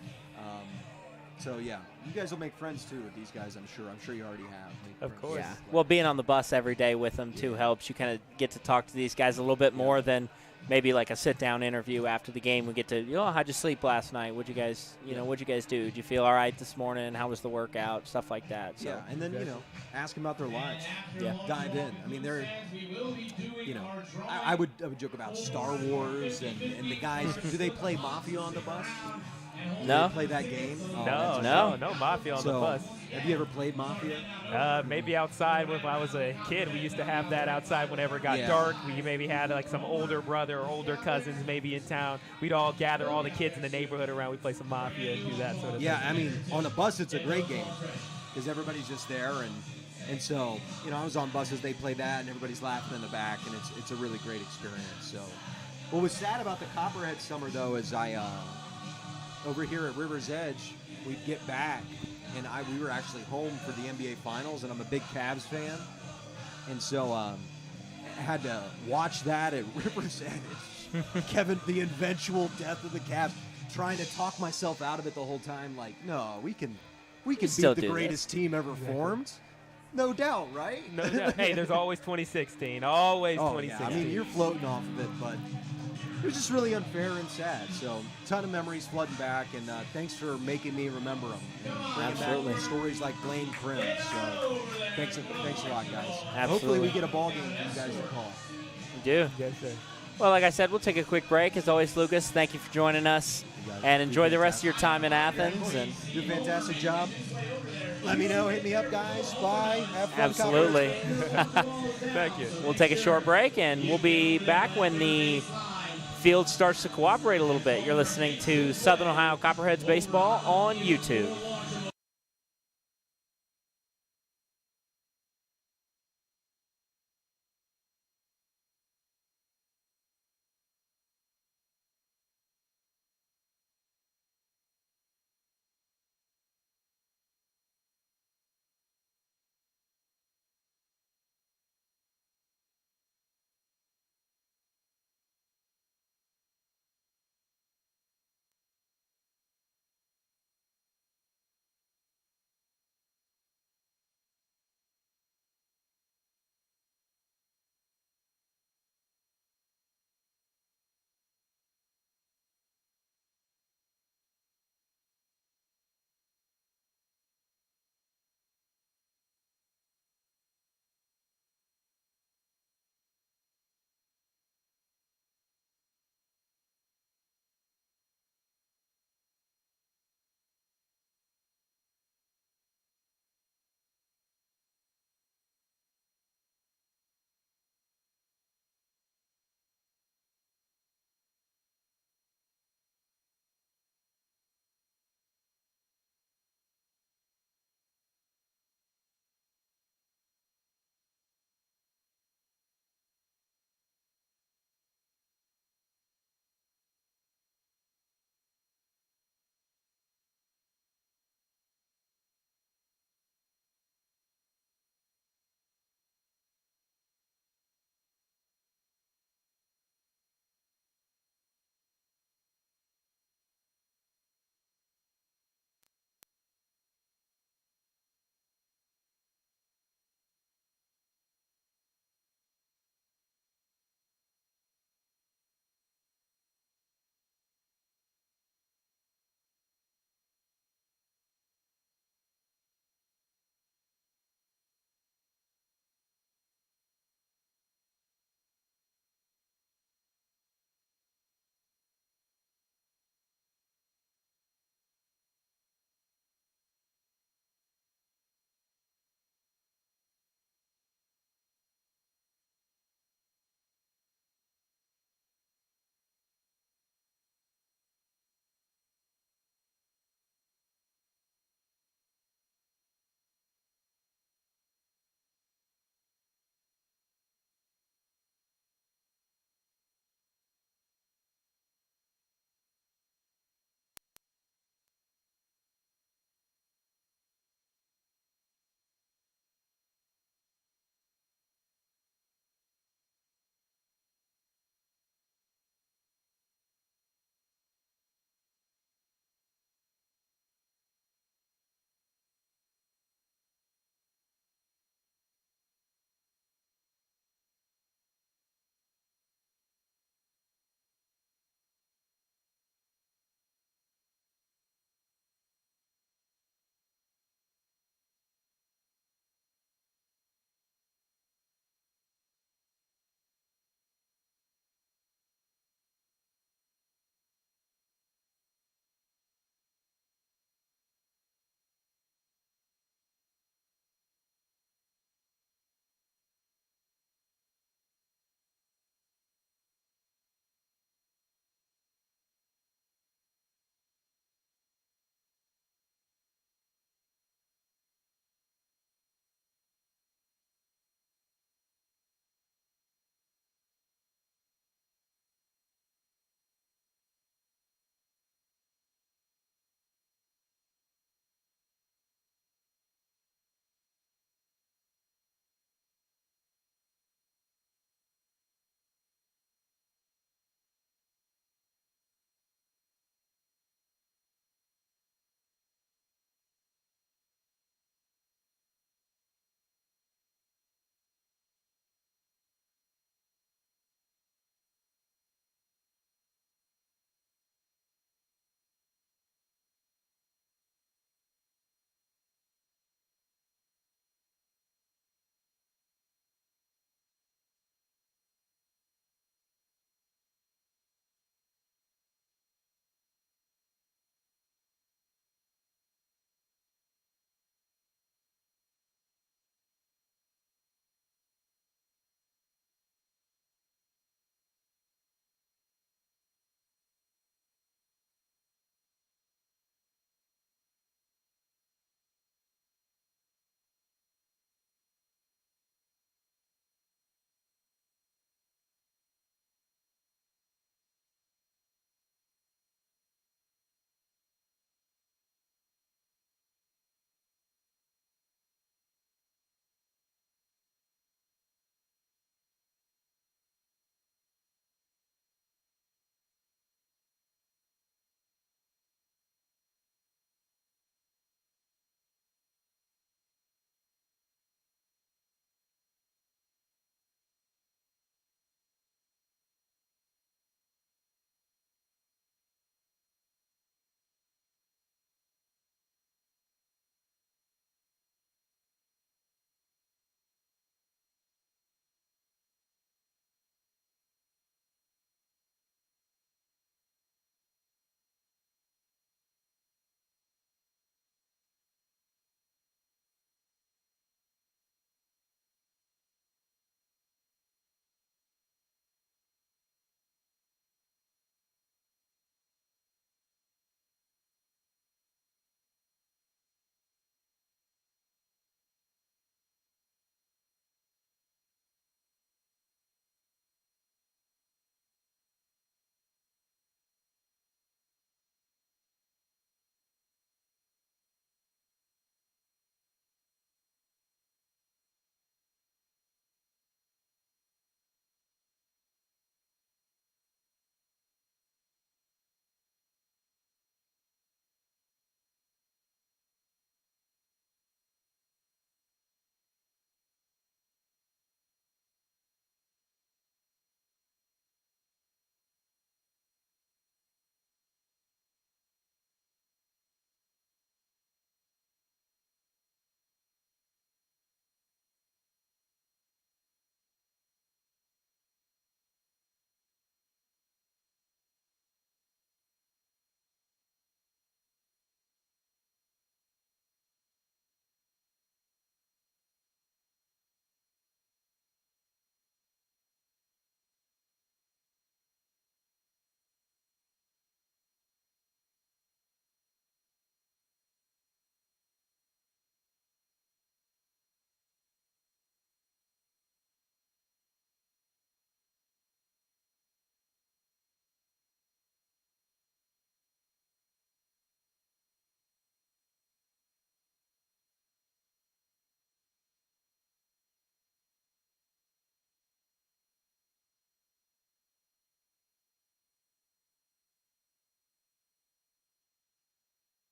So yeah, you guys will make friends too with these guys. I'm sure you already have. Of course. Yeah. Well, being on the bus every day with them too helps. You kind of get to talk to these guys a little bit more than maybe like a sit-down interview after the game. We get to, how'd you sleep last night? What'd you guys do? Did you feel all right this morning? How was the workout? Stuff like that. So. Yeah, and then ask them about their lives. Yeah, dive in. I mean, they're, I would joke about Star Wars and the guys. Do they play Mafia on the bus? No. They play that game? Oh, no Mafia on the bus. Have you ever played Mafia? Maybe outside when I was a kid. We used to have that outside whenever it got dark. We maybe had like some older brother or older cousins maybe in town. We'd all gather all the kids in the neighborhood around. We'd play some Mafia and do that sort of thing. Yeah, I mean, on the bus it's a great game because everybody's just there and so, I was on buses, they play that and everybody's laughing in the back and it's a really great experience. So what was sad about the Copperhead summer though is over here at River's Edge, we'd get back, and we were actually home for the NBA Finals, and I'm a big Cavs fan, and so I had to watch that at River's Edge. Kevin, the eventual death of the Cavs, trying to talk myself out of it the whole time, like, no, we can beat the greatest team ever formed. No doubt, right? No doubt. Hey, there's always 2016. Always 2016. Yeah. I mean, you're floating off of it, but it was just really unfair and sad. So, ton of memories flooding back, and thanks for making me remember them. Bringing Absolutely. back stories like Blaine Prim. So, thanks a lot, guys. Absolutely. Hopefully, we get a ball game for you guys to call. We do. Yes, sir. Well, like I said, we'll take a quick break. As always, Lucas, thank you for joining us. And enjoy the rest of your time in Athens. And do a fantastic job. Let me know. Hit me up, guys. Bye. Have fun. absolutely. Thank you. We'll take a short break, and we'll be back when the field starts to cooperate a little bit. You're listening to Southern Ohio Copperheads Baseball on YouTube.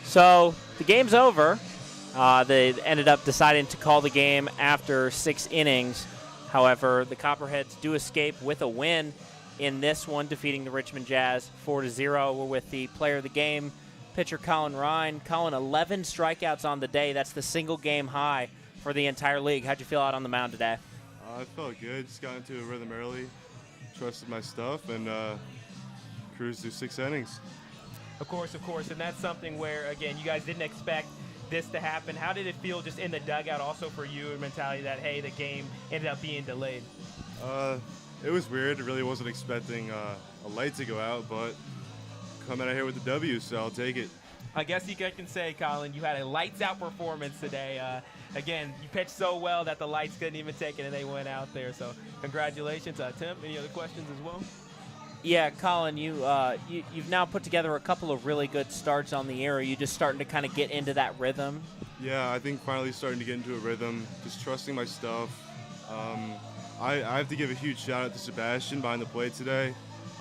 So the game's over. They ended up deciding to call the game after 6 innings. However, the Copperheads do escape with a win in this one, defeating the Richmond Jazz 4-0. We're with the player of the game, pitcher Colin Ryan. Colin, 11 strikeouts on the day. That's the single game high for the entire league. How'd you feel out on the mound today? I felt good. Just got into a rhythm early, trusted my stuff, and cruised through 6 innings. Of course, and that's something where, again, you guys didn't expect this to happen. How did it feel just in the dugout also for you, and mentality that, hey, the game ended up being delayed? It was weird. I really wasn't expecting a light to go out, but coming out here with the W, so I'll take it. I guess you can say, Colin, you had a lights-out performance today. Again, you pitched so well that the lights couldn't even take it, and they went out there. So congratulations. Tim, any other questions as well? Yeah, Colin, you've now put together a couple of really good starts on the year. Are you just starting to kind of get into that rhythm? Yeah, I think finally starting to get into a rhythm, just trusting my stuff. I have to give a huge shout out to Sebastian behind the plate today.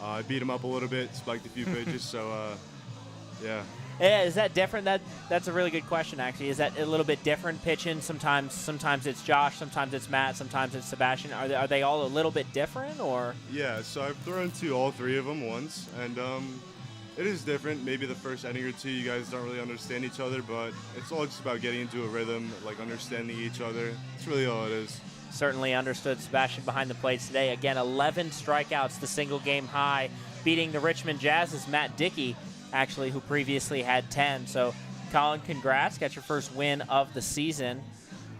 I beat him up a little bit, spiked a few pitches, so yeah. Yeah, is that different? That's a really good question, actually. Is that a little bit different pitching? Sometimes it's Josh, sometimes it's Matt, sometimes it's Sebastian. Are they all a little bit different, or? Yeah, so I've thrown to all 3 of them once, and it is different. Maybe the first inning or 2, you guys don't really understand each other, but it's all just about getting into a rhythm, like understanding each other. It's really all it is. Certainly understood Sebastian behind the plate today. Again, 11 strikeouts, the single game high, beating the Richmond Jazz's Matt Dickey, actually, who previously had 10. So, Colin, congrats. Got your first win of the season.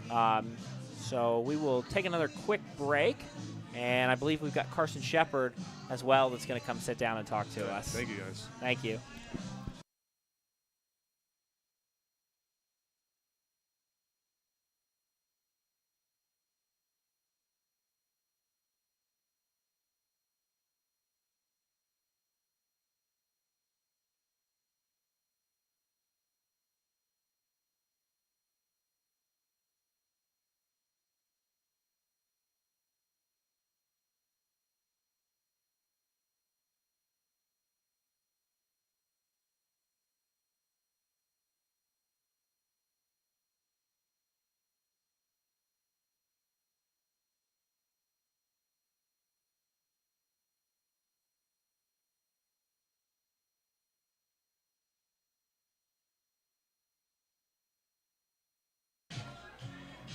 So we will take another quick break, and I believe we've got Carson Shepard as well that's going to come sit down and talk to us. Thank you, guys. Thank you.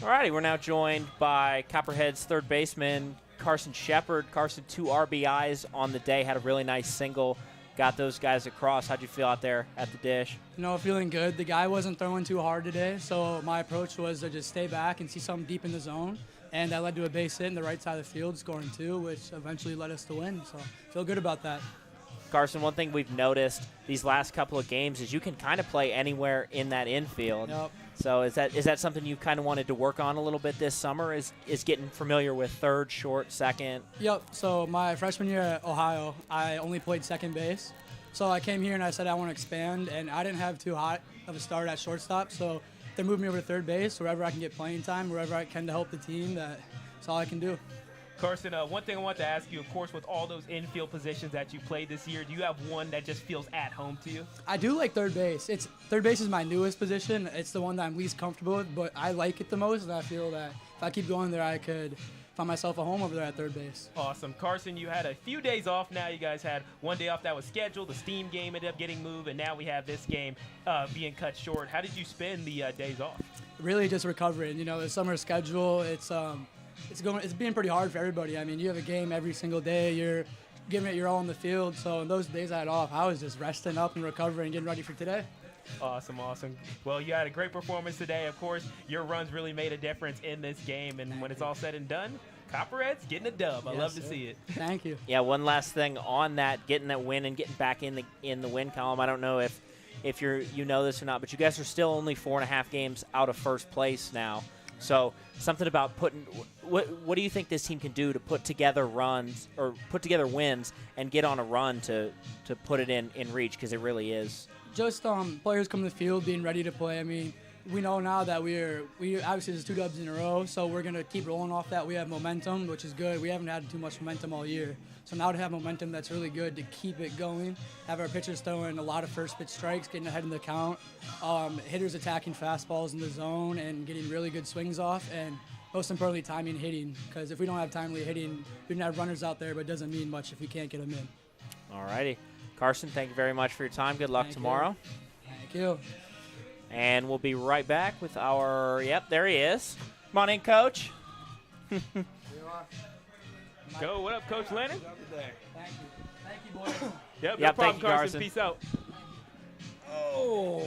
Alrighty, we're now joined by Copperheads third baseman Carson Shepard. Carson, 2 RBIs on the day, had a really nice single, got those guys across. How'd you feel out there at the dish? Feeling good. The guy wasn't throwing too hard today, so my approach was to just stay back and see something deep in the zone, and that led to a base hit in the right side of the field, scoring 2, which eventually led us to win, so feel good about that. Carson, one thing we've noticed these last couple of games is you can kind of play anywhere in that infield. Yep. So is that something you kind of wanted to work on a little bit this summer, is getting familiar with third, short, second? Yep. So my freshman year at Ohio, I only played second base. So I came here and I said I want to expand, and I didn't have too hot of a start at shortstop, so they moved me over to third base. Wherever I can get playing time, wherever I can to help the team, that's all I can do. Carson, one thing I want to ask you, of course, with all those infield positions that you played this year, do you have one that just feels at home to you? I do like third base. Third base is my newest position. It's the one that I'm least comfortable with, but I like it the most, and I feel that if I keep going there, I could find myself a home over there at third base. Awesome. Carson, you had a few days off now. You guys had one day off that was scheduled. The Steam game ended up getting moved, and now we have this game being cut short. How did you spend the days off? Really just recovering. The summer schedule, it's being pretty hard for everybody. I mean, you have a game every single day. You're giving it your all in the field. So in those days I had off, I was just resting up and recovering, getting ready for today. Awesome. Well, you had a great performance today. Of course, your runs really made a difference in this game. And when it's all said and done, Copperheads getting a dub. I love to see it. Thank you. Yeah, one last thing on that, getting that win and getting back in the win column. I don't know if you know this or not, but you guys are still only 4.5 games out of first place now. So something about what do you think this team can do to put together runs or put together wins and get on a run to put it in reach, because it really is. Just players coming to the field, being ready to play. I mean, we know now that we obviously there's 2 dubs in a row, so we're gonna keep rolling off that. We have momentum, which is good. We haven't had too much momentum all year, so now to have momentum, that's really good to keep it going. Have our pitchers throwing a lot of first pitch strikes, getting ahead in the count. Hitters attacking fastballs in the zone and getting really good swings off, and most importantly, timing hitting. Because if we don't have timely hitting, we can have runners out there, but it doesn't mean much if we can't get them in. All righty. Carson, thank you very much for your time. Good luck tomorrow. Thank you. And we'll be right back with our, yep, there he is. Come on in, Coach. Go, what up, Coach Lennon? Thank you, boys. Yep, Yep, no problem, thank you, Carson. Carson. Peace out.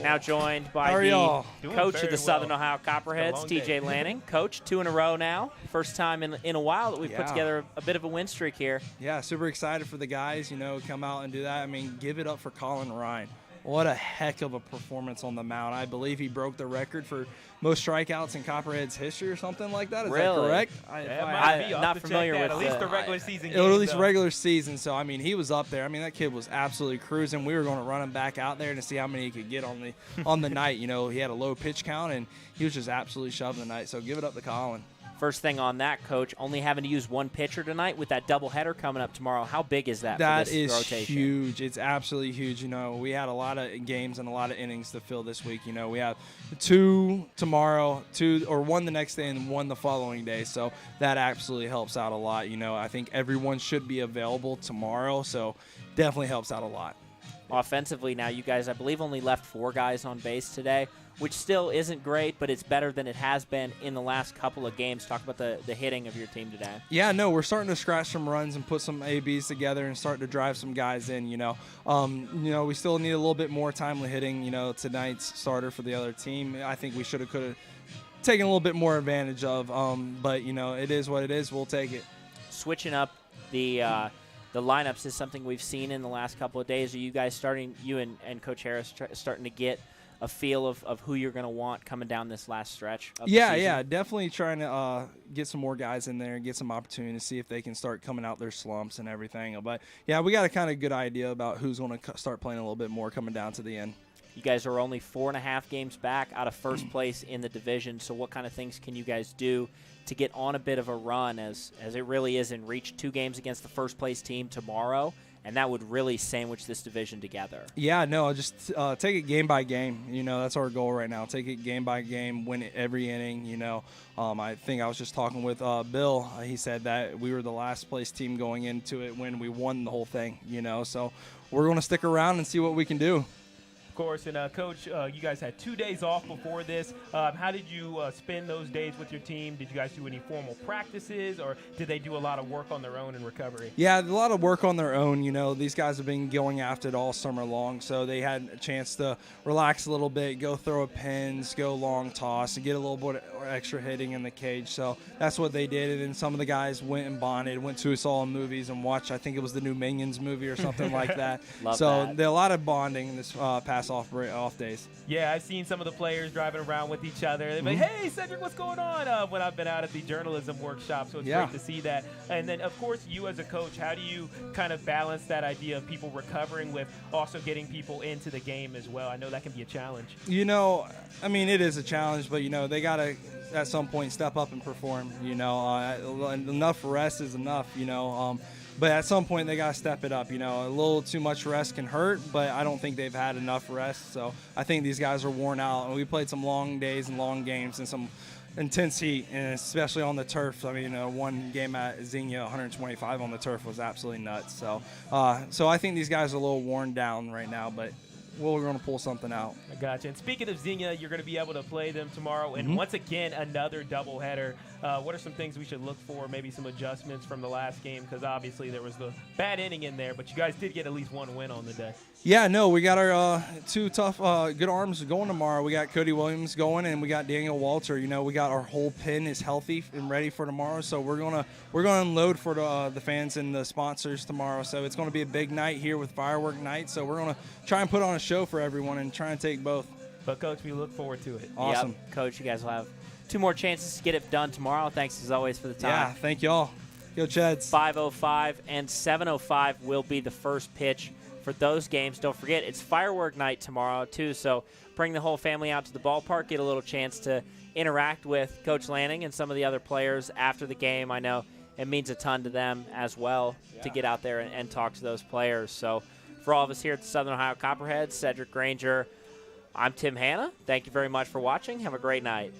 Now joined by How are the y'all? Doing coach of very the Southern well. Ohio Copperheads, long TJ day. Lanning. Coach, 2 in a row now. First time in a while that we've put Yeah. together a bit of a win streak here. Yeah, super excited for the guys, come out and do that. I mean, give it up for Colin Ryan. What a heck of a performance on the mound. I believe he broke the record for most strikeouts in Copperheads history or something like that. Is that Really? correct? I'm not familiar with at least the regular season At least though. regular season. So, I mean, he was up there. I mean, that kid was absolutely cruising. We were going to run him back out there to see how many he could get on the night. He had a low pitch count, and he was just absolutely shoving the night. So give it up to Colin. First thing on that, Coach, only having to use 1 pitcher tonight with that doubleheader coming up tomorrow. How big is that That for this is rotation? huge. It's absolutely huge. We had a lot of games and a lot of innings to fill this week. We have 2 tomorrow, 1 the next day, and 1 the following day. So that absolutely helps out a lot. I think everyone should be available tomorrow. So definitely helps out a lot. Offensively now, you guys, I believe, only left 4 guys on base today, which still isn't great, but it's better than it has been in the last couple of games. Talk about the hitting of your team today. Yeah, no, we're starting to scratch some runs and put some ABs together and start to drive some guys in. We still need a little bit more timely hitting. Tonight's starter for the other team, I think we could have taken a little bit more advantage of. But it is what it is. We'll take it. Switching up the lineups is something we've seen in the last couple of days. Are you guys you and Coach Harris starting to get a feel of who you're going to want coming down this last stretch of the season? Yeah, definitely trying to get some more guys in there and get some opportunity to see if they can start coming out their slumps and everything. But, yeah, we got a kind of good idea about who's going to start playing a little bit more coming down to the end. You guys are only 4.5 games back out of first place in the division, so what kind of things can you guys do to get on a bit of a run as it really is in reach? 2 games against the first-place team tomorrow, and that would really sandwich this division together. Yeah, no, just take it game by game. That's our goal right now. Take it game by game, win it every inning. I think I was just talking with Bill. He said that we were the last-place team going into it when we won the whole thing, So we're going to stick around and see what we can do. Course, and Coach, you guys had 2 days off before this. How did you spend those days with your team? Did you guys do any formal practices, or did they do a lot of work on their own in recovery? Yeah, a lot of work on their own. These guys have been going after it all summer long, so they had a chance to relax a little bit, go throw a pins, go long toss, and get a little bit extra hitting in the cage. So that's what they did. And then some of the guys went and bonded, went to saw movies and watched, I think it was the new Minions movie or something like that. Love there a lot of bonding this past off days. Yeah, I've seen some of the players driving around with each other. They're like, hey, Sedric, what's going on? When I've been out at the journalism workshop, so it's great to see that. And then, of course, you as a coach, how do you kind of balance that idea of people recovering with also getting people into the game as well? I know that can be a challenge. It is a challenge, but, they got to, at some point, step up and perform. Enough rest is enough, But at some point, they got to step it up. A little too much rest can hurt, but I don't think they've had enough rest. So I think these guys are worn out. And we played some long days and long games and some intense heat, and especially on the turf. One game at Xenia, 125 on the turf was absolutely nuts. So I think these guys are a little worn down right now, but we're going to pull something out. I gotcha. And speaking of Xenia, you're going to be able to play them tomorrow. And once again, another doubleheader. What are some things we should look for, maybe some adjustments from the last game? Because obviously there was the bad inning in there, but you guys did get at least 1 win on the day. Yeah, no, we got our 2 tough, good arms going tomorrow. We got Cody Williams going, and we got Daniel Walter. We got our whole pin is healthy and ready for tomorrow. So we're gonna unload for the fans and the sponsors tomorrow. So it's gonna be a big night here with firework night. So we're gonna try and put on a show for everyone and try and take both. But Coach, we look forward to it. Awesome, Coach. You guys will have 2 more chances to get it done tomorrow. Thanks as always for the time. Yeah, thank y'all. Go Cheads. 5:05 and 7:05 will be the first pitch for those games. Don't forget, it's firework night tomorrow, too, so bring the whole family out to the ballpark, get a little chance to interact with Coach Lanning and some of the other players after the game. I know it means a ton to them as well to get out there and talk to those players. So for all of us here at the Southern Ohio Copperheads, Sedric, Granger, I'm Tim Hanna. Thank you very much for watching. Have a great night.